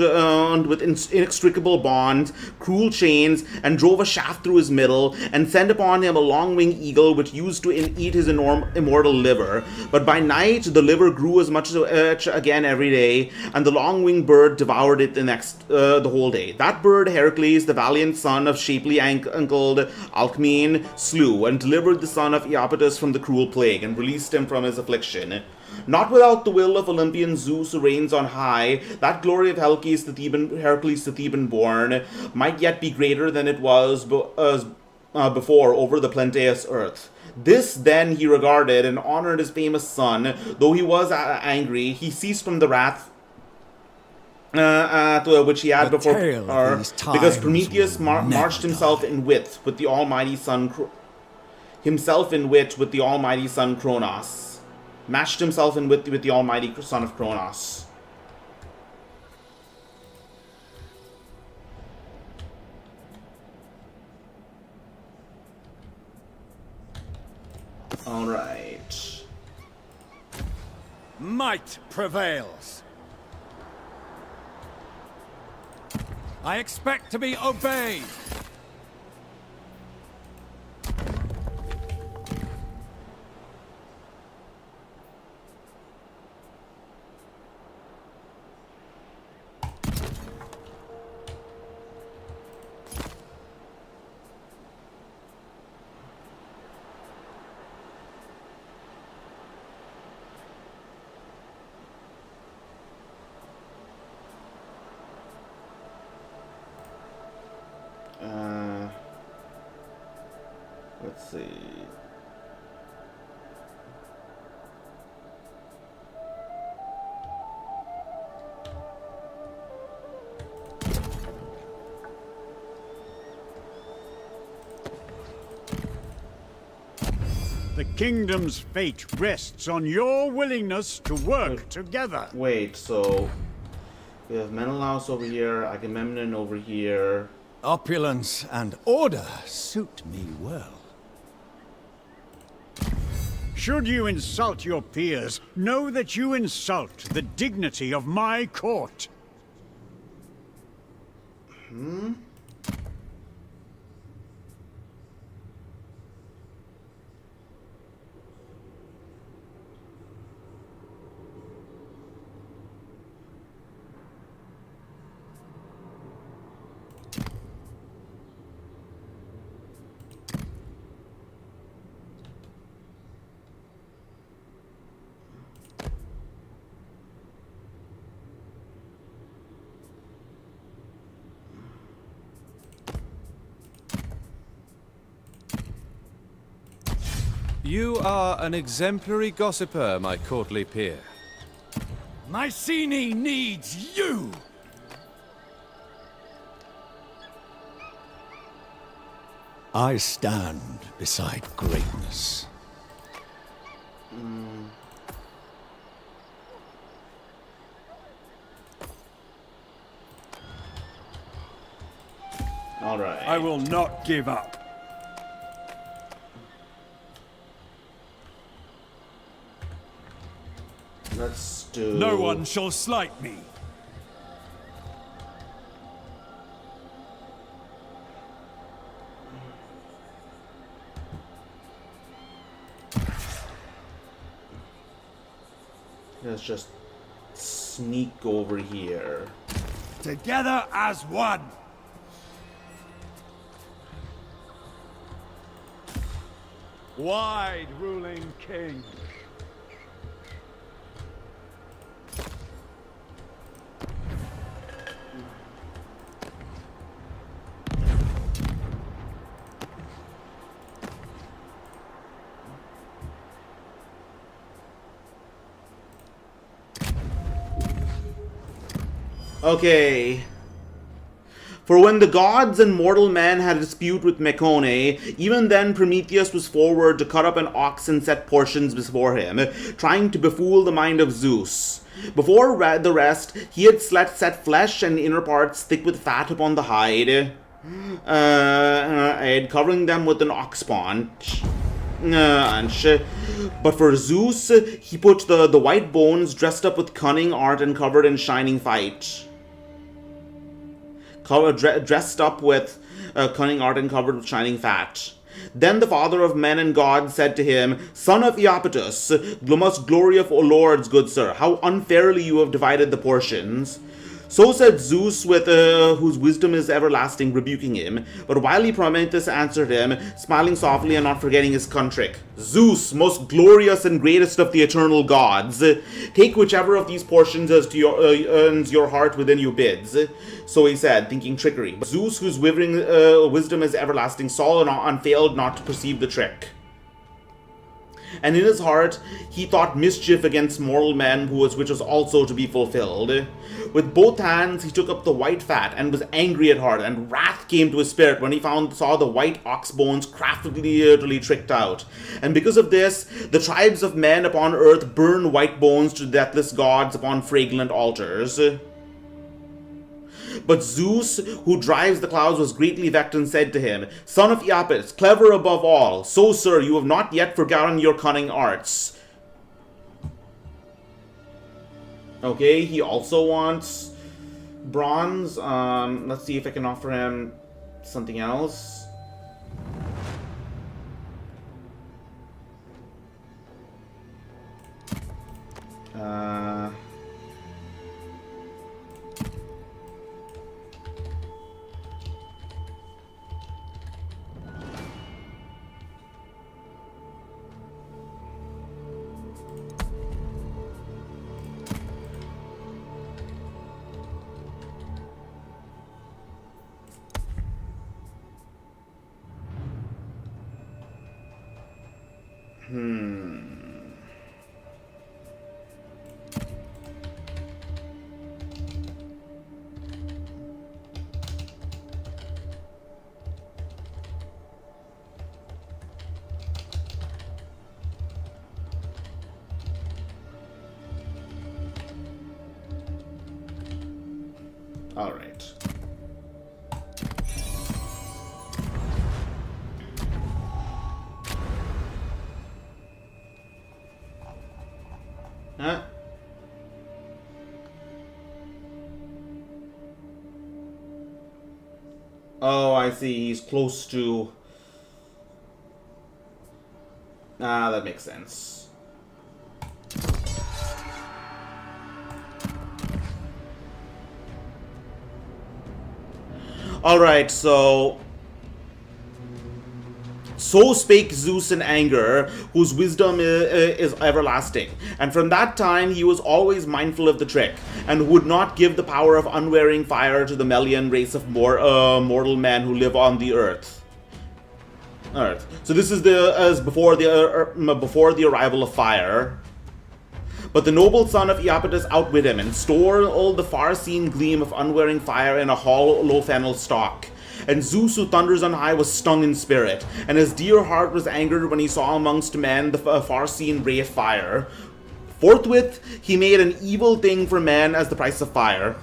with inextricable bonds, cruel chains, and drove a shaft through his middle, and sent upon him a long-winged eagle which used to eat his immortal liver. But by night the liver grew as much again every day, and the long-winged bird devoured it the whole day. That bird Heracles, the valiant son of shapely ankled Alcmene, slew, and delivered the son of Iapetus from the cruel plague, and released him from his affliction. Not without the will of Olympian Zeus who reigns on high, that glory of Heracles the Theban born might yet be greater than it was before over the plenteous earth. This then he regarded and honored his famous son. Though he was angry, he ceased from the wrath which he had before, because Prometheus marched himself in wit with the almighty son Cronus. Matched himself in with the almighty son of Cronus. All right.
Might prevails. I expect to be obeyed.
Let's see.
The kingdom's fate rests on your willingness to work together.
Wait, so we have Menelaus over here, Agamemnon over here.
Opulence and order suit me well.
Should you insult your peers, know that you insult the dignity of my court.
You are an exemplary gossiper, my courtly peer.
Mycenae needs you!
I stand beside greatness.
All right.
I will not give up.
Let's do...
No one shall slight me.
Let's just sneak over here.
Together as one. Wide ruling king.
Okay. For when the gods and mortal men had a dispute with Mycenae, even then Prometheus was forward to cut up an ox and set portions before him, trying to befool the mind of Zeus. Before the rest, he had set flesh and inner parts thick with fat upon the hide, covering them with an ox paunch. But for Zeus, he put the white bones dressed up with cunning art and covered in shining fight. Dressed up with cunning art and covered with shining fat. Then the father of men and gods said to him, "Son of Iapetus, most glory of lords, good sir, how unfairly you have divided the portions." So said Zeus, with whose wisdom is everlasting, rebuking him. But wily Prometheus answered him, smiling softly and not forgetting his trick. "Zeus, most glorious and greatest of the eternal gods, take whichever of these portions as to earns your heart within you bids." So he said, thinking trickery. But Zeus, whose withering wisdom is everlasting, saw and failed not to perceive the trick. And in his heart he thought mischief against mortal men, which was also to be fulfilled. With both hands he took up the white fat, and was angry at heart, and wrath came to his spirit when he saw the white ox bones craftily tricked out. And because of this, the tribes of men upon earth burn white bones to deathless gods upon fragrant altars. But Zeus, who drives the clouds, was greatly vexed and said to him, "Son of Iapis, clever above all, so, sir, you have not yet forgotten your cunning arts." Okay, he also wants bronze. Let's see if I can offer him something else. All right. Huh? Oh, I see. He's close to... Ah, that makes sense. Alright, so spake Zeus in anger, whose wisdom is everlasting. And from that time he was always mindful of the trick, and would not give the power of unwearying fire to the Melian race of mortal men who live on the earth. Alright, so this is before the arrival of fire. But the noble son of Iapetus outwit him, and stored all the far-seen gleam of unwearying fire in a hollow fennel stalk. And Zeus, who thunders on high, was stung in spirit, and his dear heart was angered when he saw amongst men the far-seen ray of fire. Forthwith he made an evil thing for men as the price of fire.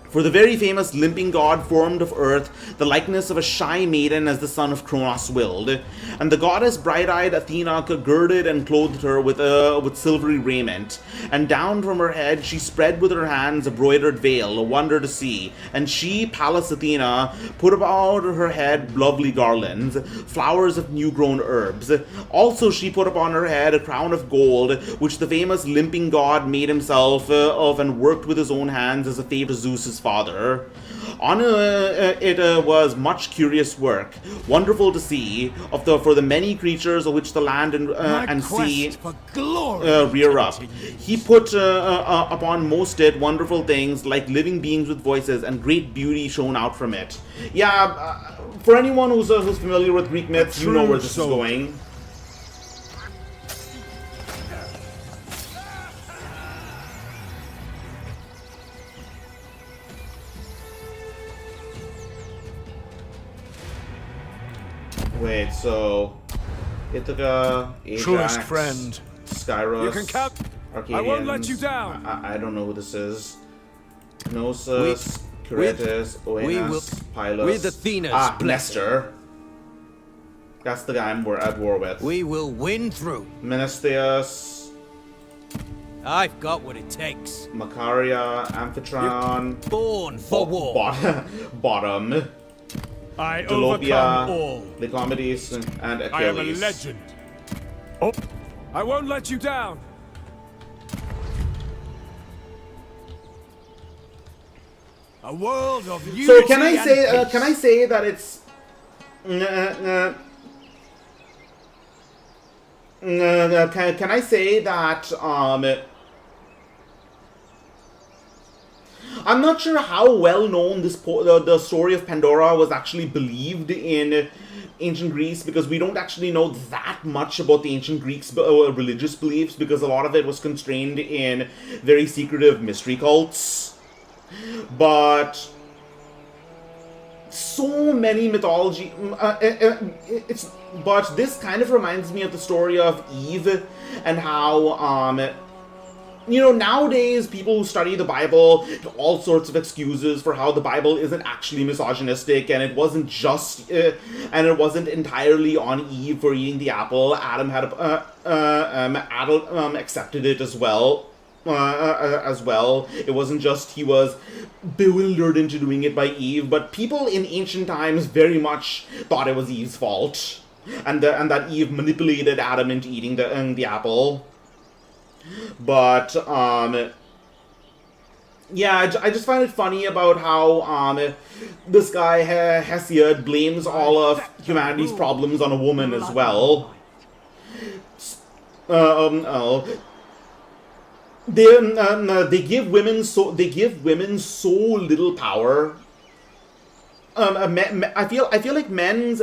For the very famous Olympian God formed of earth the likeness of a shy maiden as the son of Cronus willed. And the goddess bright-eyed Athena girded and clothed her with silvery raiment. And down from her head she spread with her hands a broidered veil, a wonder to see. And she, Pallas Athena, put about her head lovely garlands, flowers of new-grown herbs. Also she put upon her head a crown of gold, which the famous Olympian God made himself of and worked with his own hands as a favor to Zeus's father. On it was much curious work, wonderful to see, for the many creatures of which the land and sea rear up. He put upon most it wonderful things like living beings with voices, and great beauty shone out from it. Yeah, for anyone who's familiar with Greek myths, you know where this is going. Wait, so Ithaca, Ajax,
truest friend,
Skyros,
you can count.
Arcadians,
I won't let you down.
I don't know who this is. Knossos, Curetes, Oenas, Pylos.
With Athena's blessing.
Nestor.
That's the guy I'm at war with.
We will win through.
Menestheus.
I've got what it takes.
Macaria, Amphitryon.
You're born for war.
Bottom.
I
Delopia,
overcome all.
Lycomedes, and Achilles.
I am a legend. Oh, I won't let you down.
A world of unity.
So can I say that it's can I say that I'm not sure how well known the story of Pandora was actually believed in ancient Greece, because we don't actually know that much about the ancient Greeks' religious beliefs, because a lot of it was constrained in very secretive mystery cults. But so many mythology, but this kind of reminds me of the story of Eve, and how nowadays people who study the Bible have all sorts of excuses for how the Bible isn't actually misogynistic, and it wasn't just and it wasn't entirely on Eve for eating the apple. Adam had Adam accepted it as well. It wasn't just he was bewildered into doing it by Eve, but people in ancient times very much thought it was Eve's fault, and that Eve manipulated Adam into eating the apple. But yeah, I just find it funny about how this guy Hesiod blames all of humanity's problems on a woman as well. They give women so little power. I feel like men's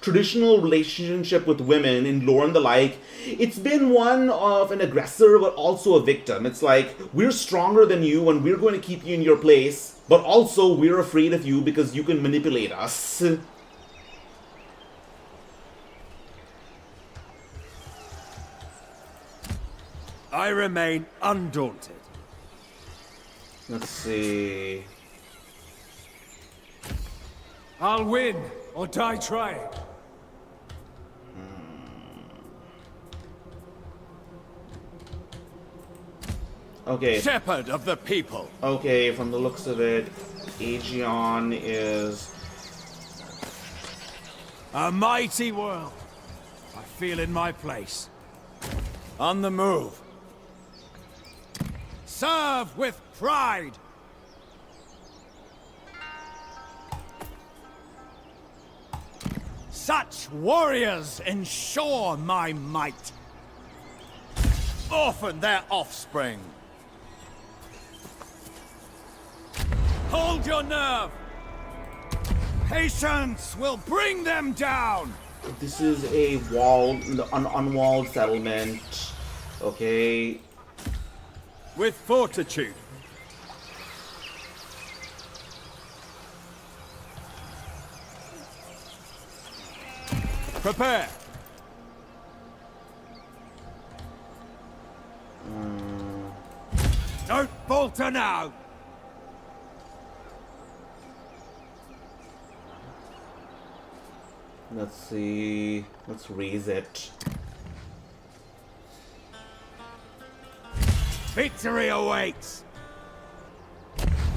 traditional relationship with women in lore and the like, it's been one of an aggressor but also a victim. It's like, we're stronger than you and we're going to keep you in your place, but also we're afraid of you because you can manipulate us.
I remain undaunted.
Let's see.
I'll win or die trying.
Okay.
Shepherd of the people.
Okay, from the looks of it, Aegeon is
a mighty world. I feel in my place. On the move. Serve with pride. Such warriors ensure my might. Orphan their offspring. Hold your nerve. Patience will bring them down.
This is a walled, an unwalled settlement. Okay.
With fortitude. Prepare. Don't falter now.
Let's see. Let's raise it.
Victory awaits.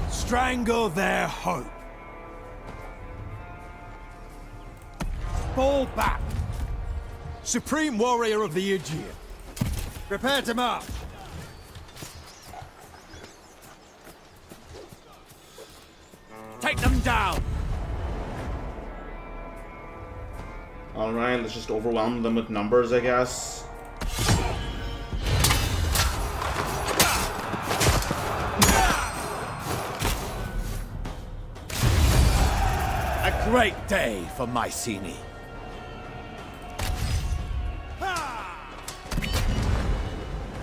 Strangle their hope. Fall back. Supreme warrior of the Aegean. Prepare to march. Take them down.
Alright, let's just overwhelm them with numbers, I guess.
A great day for Mycenae.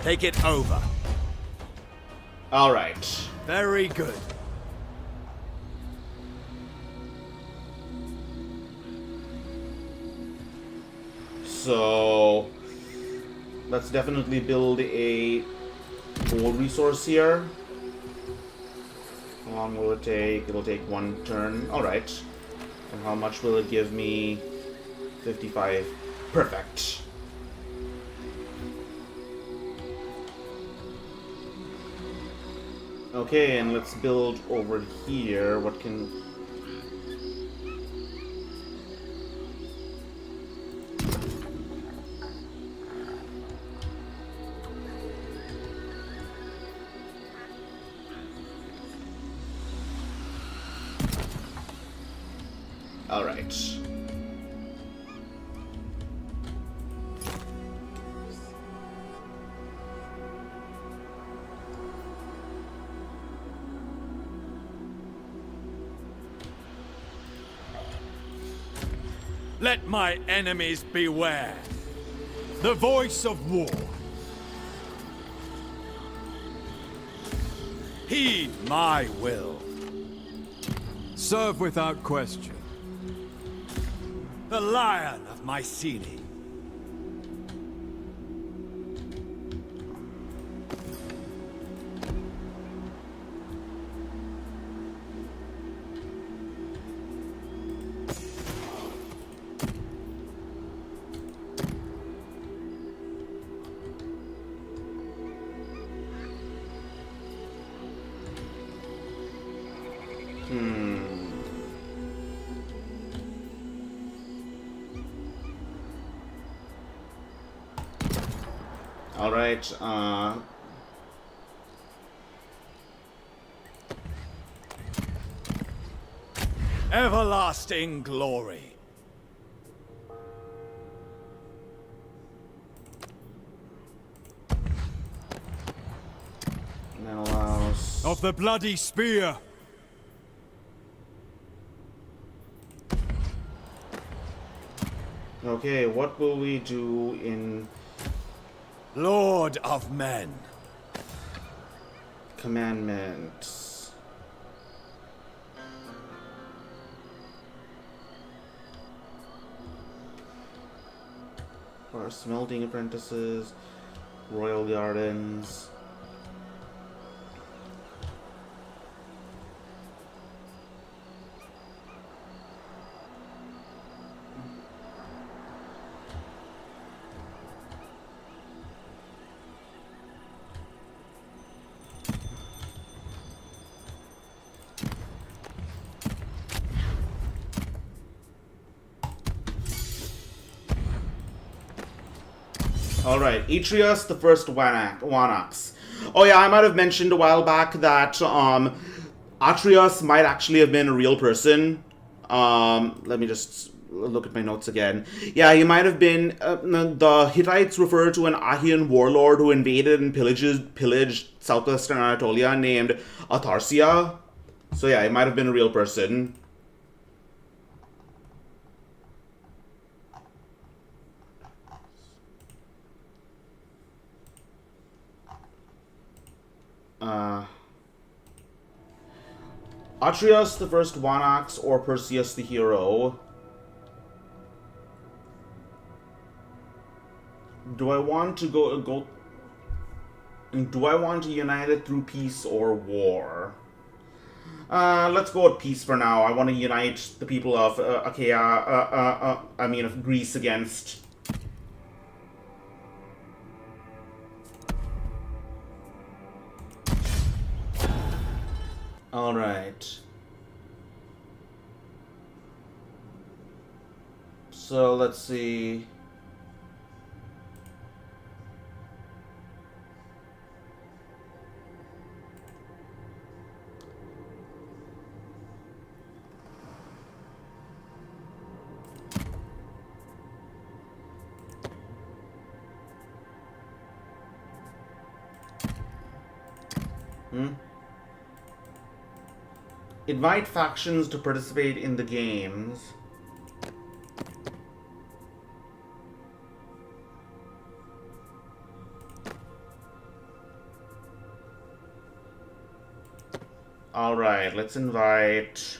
Take it over.
Alright.
Very good.
So let's definitely build a gold resource here. How long will it take? It'll take one turn. Alright. And how much will it give me? 55. Perfect. Okay, and let's build over here. What can... All right.
Let my enemies beware. The voice of war. Heed my will.
Serve without question.
The Lion of Mycenae.
All right.
Everlasting glory.
And that allows...
Of the bloody spear.
Okay, what will we do in...
Lord of men.
Commandments. For smelting apprentices, royal gardens. Alright, Atreus, the first Wanax. Oh yeah, I might have mentioned a while back that Atreus might actually have been a real person. Let me just look at my notes again. Yeah, he might have been... the Hittites refer to an Achaean warlord who invaded and pillaged southwestern Anatolia named Atharsia. So yeah, he might have been a real person. Atreus, the first Wanax, or Perseus the hero. Do I want to do I want to unite it through peace or war? Let's go with peace for now. I want to unite the people of of Greece against... All right. So let's see. Invite factions to participate in the games. Alright, let's invite...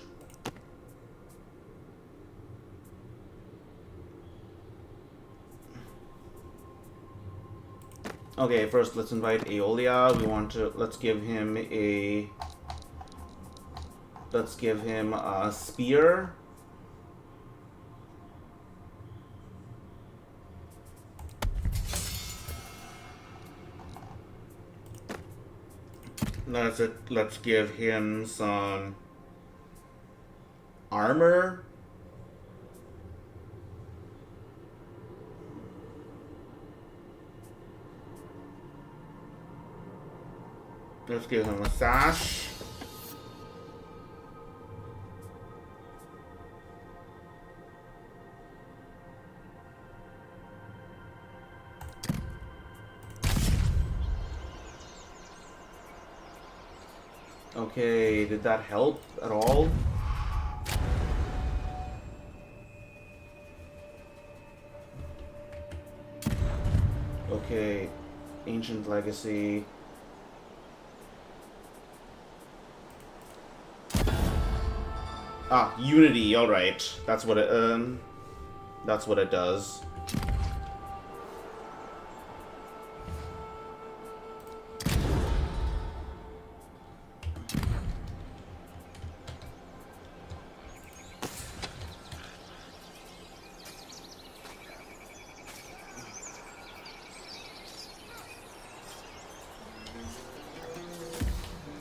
Okay, first let's invite Aeolia. Let's give him a spear.
Let's give him some armor. Let's give him a sash. Okay, did that help at all? Okay, ancient legacy. Ah, unity, alright. That's what it does.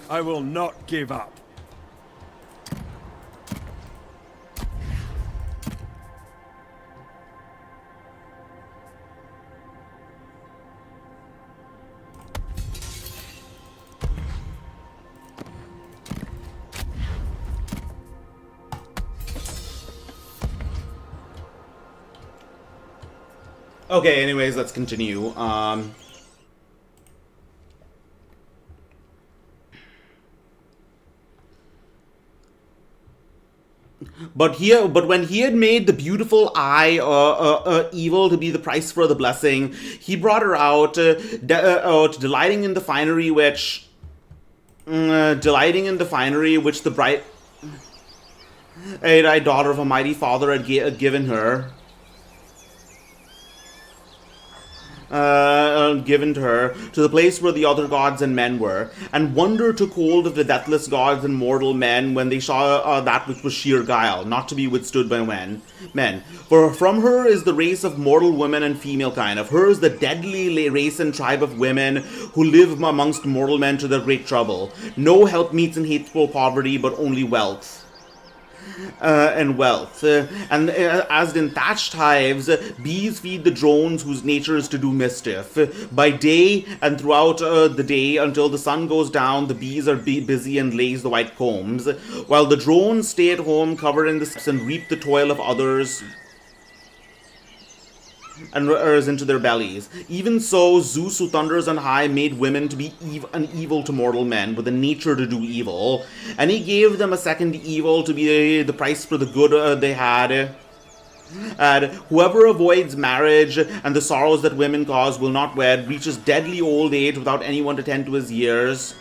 I will not give up.
Okay, anyways, let's continue. But when he had made the beautiful eye evil to be the price for the blessing, he brought her out, delighting in the finery which the bright eyed daughter of a mighty father had given her. Given to her, to the place where the other gods and men were, and wonder took hold of the deathless gods and mortal men when they saw that which was sheer guile, not to be withstood by men. For from her is the race of mortal women and female kind. Of her is the deadly race and tribe of women who live amongst mortal men to their great trouble. No help meets in hateful poverty, but only wealth. And wealth. As in thatched hives, bees feed the drones whose nature is to do mischief. By day and throughout the day until the sun goes down, the bees are busy and lays the white combs, while the drones stay at home covered in the steps and reap the toil of others and into their bellies. Even so, Zeus, who thunders on high, made women to be an evil to mortal men, with a nature to do evil, and he gave them a second evil to be the price for the good they had. And whoever avoids marriage and the sorrows that women cause will not wed, reaches deadly old age without anyone to tend to his years.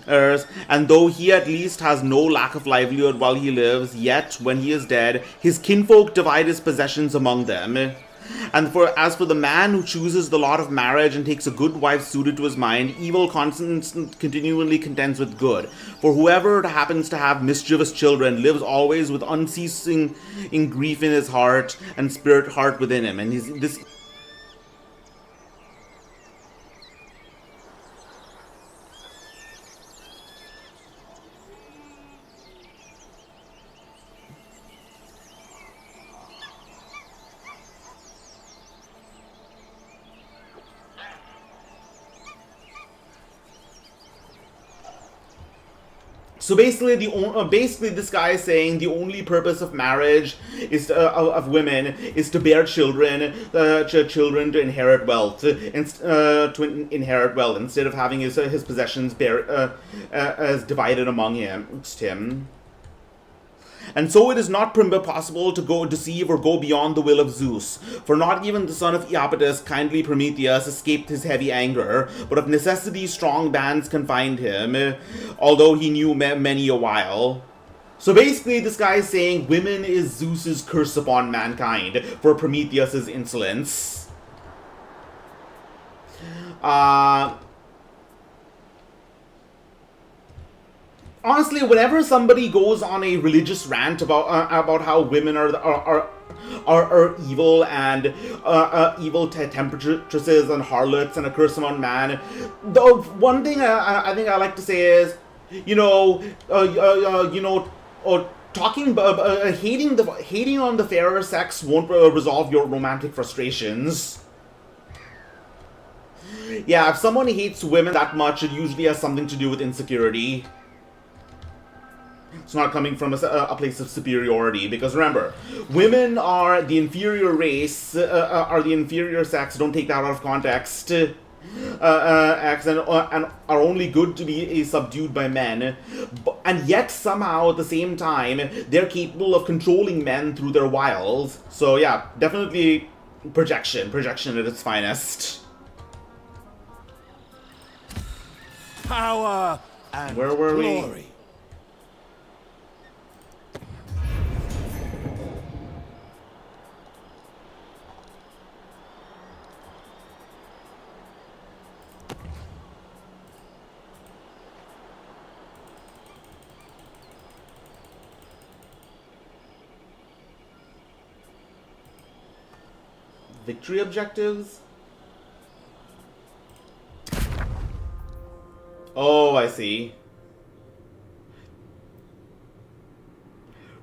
And though he at least has no lack of livelihood while he lives, yet when he is dead, his kinfolk divide his possessions among them. And as for the man who chooses the lot of marriage and takes a good wife suited to his mind, evil continually contends with good. For whoever happens to have mischievous children lives always with unceasing grief in his heart and heart within him. And this. So basically, this guy is saying the only purpose of marriage is of women is to bear children, to inherit wealth, instead of having his possessions as divided among him. And so it is not possible to go deceive or go beyond the will of Zeus, for not even the son of Iapetus, kindly Prometheus, escaped his heavy anger, but of necessity strong bands confined him, although he knew many a while. So basically this guy is saying women is Zeus's curse upon mankind for Prometheus's insolence.
honestly, whenever somebody goes on a religious rant about how women are evil and evil temptresses and harlots and a curse among man, the one thing I think I like to say is, talking hating on the fairer sex won't resolve your romantic frustrations. Yeah, if someone hates women that much, it usually has something to do with insecurity. It's not coming from a place of superiority, because remember, women are the inferior race, are the inferior sex. Don't take that out of context. And are only good to be subdued by men, and yet somehow at the same time they're capable of controlling men through their wiles. So yeah, definitely projection at its finest.
Power and
where were
glory.
We? Victory objectives? Oh, I see.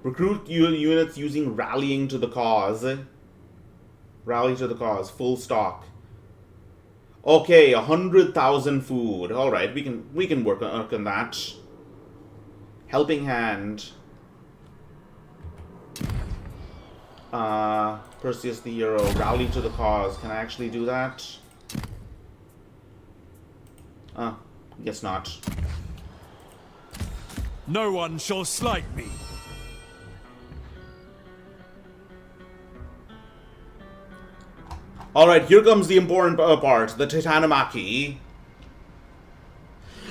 Recruit units using rallying to the cause. Rally to the cause. Full stock. Okay, 100,000 food. All right, we can work on that. Helping hand. Perseus the hero. Rally to the cause. Can I actually do that? Guess not.
No one shall slight me.
Alright, here comes the important part. The Titanomachy.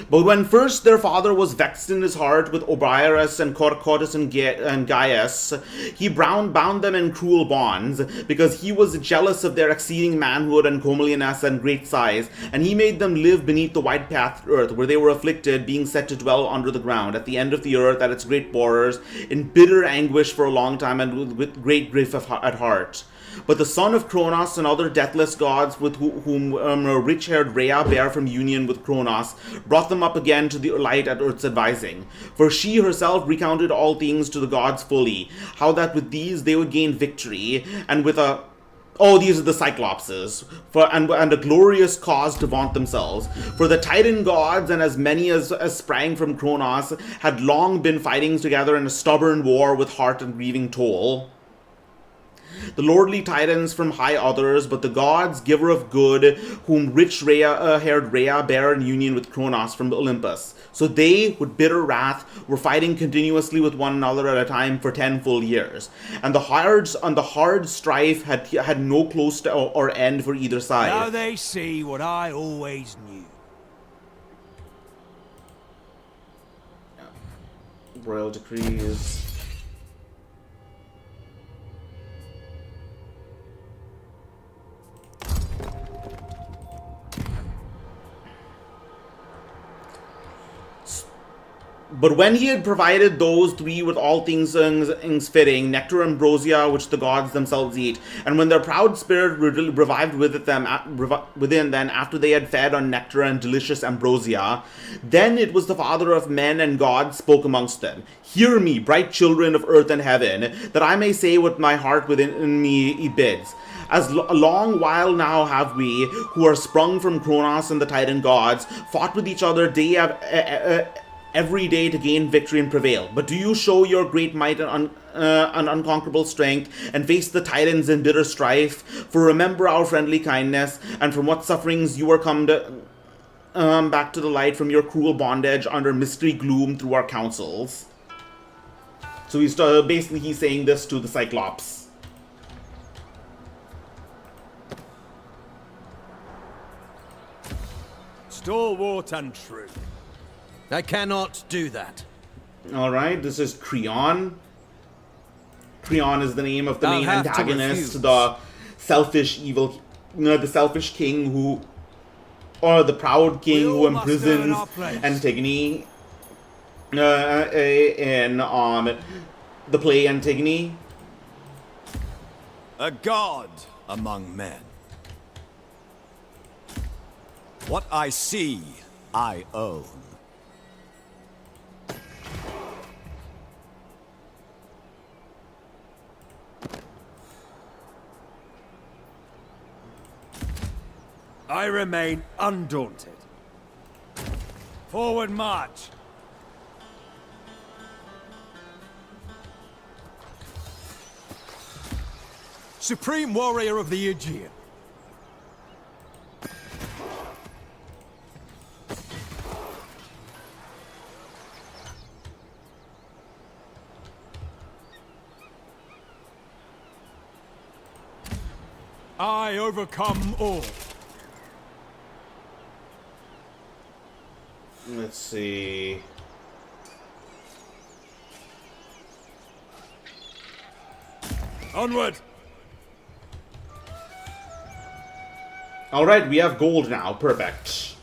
But when first their father was vexed in his heart with Obriarus and Codus and Gaius, he bound them in cruel bonds, because he was jealous of their exceeding manhood and comeliness and great size, and he made them live beneath the white-pathed earth, where they were afflicted, being set to dwell under the ground, at the end of the earth, at its great borders, in bitter anguish for a long time, and with great grief at heart. But the son of Cronus and other deathless gods with whom rich-haired Rhea bare from union with Cronus brought them up again to the light at Earth's advising. For she herself recounted all things to the gods fully, how that with these they would gain victory, and with a... Oh, these are the Cyclopses, and a glorious cause to vaunt themselves. For the Titan gods, and as many as sprang from Cronus, had long been fighting together in a stubborn war with heart and grieving toll. The lordly Titans from high others, but the gods, giver of good, whom rich-haired Rhea bare in union with Cronus from Olympus. So they, with bitter wrath, were fighting continuously with one another at a time for 10 full years. And the hard strife had no close or end for either side.
Now they see what I always knew.
Royal decrees. But when he had provided those three with all things fitting, nectar and ambrosia, which the gods themselves eat, and when their proud spirit revived within them after they had fed on nectar and delicious ambrosia, then it was the Father of men and gods spoke amongst them. Hear me, bright children of earth and heaven, that I may say what my heart within me bids. As a long while now have we, who are sprung from Cronus and the Titan gods, fought with each other every day to gain victory and prevail. But do you show your great might and unconquerable strength, and face the Titans in bitter strife? For remember our friendly kindness, and from what sufferings you are come back to the light from your cruel bondage under mystery gloom through our counsels. So he's saying this to the Cyclops.
Stalwart and true.
I cannot do that.
Alright, this is Creon. Creon is the name of the main antagonist, the selfish evil, the selfish king or the proud king who imprisons Antigone.
in the play Antigone.
A god among men. What I see, I own.
I remain undaunted. Forward march!
Supreme warrior of the Aegean.
I overcome all.
Let's see.
Onward!
Alright, we have gold now. Perfect.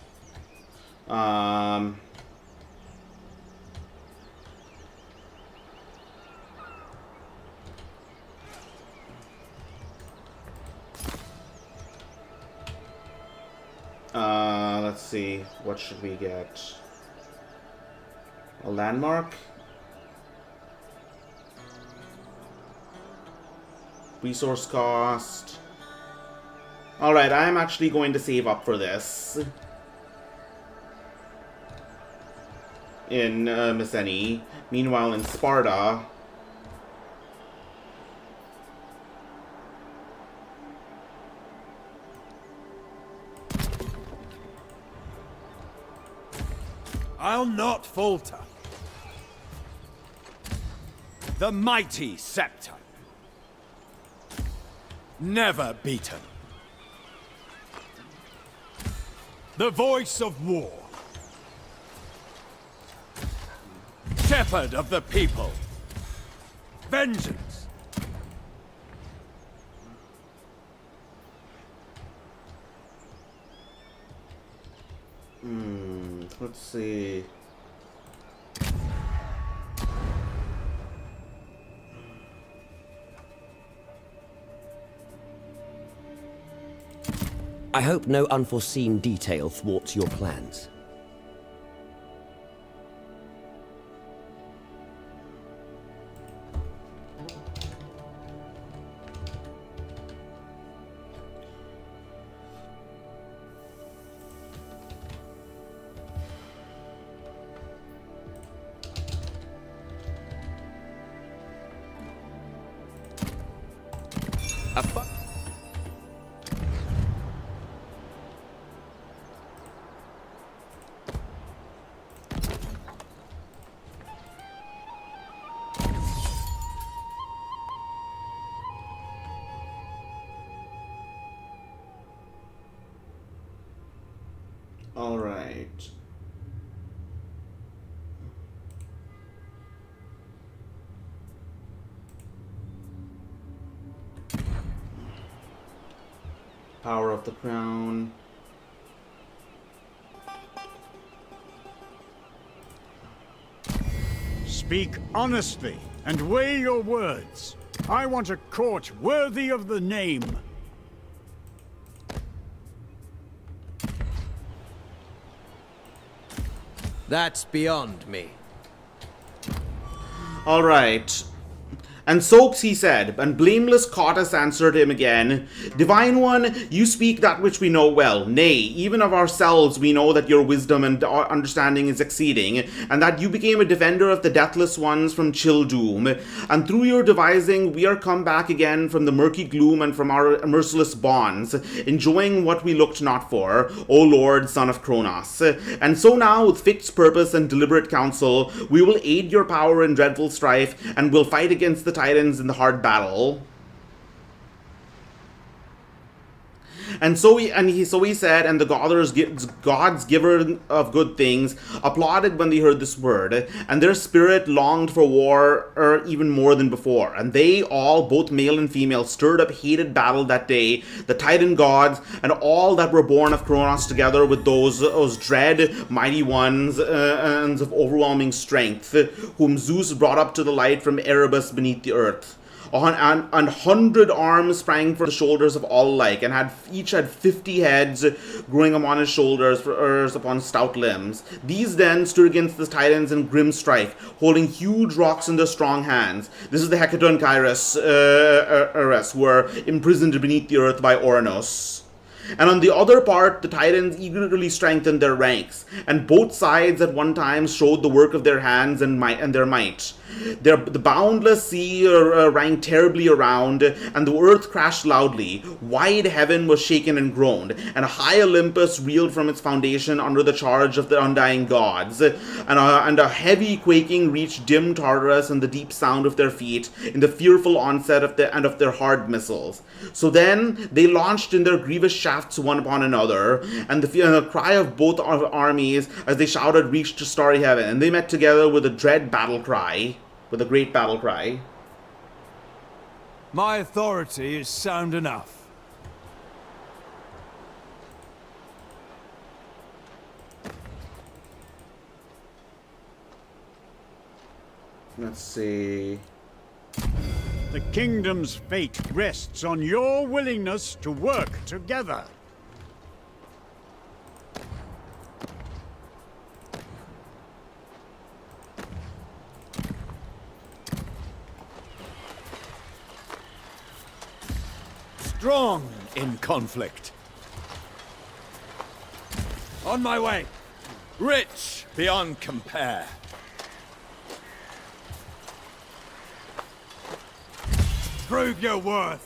Let's see. What should we get? A landmark? Resource cost. Alright, I'm actually going to save up for this. In Mycenae. Meanwhile, in Sparta...
I'll not falter. The mighty scepter.
Never beaten. The voice of war. Shepherd of the people.
Vengeance.
Let's see.
I hope no unforeseen detail thwarts your plans.
All right. Power of the crown.
Speak honestly and weigh your words. I want a court worthy of the name.
That's beyond me.
All right. And so he said, and blameless Cottus answered him again, Divine One, you speak that which we know well. Nay, even of ourselves we know that your wisdom and understanding is exceeding, and that you became a defender of the deathless ones from chill doom. And through your devising we are come back again from the murky gloom and from our merciless bonds, enjoying what we looked not for, O Lord, son of Cronus. And so now, with fixed purpose and deliberate counsel, we will aid your power in dreadful strife, and will fight against the Titans in the hard battle. And so he said, and the gods giver of good things, applauded when they heard this word, and their spirit longed for war even more than before. And they all, both male and female, stirred up hated battle that day, the Titan gods, and all that were born of Cronus, together with those dread mighty ones and of overwhelming strength, whom Zeus brought up to the light from Erebus beneath the earth. And 100 arms sprang from the shoulders of all alike, and each had 50 heads growing upon his shoulders upon stout limbs. These then stood against the Titans in grim strife, holding huge rocks in their strong hands. This is the Hecate and Kairos, who were imprisoned beneath the earth by Uranus. And on the other part, the Titans eagerly strengthened their ranks, and both sides at one time showed the work of their hands and their might. The boundless sea rang terribly around, and the earth crashed loudly. Wide heaven was shaken and groaned, and high Olympus reeled from its foundation under the charge of the undying gods. And a heavy quaking reached dim Tartarus, and the deep sound of their feet in the fearful onset of their hard missiles. So then they launched in their grievous shafts one upon another, and the cry of both armies as they shouted reached to starry heaven, and they met together with a dread battle cry. With a great battle cry.
My authority is sound enough.
Let's see.
The kingdom's fate rests on your willingness to work together.
Strong in conflict. On my way. Rich beyond compare. Prove your worth.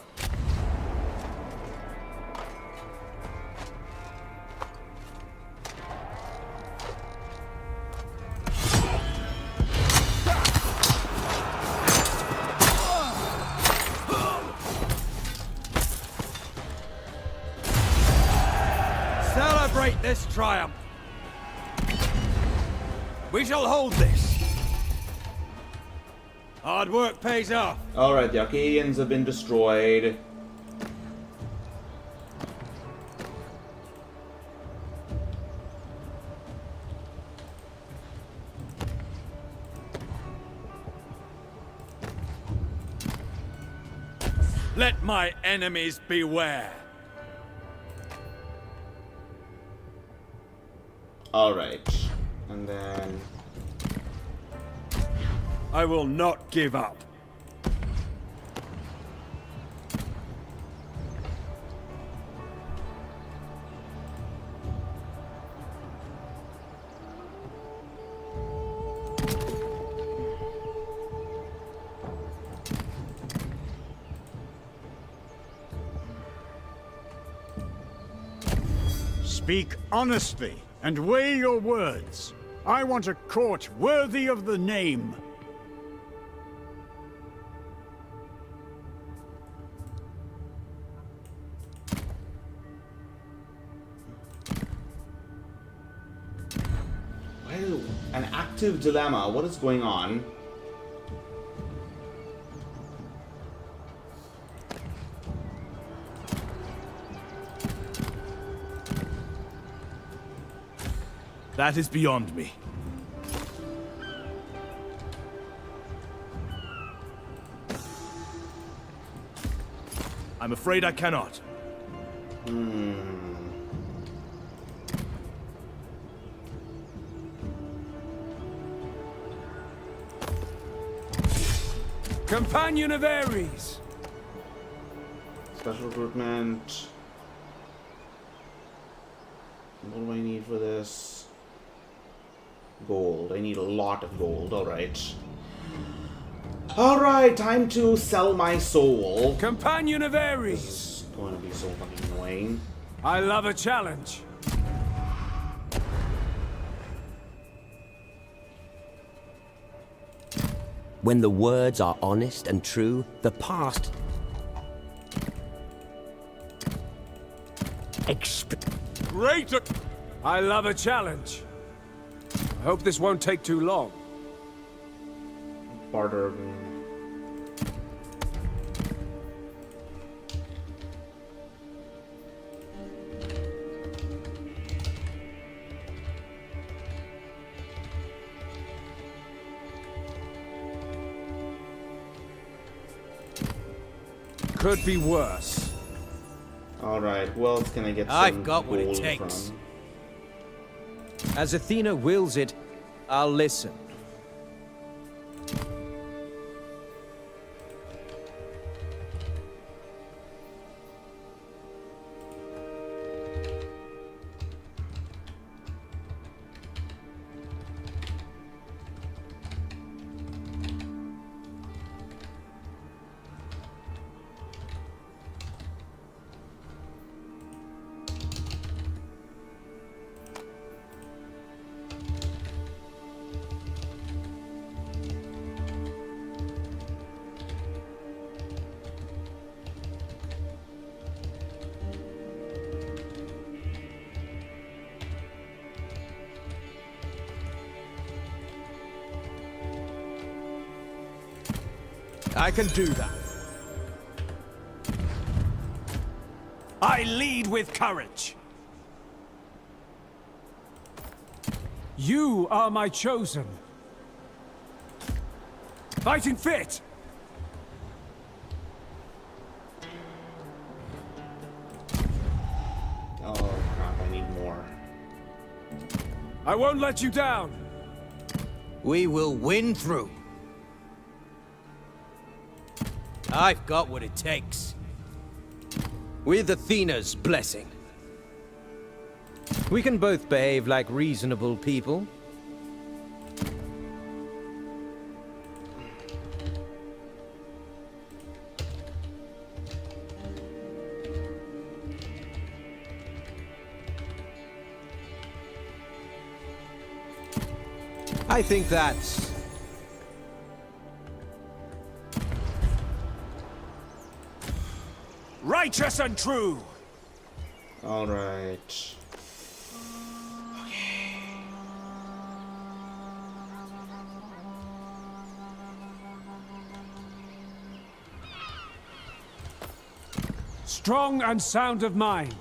Celebrate this triumph. We shall hold this. Hard work pays off.
Alright, the Achaeans have been destroyed.
Let my enemies beware.
Alright. And then...
I will not give up.
Speak honestly and weigh your words. I want a court worthy of the name.
Well, an active dilemma. What is going on?
That is beyond me. I'm afraid I cannot.
Companion of Ares.
Special recruitment. What do I need for this? Gold. I need a lot of gold. Alright. Alright, time to sell my soul.
Companion of Ares.
This is going to be so fucking annoying.
I love a challenge.
When the words are honest and true, the past...
Great!
I love a challenge. I hope this won't take too long.
Barter.
Could be worse.
Alright, who else can I get some
I've got what it
gold
takes.
from?
As Athena wills it, I'll listen.
I can do that. I lead with courage.
You are my chosen. Fighting fit!
Oh crap, I need more.
I won't let you down.
We will win through. I've got what it takes. With Athena's blessing. We can both behave like reasonable people. I think that's...
righteous and true.
All right.
Strong and sound of mind.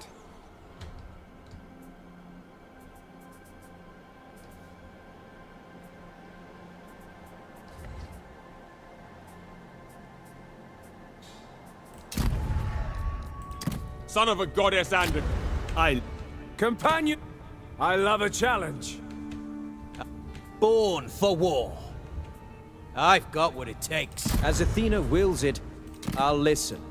Son of a goddess and I...
Companion! I love a challenge.
Born for war. I've got what it takes. As Athena wills it, I'll listen.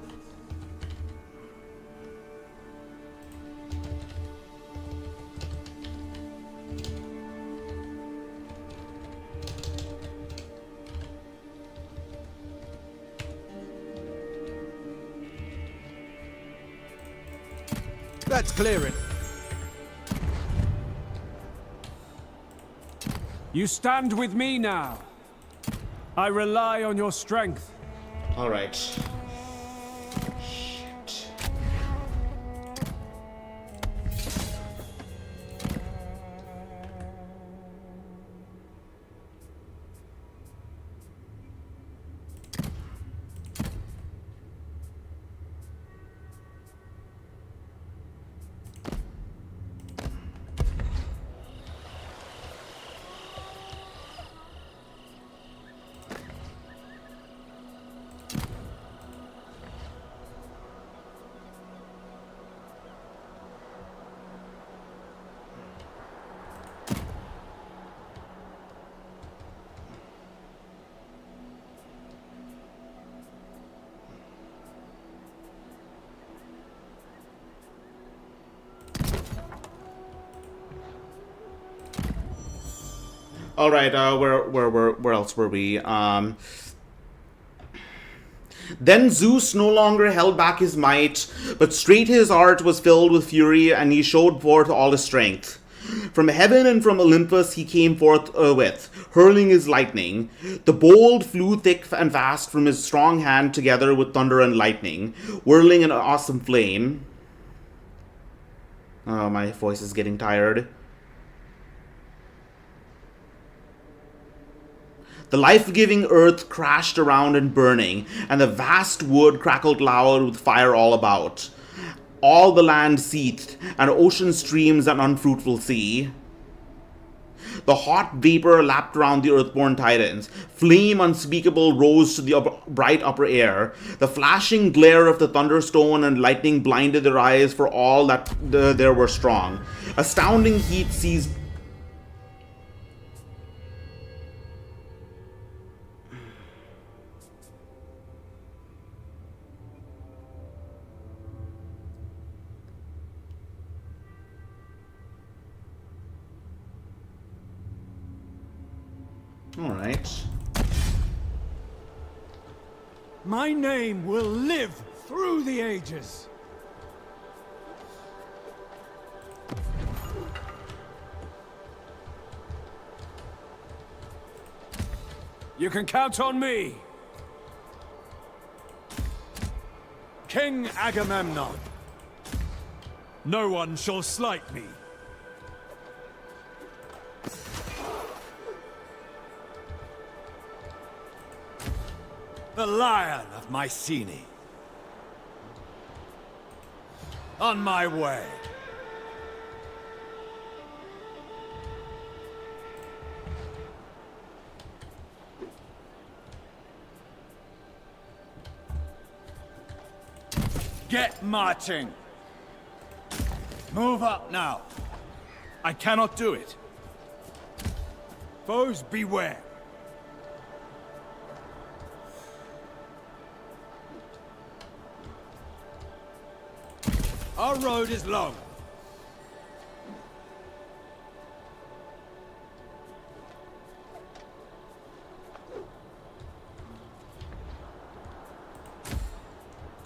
That's clearing.
You stand with me now. I rely on your strength.
All right. All right, where else were we? Then Zeus no longer held back his might, but straight his heart was filled with fury, and he showed forth all his strength. From heaven and from Olympus he came forth hurling his lightning. The bolt flew thick and fast from his strong hand together with thunder and lightning, whirling an awesome flame.
Oh, my voice is getting tired. The life-giving earth crashed around and burning, and the vast wood crackled loud with fire all about. All the land seethed, and ocean streams an unfruitful sea. The hot vapor lapped around the earthborn titans. Flame unspeakable rose to the bright upper air. The flashing glare of the thunderstone and lightning blinded their eyes for all that there were strong. Astounding heat seized. All right.
My name will live through the ages. You can count on me. King Agamemnon. No one shall slight me. The Lion of Mycenae. On my way. Get marching. Move up now. I cannot do it. Foes beware. Our road is long.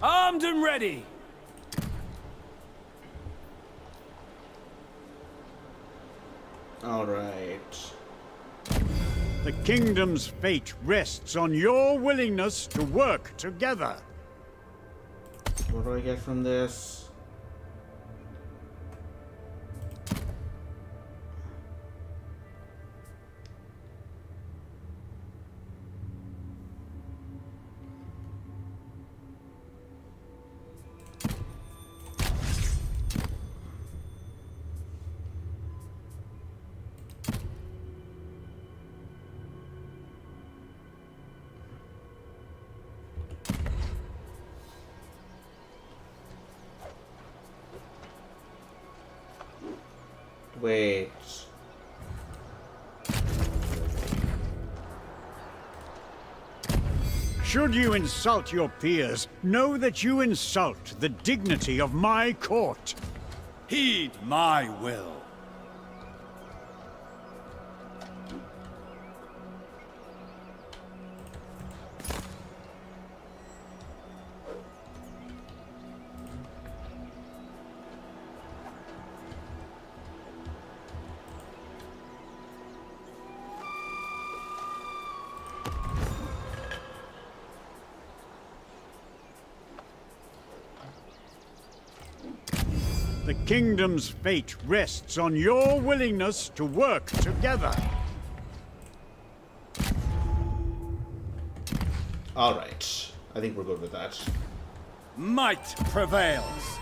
Armed and ready.
All right.
The kingdom's fate rests on your willingness to work together.
What do I get from this? Wait.
Should you insult your peers, know that you insult the dignity of my court.
Heed my will.
The kingdom's fate rests on your willingness to work together.
All right. I think we're good with that.
Might prevails.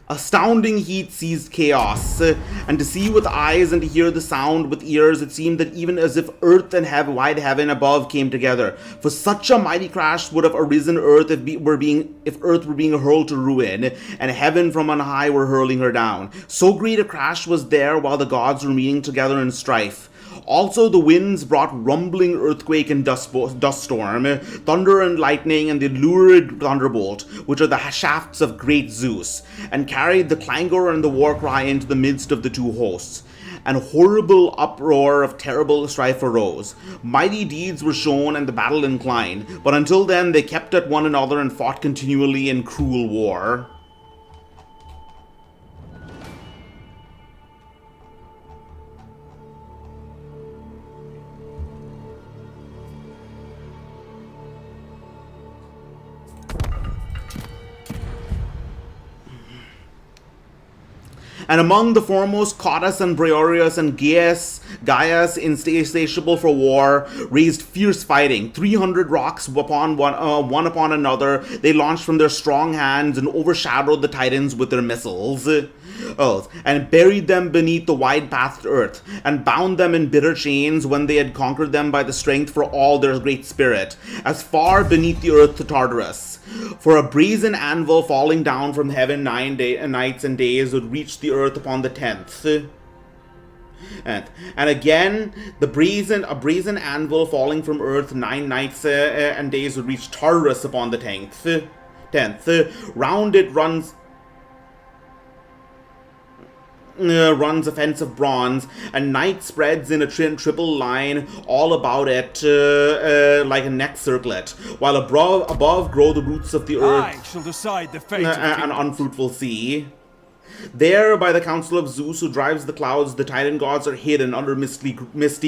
Astounding heat seized chaos, and to see with eyes and to hear the sound with ears, it seemed that even as if earth and wide heaven above came together. For such a mighty crash would have arisen earth if earth were being hurled to ruin, and heaven from on high were hurling her down. So great a crash was there while the gods were meeting together in strife. Also the winds brought rumbling earthquake and dust storm, thunder and lightning, and the lurid thunderbolt, which are the shafts of great Zeus, and carried the clangor and the war cry into the midst of the two hosts. An horrible uproar of terrible strife arose. Mighty deeds were shown and the battle inclined, but until then they kept at one another and fought continually in cruel war. And among the foremost, Cottus and Briareus and Gaius, insatiable for war, raised fierce fighting. 300 rocks upon one upon another, they launched from their strong hands and overshadowed the Titans with their missiles. And buried them beneath the wide-pathed earth, and bound them in bitter chains when they had conquered them by the strength for all their great spirit, as far beneath the earth to Tartarus. For a brazen anvil falling down from heaven 9 nights and days would reach the earth upon the 10th. And again, a brazen anvil falling from earth 9 nights and days would reach Tartarus upon the 10th. Round it runs a fence of bronze, and night spreads in a triple line all about it like a neck circlet, while above grow the roots of the earth.
I shall decide the fate of
an unfruitful sea. There, by the counsel of Zeus, who drives the clouds, the Titan gods are hidden under misty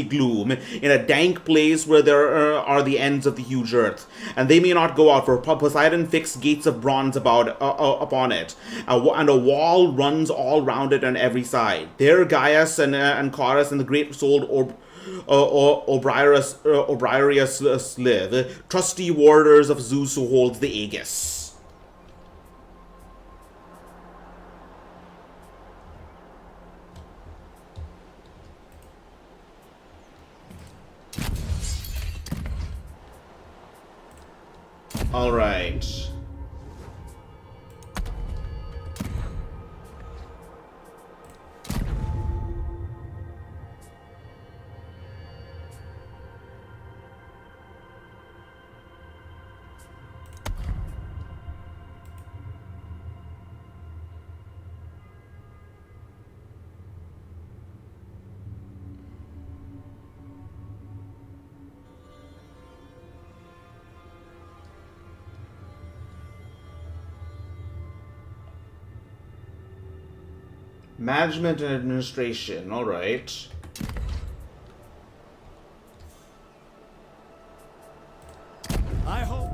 gloom, in a dank place where there are the ends of the huge earth, and they may not go out, for Poseidon fixed gates of bronze upon it, and a wall runs all round it on every side. There Gaius and Chorus and the great-souled Obriareus live, trusty warders of Zeus who holds the Aegis. All right. Management and administration, all right.
I hope.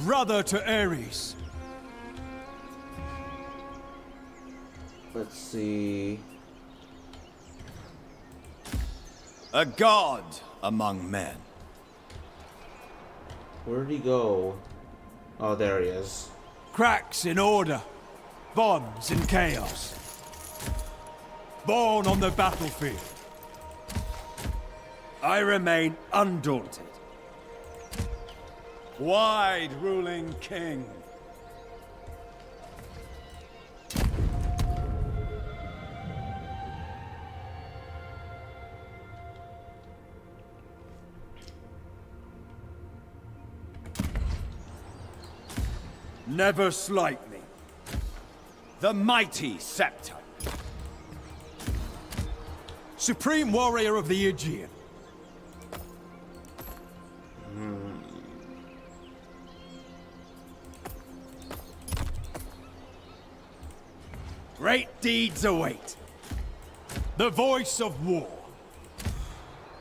Brother to Ares.
Let's see.
A god among men.
Where'd he go? Oh, there he is.
Cracks in order. Bonds in chaos. Born on the battlefield. I remain undaunted. Wide-ruling king. Never slight me. The mighty scepter. Supreme warrior of the Aegean. Great deeds await. The voice of war.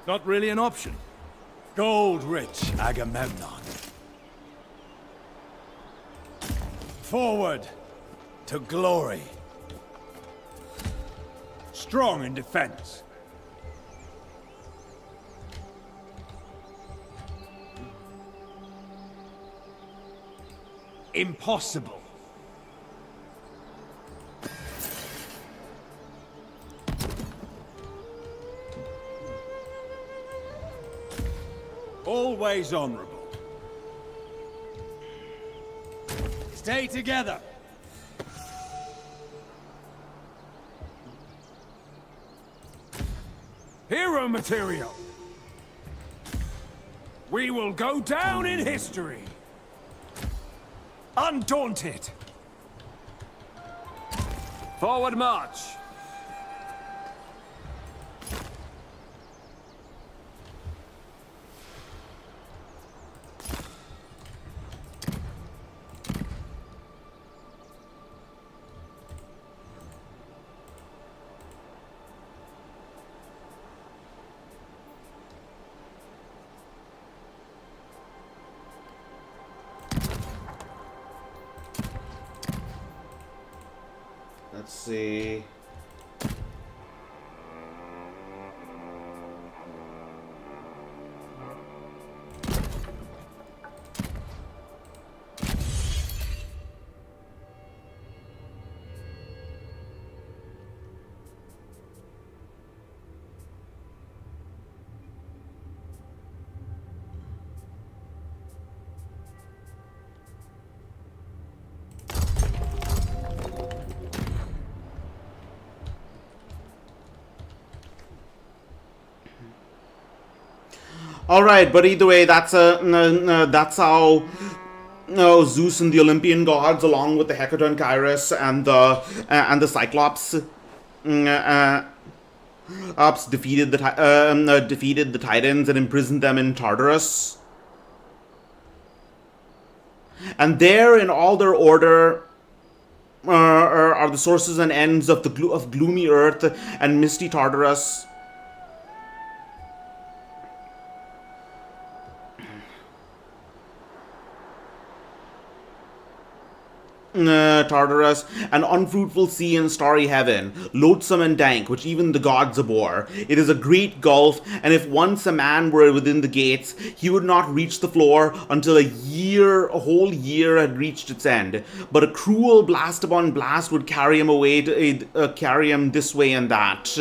Not really an option.
Gold-rich Agamemnon. Forward to glory. Strong in defense. Impossible. Always honorable. Stay together. Hero material. We will go down in history. Undaunted. Forward march.
Let's see. All right, but either way, that's how Zeus and the Olympian gods, along with the Hecate and Kairos and the Cyclops, defeated the Titans and imprisoned them in Tartarus. And there, in all their order, are the sources and ends of of gloomy Earth and misty Tartarus. Tartarus, an unfruitful sea and starry heaven, loathsome and dank, which even the gods abhor. It is a great gulf, and if once a man were within the gates, he would not reach the floor until a whole year had reached its end. But a cruel blast upon blast would carry him away, carry him this way and that.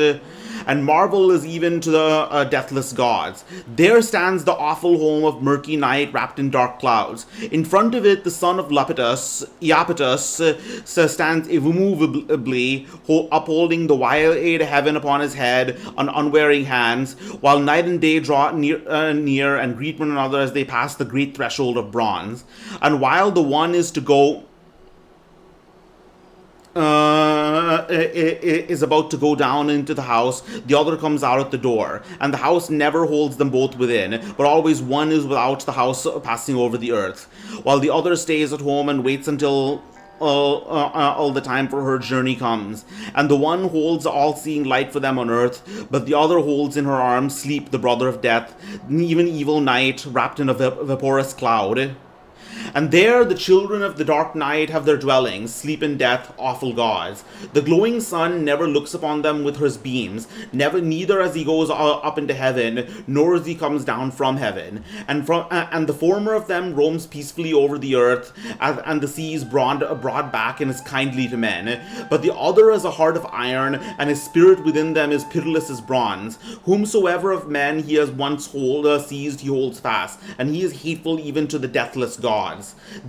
And marvel is even to the deathless gods. There stands the awful home of murky night wrapped in dark clouds. In front of it, the son of Iapetus stands immovably, upholding the wide heaven upon his head on unwearying hands, while night and day draw near and greet one another as they pass the great threshold of bronze. And while the one is to go is about to go down into the house, the other comes out at the door, and the house never holds them both within, but always one is without the house passing over the earth, while the other stays at home and waits until all the time for her journey comes. And the one holds all-seeing light for them on earth, but the other holds in her arms sleep, the brother of death, even evil night, wrapped in a vaporous cloud. And there the children of the dark night have their dwellings, sleep in death, awful gods. The glowing sun never looks upon them with his beams, neither as he goes up into heaven, nor as he comes down from heaven. And the former of them roams peacefully over the earth, and the sea is broad back and is kindly to men. But the other has a heart of iron, and his spirit within them is pitiless as bronze. Whomsoever of men he has once seized, he holds fast, and he is hateful even to the deathless gods.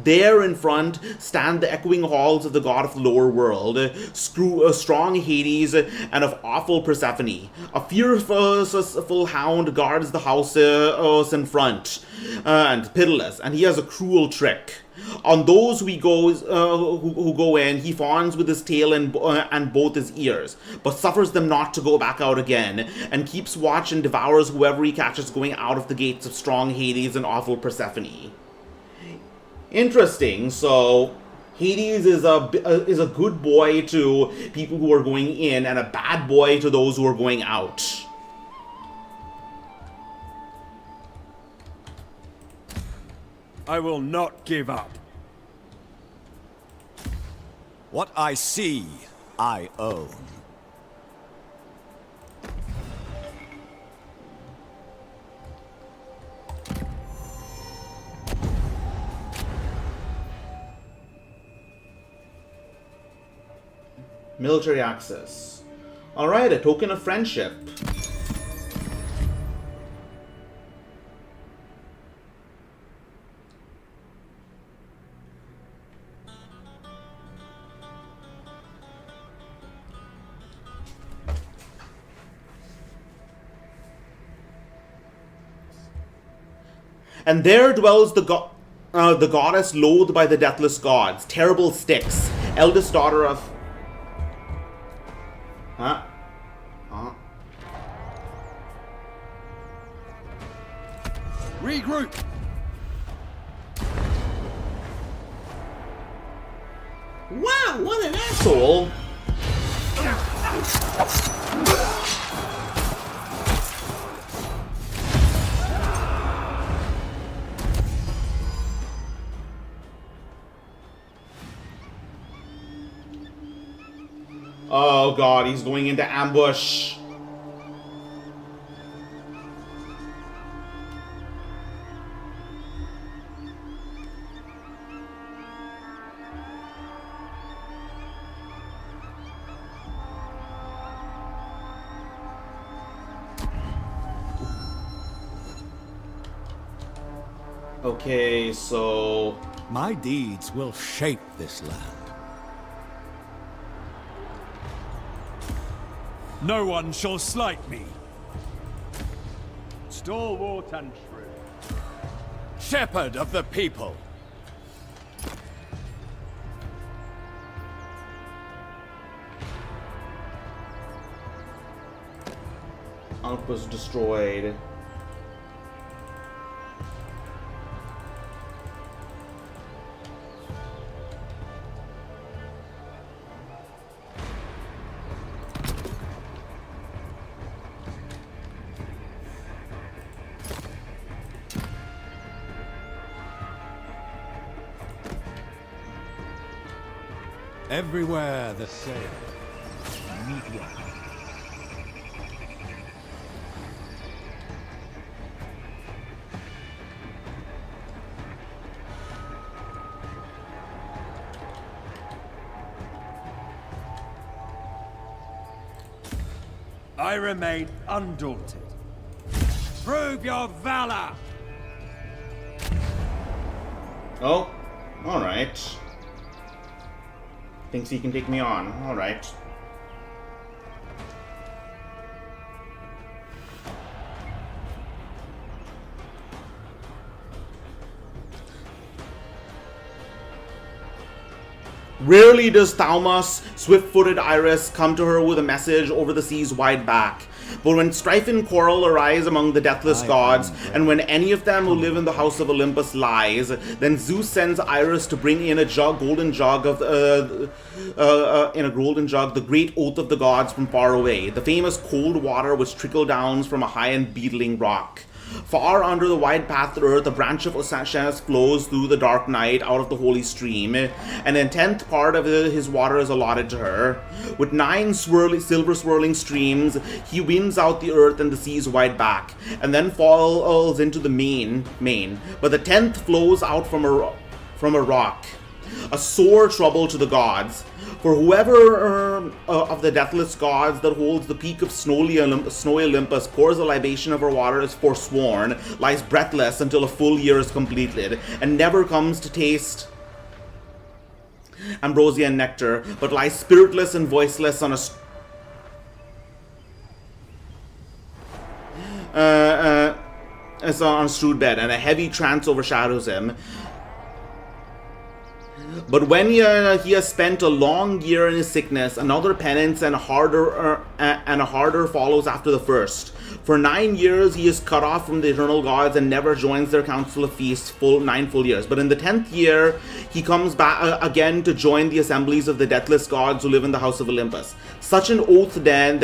There in front stand the echoing halls of the god of the lower world, strong Hades, and of awful Persephone. A fearful hound guards the house in front, and pitiless, and he has a cruel trick. On those who go in, he fawns with his tail and both his ears, but suffers them not to go back out again, and keeps watch and devours whoever he catches going out of the gates of strong Hades and awful Persephone. Interesting. So Hades is a good boy to people who are going in, and a bad boy to those who are going out.
I will not give up.
What I see, I own.
Military access. Alright, a token of friendship.
And there dwells the goddess loathed by the deathless gods, terrible Styx, eldest daughter of... Huh?
Regroup!
Wow, what an asshole! Oh god, he's going into ambush. Okay, so...
My deeds will shape this land.
No one shall slight me.
Stalwart and true.
Shepherd of the people.
Outpost destroyed.
Everywhere the same.
Media.
I remain undaunted. Prove your valor!
Oh, alright. Thinks he can take me on. Alright. Rarely does Thaumas, swift-footed Iris, come to her with a message over the sea's wide back. But when strife and quarrel arise among the deathless gods, and when any of them who live in the house of Olympus lies, then Zeus sends Iris to bring in a golden jug of the great oath of the gods from far away, the famous cold water which trickle down from a high and beetling rock. Far under the wide path of earth, a branch of Oceanus flows through the dark night out of the holy stream, and a 10th part of his water is allotted to her. With 9 silver swirling streams, he winds out the earth and the sea's wide back, and then falls into the main. But the 10th flows out from a rock, a sore trouble to the gods. For whoever of the deathless gods that holds the peak of snowy Olympus pours a libation of her water is forsworn, lies breathless until a full year is completed, and never comes to taste ambrosia and nectar, but lies spiritless and voiceless on a strewed bed, and a heavy trance overshadows him. But when he has spent a long year in his sickness, another penance and a harder follows after the first. For 9 years he is cut off from the eternal gods and never joins their council of feasts 9 full years. But in the 10th year he comes back again to join the assemblies of the deathless gods who live in the house of Olympus. Such an oath then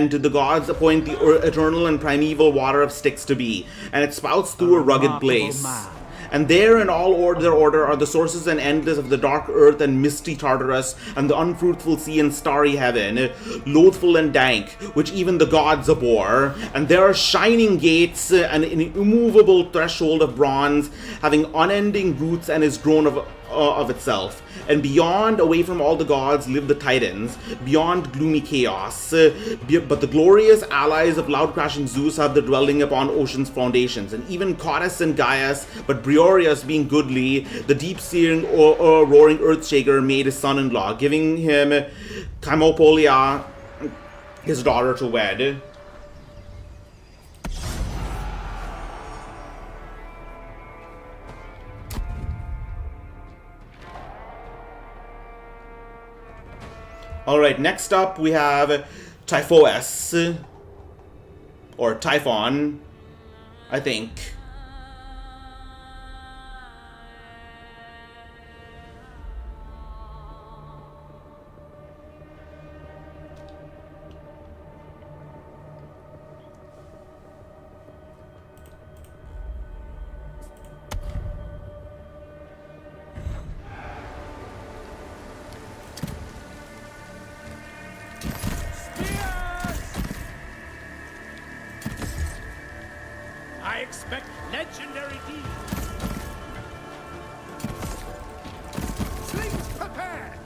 did the gods appoint the eternal and primeval water of Styx to be, and it spouts through a rugged place. And there in all their order are the sources and endless of the dark earth and misty Tartarus, and the unfruitful sea and starry heaven, loathful and dank, which even the gods abhor. And there are shining gates, and an immovable threshold of bronze, having unending roots, and is grown of of itself. And beyond, away from all the gods, live the Titans, beyond gloomy chaos. But the glorious allies of loud-crashing Zeus have their dwelling upon ocean's foundations. And even Codus and Gaius, but Briareus being goodly, the deep-seeing, roaring earth-shaker, made his son-in-law, giving him Chymopolia, his daughter, to wed. Alright, next up we have Typhoeus, or Typhon, I think.
I expect legendary deeds. Slings prepared.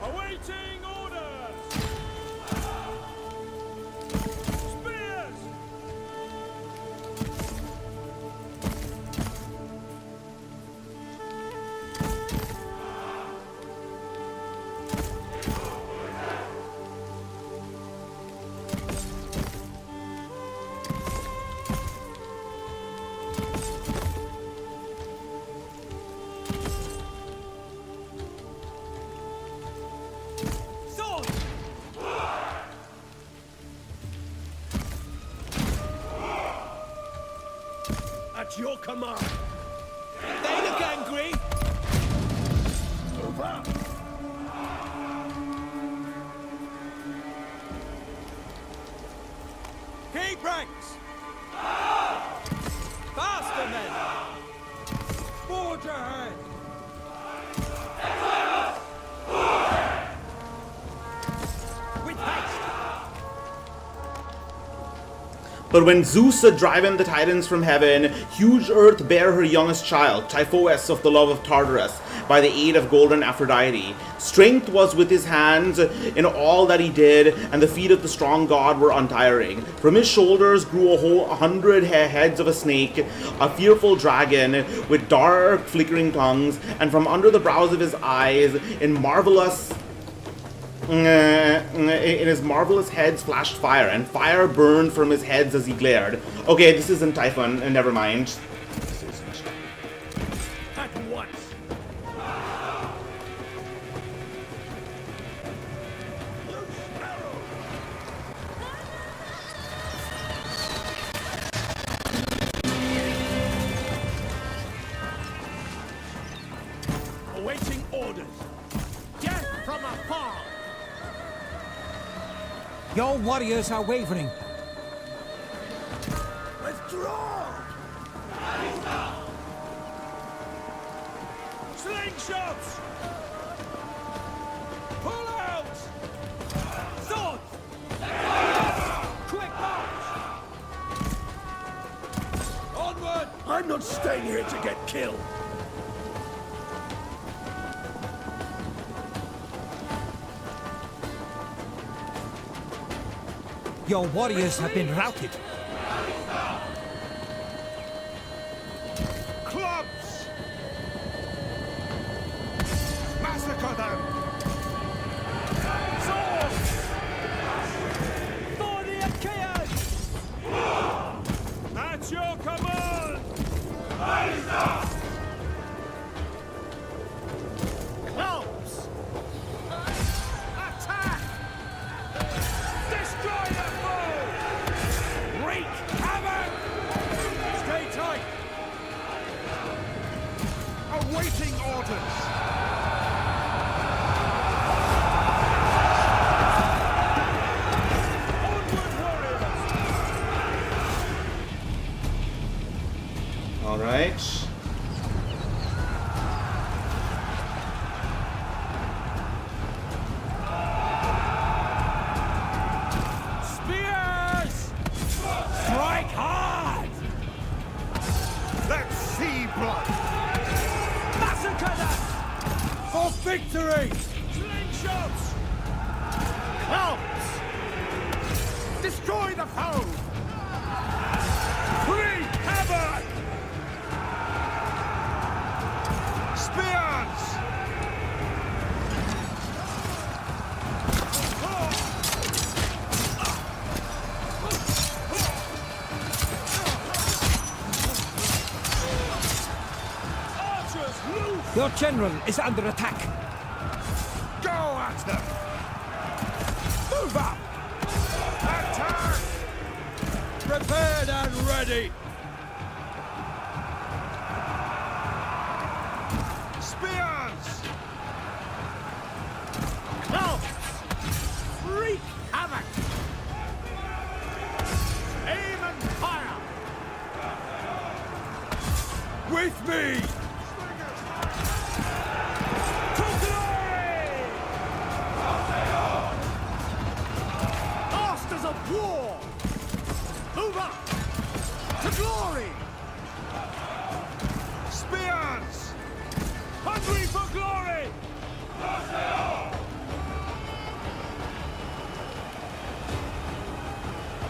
Awaiting orders. Spears. At your command. They look angry. Over. Keep ranks. Faster, men. Forge ahead. With haste.
But when Zeus had driven the Titans from heaven, huge earth bare her youngest child, Typhoeus of the love of Tartarus, by the aid of golden Aphrodite. Strength was with his hands in all that he did, and the feet of the strong god were untiring. From his shoulders grew 100 heads of a snake, a fearful dragon with dark flickering tongues, and from under the brows of his eyes, in his marvelous heads flashed fire, and fire burned from his heads as he glared. Okay, this isn't Typhon, never mind.
At once. Awaiting orders. Death from afar.
Your warriors are wavering.
Withdraw! Slingshots! Pull out! Swords! Quick march! Onward! I'm not staying here to get killed.
Your warriors have been routed.
Clubs! Massacre them! Swords! For the Achaeans! At your command! Clubs! Attack! Destroy the foe!
Victory!
Slingshots! Clubs! Destroy the foe! Wreak havoc! Spears!
Your general is under attack.
Go at them! Move up! Attack!
Prepared and ready!
Spears! Clubs! Wreak havoc! Aim and fire!
With me!
Masters of war! Move up! To glory! Spears! Hungry for glory!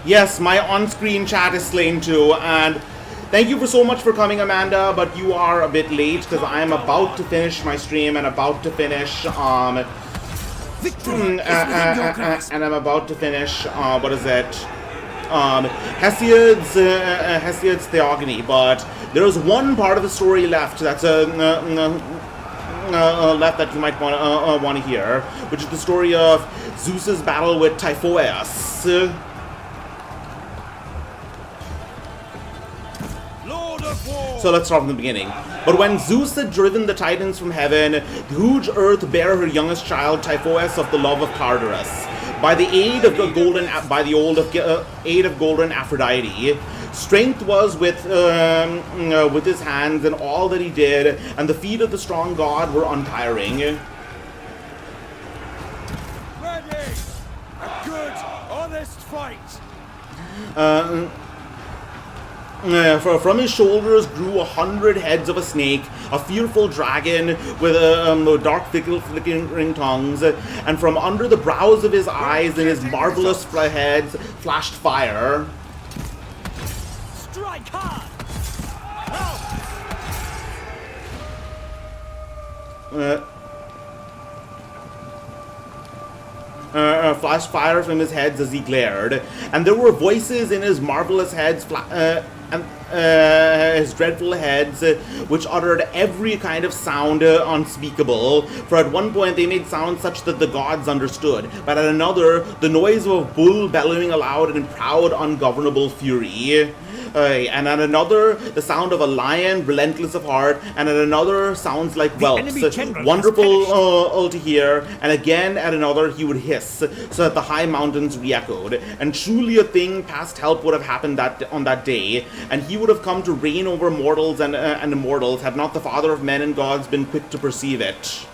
Yes, my on-screen chat is slain too, and thank you so much for coming, Amanda, but you are a bit late because I'm about to finish my stream and about to finish, and I'm about to finish, what is it? Hesiod's Theogony, but there's one part of the story left that's left that you might want to hear, which is the story of Zeus's battle with Typhoeus. So let's start from the beginning. But when Zeus had driven the Titans from heaven, the huge earth bare her youngest child, Typhoeus, of the love of Cardarus. By the aid of golden Aphrodite, strength was with his hands and all that he did, and the feet of the strong god were untiring.
Ready! A good, honest fight!
From his shoulders grew 100 heads of a snake, a fearful dragon with dark flickering tongues, and from under the brows of his eyes and his marvelous heads flashed fire.
Strike hard!
Flashed fire from his heads as he glared, and there were voices in his marvelous heads his dreadful heads, which uttered every kind of sound unspeakable. For at one point they made sounds such that the gods understood, but at another the noise of a bull bellowing aloud in proud, ungovernable fury. And at another, the sound of a lion, relentless of heart, and at another, sounds like whelps, wonderful to hear, and again at another he would hiss, so that the high mountains re-echoed. And truly a thing past help would have happened on that day, and he would have come to reign over mortals and immortals, had not the father of men and gods been quick to perceive it.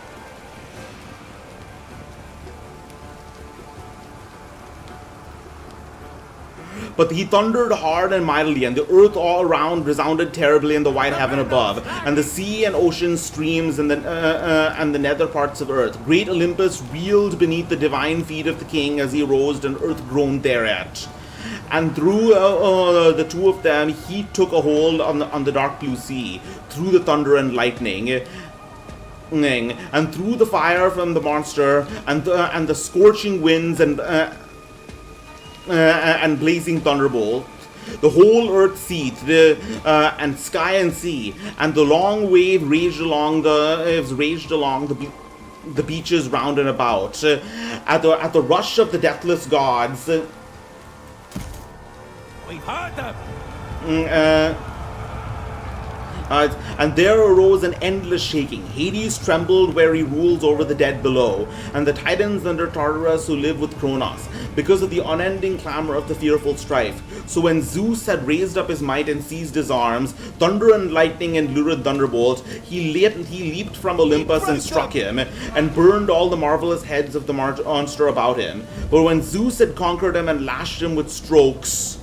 But he thundered hard and mightily, and the earth all around resounded terribly in the wide heaven above, and the sea and ocean streams and the nether parts of earth. Great Olympus reeled beneath the divine feet of the king as he rose, and earth groaned thereat. And through the two of them he took a hold on the dark blue sea, through the thunder and lightning, and through the fire from the monster, and the scorching winds and blazing thunderbolt. The whole earth seethed, and sky and sea, and the long wave raged along the beaches round and about. At the rush of the deathless gods,
we've heard them.
And there arose an endless shaking. Hades trembled where he rules over the dead below, and the Titans under Tartarus who live with Cronus, because of the unending clamor of the fearful strife. So when Zeus had raised up his might and seized his arms, thunder and lightning and lurid thunderbolt, he leaped from Olympus and struck him, and burned all the marvelous heads of the monster about him. But when Zeus had conquered him and lashed him with strokes,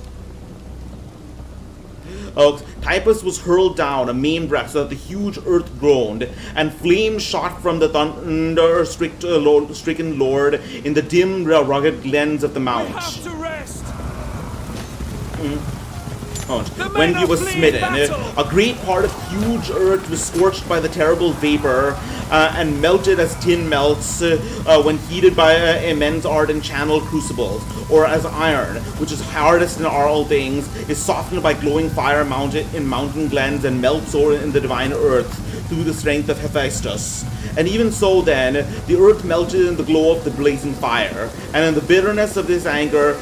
Typhoeus was hurled down, a maimed wreck, so that the huge earth groaned, and flames shot from the thunder-stricken lord in the dim, rugged glens of the mount.
We have to rest.
When he was smitten, a great part of huge earth was scorched by the terrible vapor and melted as tin melts when heated by immense ardent channel crucibles, or as iron, which is hardest in all things, is softened by glowing fire mounted in mountain glens and melts over in the divine earth through the strength of Hephaestus. And even so then, the earth melted in the glow of the blazing fire, and in the bitterness of this anger,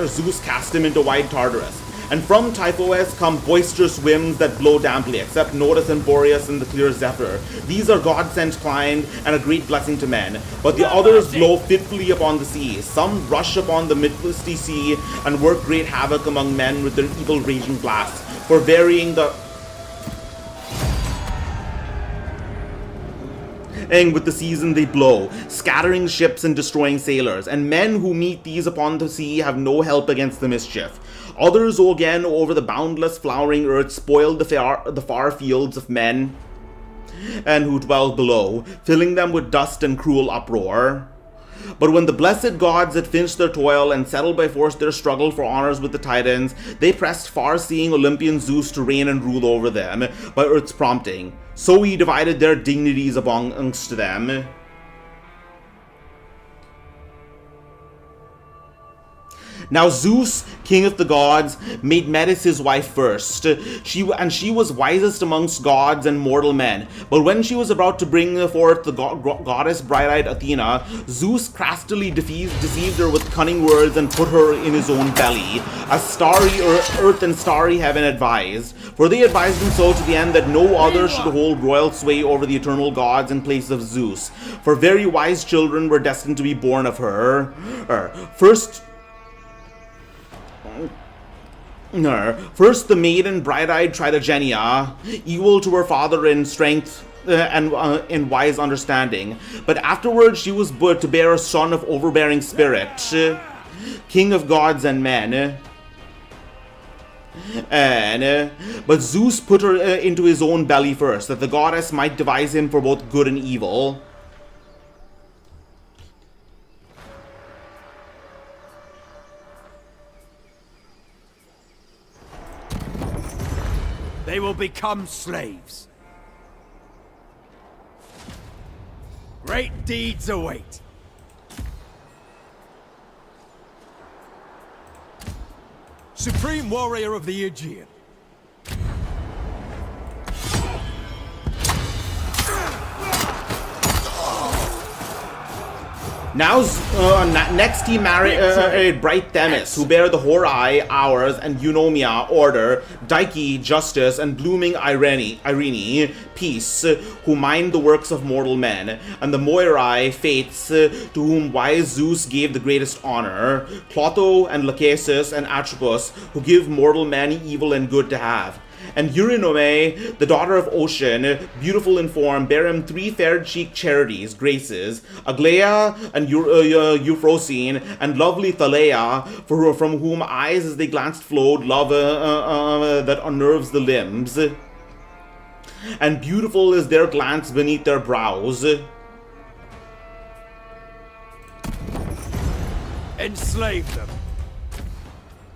Zeus cast him into wide Tartarus. And from Typhoeus come boisterous winds that blow damply, except Notus and Boreas and the clear Zephyr. These are God-sent kind and a great blessing to men. But the others blow fitfully upon the seas. Some rush upon the misty sea and work great havoc among men with their evil raging blasts, for varying the with the season they blow, scattering ships and destroying sailors, and men who meet these upon the sea have no help against the mischief. Others, again, over the boundless flowering earth, spoil the far fields of men and who dwell below, filling them with dust and cruel uproar. But when the blessed gods had finished their toil and settled by force their struggle for honors with the Titans, they pressed far-seeing Olympian Zeus to reign and rule over them by Earth's prompting. So he divided their dignities amongst them. Now Zeus, king of the gods, made Metis his wife first. She was wisest amongst gods and mortal men. But when she was about to bring forth the goddess bright-eyed Athena, Zeus craftily deceived her with cunning words and put her in his own belly, as starry earth and starry heaven advised. For they advised him so to the end that no other should hold royal sway over the eternal gods in place of Zeus. For very wise children were destined to be born of her. First, the maiden bright-eyed Tritogenia, equal to her father in strength and in wise understanding. But afterwards she was to bear a son of overbearing spirit, king of gods and men. But Zeus put her into his own belly first, that the goddess might devise him for both good and evil.
They will become slaves. Great deeds await.
Supreme warrior of the Aegean.
Now, next he married bright Themis, who bare the Horai, Hours, and Eunomia, Order, Dike, Justice, and blooming Irene, Peace, who mind the works of mortal men, and the Moirai, Fates, to whom wise Zeus gave the greatest honor, Clotho, and Lachesis, and Atropos, who give mortal men evil and good to have. And Eurynome, the daughter of Ocean, beautiful in form, bare him 3 fair-cheeked charities, Graces, Aglaea and Euphrosyne, and lovely Thaleia, from whom eyes as they glanced flowed love that unnerves the limbs. And beautiful is their glance beneath their brows.
Enslave them.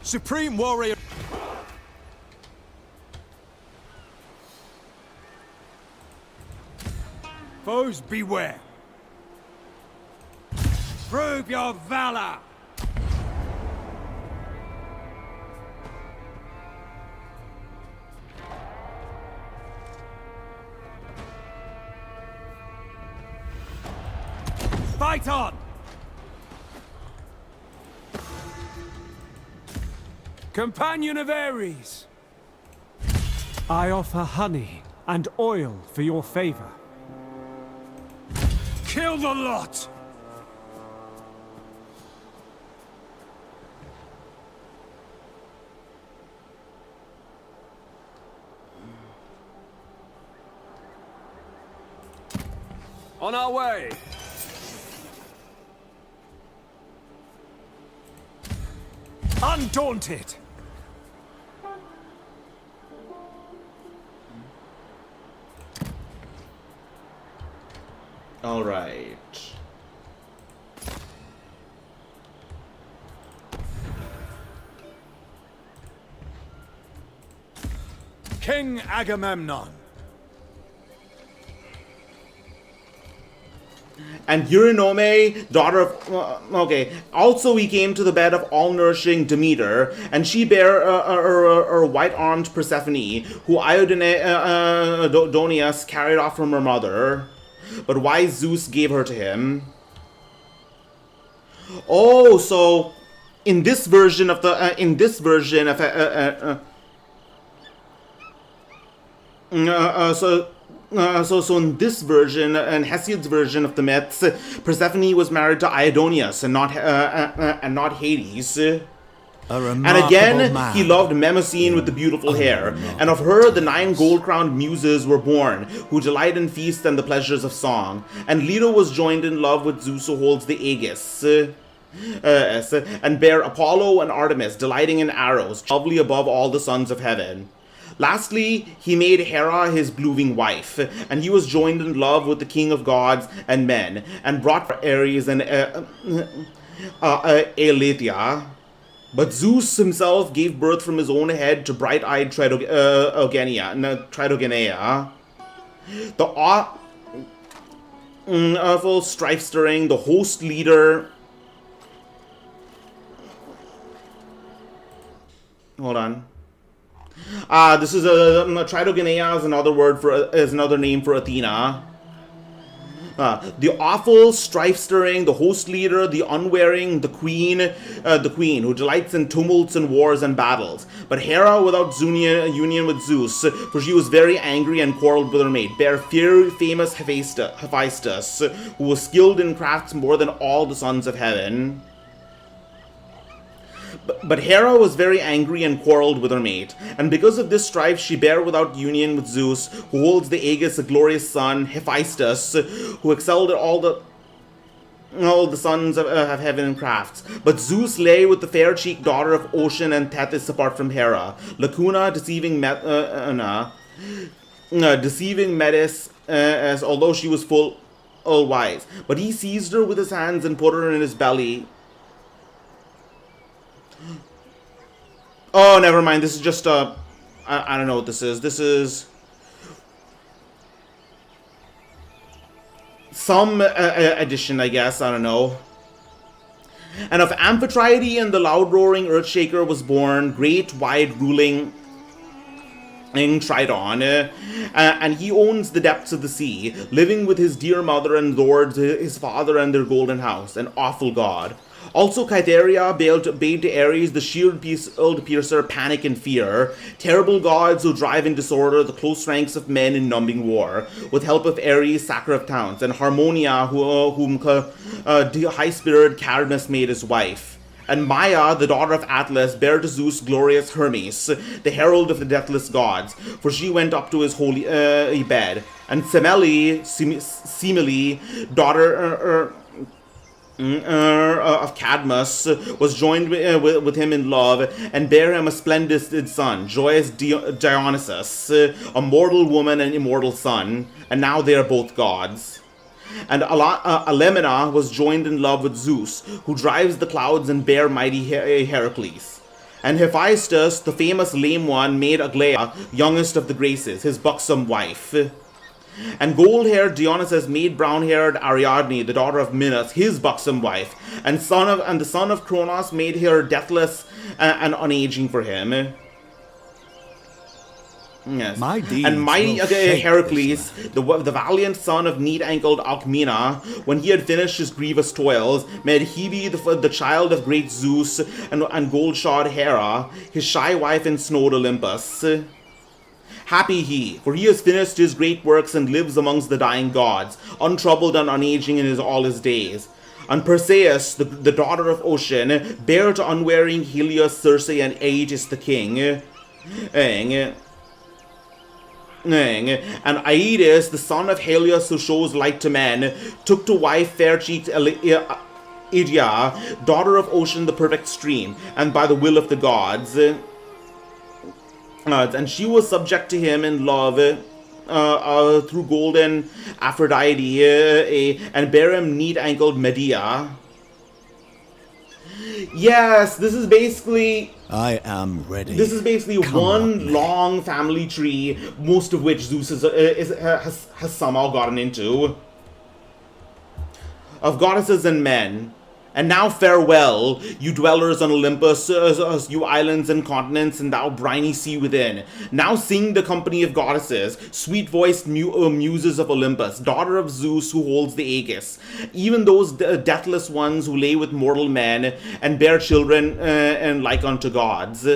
Supreme warrior.
Foes beware. Prove your valor. Fight on. Companion of Ares.
I offer honey and oil for your favor.
Kill the lot! On our way!
Undaunted!
Alright.
King Agamemnon.
And Eurynome, daughter of... Also he came to the bed of all-nourishing Demeter, and she bare her white-armed Persephone, who Idoneus carried off from her mother. But wise Zeus gave her to him. Oh, so in this version of the So in this version, in Hesiod's version of the myths, Persephone was married to Idoneus and not Hades. And again, he loved Mnemosyne with the beautiful hair, and of her the 9 gold-crowned Muses were born, who delight in feast and the pleasures of song. And Leto was joined in love with Zeus, who holds the Aegis, and bare Apollo and Artemis, delighting in arrows, lovely above all the sons of heaven. Lastly, he made Hera his blooming wife, and he was joined in love with the king of gods and men, and brought for Ares and Aletheia. But Zeus himself gave birth from his own head to bright-eyed Tritogeneia. The awful strife-stirring, the host leader... Hold on. This is Tritogeneia is another name for Athena. The awful, strife-stirring, the host leader, the unwearing, the queen who delights in tumults and wars and battles. But Hera, without union with Zeus, for she was very angry and quarreled with her mate, bare famous Hephaestus, who was skilled in crafts more than all the sons of heaven. But Hera was very angry and quarreled with her mate, and because of this strife she bare without union with Zeus, who holds the Aegis, a glorious son, Hephaestus, who excelled at all the sons of heaven in crafts. But Zeus lay with the fair-cheeked daughter of Ocean and Tethys apart from Hera, Lacuna deceiving Metis, as although she was full all-wise. But he seized her with his hands and put her in his belly. Oh, never mind. This is just I don't know what this is. This is some addition, I guess. I don't know. And of Amphitrite and the loud-roaring Earthshaker was born, great, wide, ruling Triton, and he owns the depths of the sea, living with his dear mother and lord, his father, and their golden house, an awful god. Also Cytherea bade to Ares, the shield piercer, panic and fear, terrible gods who drive in disorder the close ranks of men in numbing war, with help of Ares, sacker of towns, and Harmonia, whom high-spirited Cadmus made his wife. And Maia, the daughter of Atlas, bare to Zeus glorious Hermes, the herald of the deathless gods, for she went up to his holy bed. And Semele, daughter of Cadmus, was joined with him in love, and bare him a splendid son, joyous Dionysus, a mortal woman and immortal son, and now they are both gods. And Alemina was joined in love with Zeus, who drives the clouds, and bare mighty Heracles. And Hephaestus, the famous lame one, made Aglaia, youngest of the Graces, his buxom wife. And gold-haired Dionysus made brown-haired Ariadne, the daughter of Minos, his buxom wife, and the son of Cronus made her deathless and unaging for him. Yes. And mighty Heracles, the valiant son of neat-ankled Alcmena, when he had finished his grievous toils, made Hebe, the child of great Zeus, and gold-shod Hera, his shy wife in snowed Olympus. Happy he, for he has finished his great works and lives amongst the dying gods, untroubled and unaging in all his days. And Perseus, the daughter of Ocean, bare to unwearying Helios, Circe, and Aegeus the king. And Aedes, the son of Helios, who shows light to men, took to wife fair-cheeked Idia, daughter of Ocean, the perfect stream, and by the will of the gods. And she was subject to him in love, through golden Aphrodite and bare him neat-ankled Medea. Yes, this is basically...
I am ready.
This is basically one long family tree, most of which Zeus has somehow gotten into. Of goddesses and men. And now farewell, you dwellers on Olympus, you islands and continents, and thou briny sea within. Now sing the company of goddesses, sweet-voiced muses of Olympus, daughter of Zeus who holds the Aegis. Even those deathless ones who lay with mortal men and bear children and like unto gods.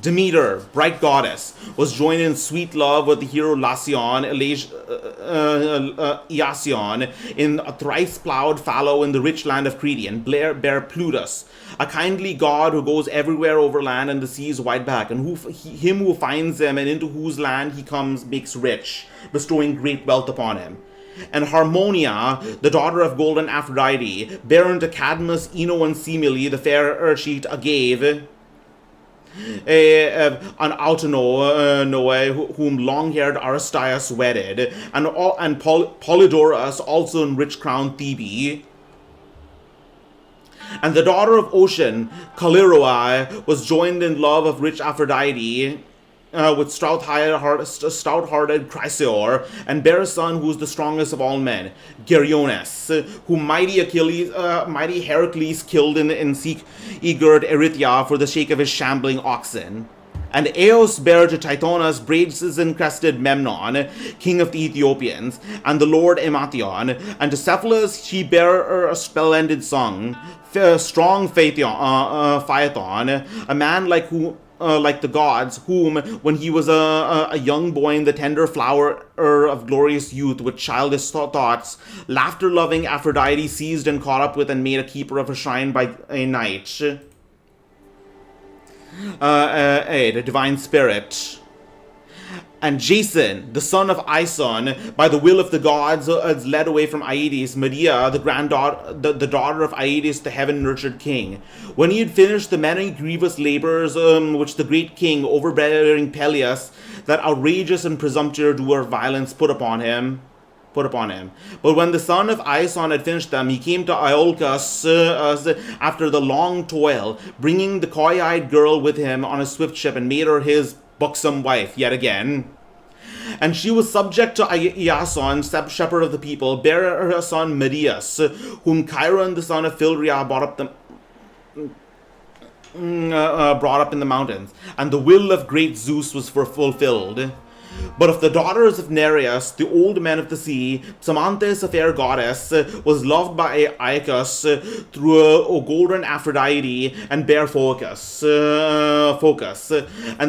Demeter, bright goddess, was joined in sweet love with the hero Iasion in a thrice-plowed fallow in the rich land of Crete, and bare Plutus, a kindly god who goes everywhere over land and the sea's wide back, and him who finds him and into whose land he comes makes rich, bestowing great wealth upon him. And Harmonia, the daughter of golden Aphrodite, bare unto Cadmus, Ino, and Semele, the fair Urshite, Agave, an Autonoe, whom long-haired Aristeus wedded, and Polydorus, also in rich-crowned Thebe. And the daughter of Ocean, Callirrhoe, was joined in love of rich Aphrodite, with stout-hearted Chrysaor, and bare a son who is the strongest of all men, Geryones, whom mighty Heracles killed in sea-girt Erythia for the sake of his shambling oxen. And Eos bare to Tithonus brazen-crested Memnon, king of the Ethiopians, and the lord Emathion, and to Cephalus she bare a splendid son, strong Phaethon, a man like the gods, whom, when he was a young boy in the tender flower of glorious youth, with childish thoughts, laughter-loving Aphrodite seized and caught up with and made a keeper of her shrine by a night. The divine spirit. And Jason, the son of Aeson, by the will of the gods, is led away from Aedes, Medea, the daughter of Aedes, the heaven-nurtured king. When he had finished the many grievous labors which the great king, overbearing Peleus, that outrageous and presumptuous doer of violence, put upon him. But when the son of Aeson had finished them, he came to Iolcus after the long toil, bringing the coy-eyed girl with him on a swift ship, and made her his buxom wife yet again. And she was subject to Iason, shepherd of the people, bare her son Medeus, whom Chiron, the son of Philria, brought up in the mountains, and the will of great Zeus was fulfilled. But of the daughters of Nereus, the old men of the sea, Psamathes, a fair goddess, was loved by Aeacus through a golden Aphrodite, and bare Focus. And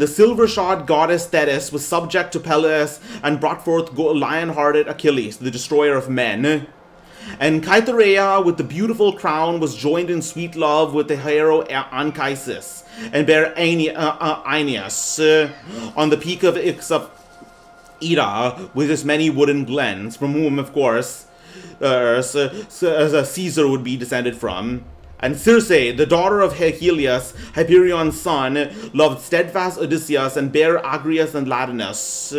the silver-shod goddess Thetis was subject to Peleus, and brought forth lion-hearted Achilles, the destroyer of men. And Cytherea, with the beautiful crown, was joined in sweet love with the hero Anchises, and bare Aeneas on the peak of Ida, with his many wooden glens, from whom, of course, Caesar would be descended from. And Circe, the daughter of Helios, Hyperion's son, loved steadfast Odysseus, and bare Agrias and Latinus,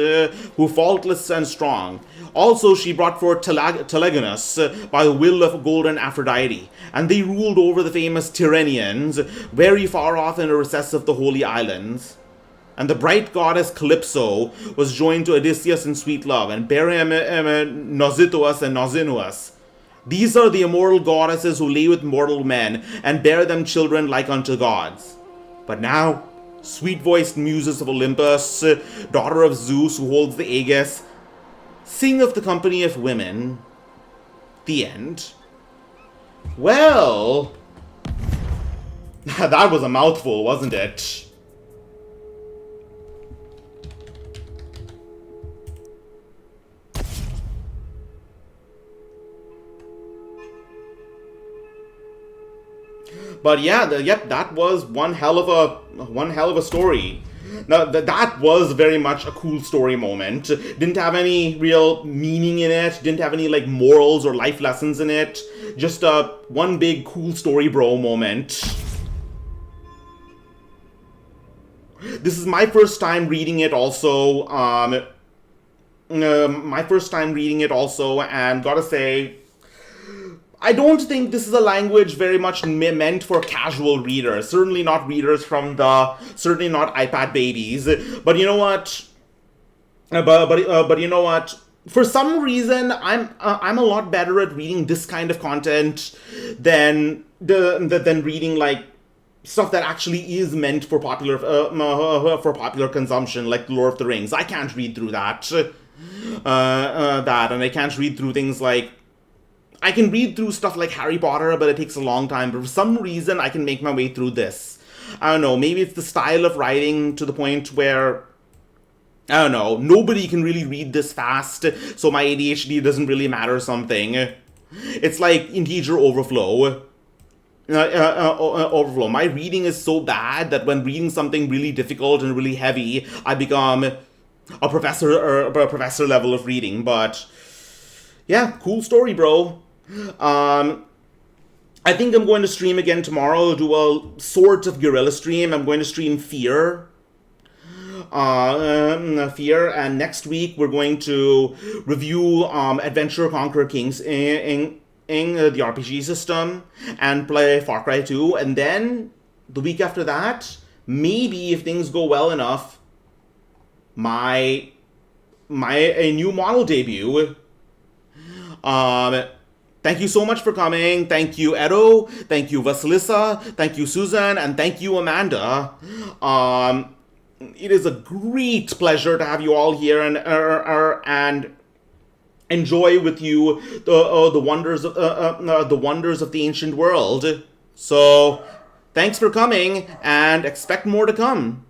who faultless and strong. Also she brought forth Telegonus by the will of golden Aphrodite, and they ruled over the famous Tyrrhenians, very far off in a recess of the Holy Islands. And the bright goddess Calypso was joined to Odysseus in sweet love, and bare him Nausithous and Nausinous. These are the immortal goddesses who lay with mortal men, and bear them children like unto gods. But now, sweet-voiced muses of Olympus, daughter of Zeus who holds the Aegis, sing of the company of women. The end. Well, that was a mouthful, wasn't it? But yeah, that was one hell of a story. Now that was very much a cool story moment. Didn't have any real meaning in it. Didn't have any like morals or life lessons in it. Just one big cool story bro moment. This is my first time reading it also. my first time reading it also, and gotta say, I don't think this is a language very much meant for casual readers. Certainly not readers certainly not iPad babies. But you know what? But you know what? For some reason, I'm a lot better at reading this kind of content than reading like stuff that actually is meant for popular consumption, like Lord of the Rings. I can't read through that. And I can't read through things like. I can read through stuff like Harry Potter, but it takes a long time. But for some reason, I can make my way through this. I don't know. Maybe it's the style of writing to the point where, I don't know, nobody can really read this fast, so my ADHD doesn't really matter or something. It's like integer overflow. Overflow. My reading is so bad that when reading something really difficult and really heavy, I become a professor level of reading. But yeah, cool story, bro. I think I'm going to stream again tomorrow, do a sort of guerrilla stream. I'm going to stream Fear. And next week we're going to review Adventure Conquer Kings in the RPG system and play Far Cry 2. And then the week after that, maybe if things go well enough, a new model debut. Thank you so much for coming. Thank you, Edo. Thank you, Vasilisa. Thank you, Susan. And thank you, Amanda. It is a great pleasure to have you all here and enjoy with you the wonders of the ancient world. So, thanks for coming, and expect more to come.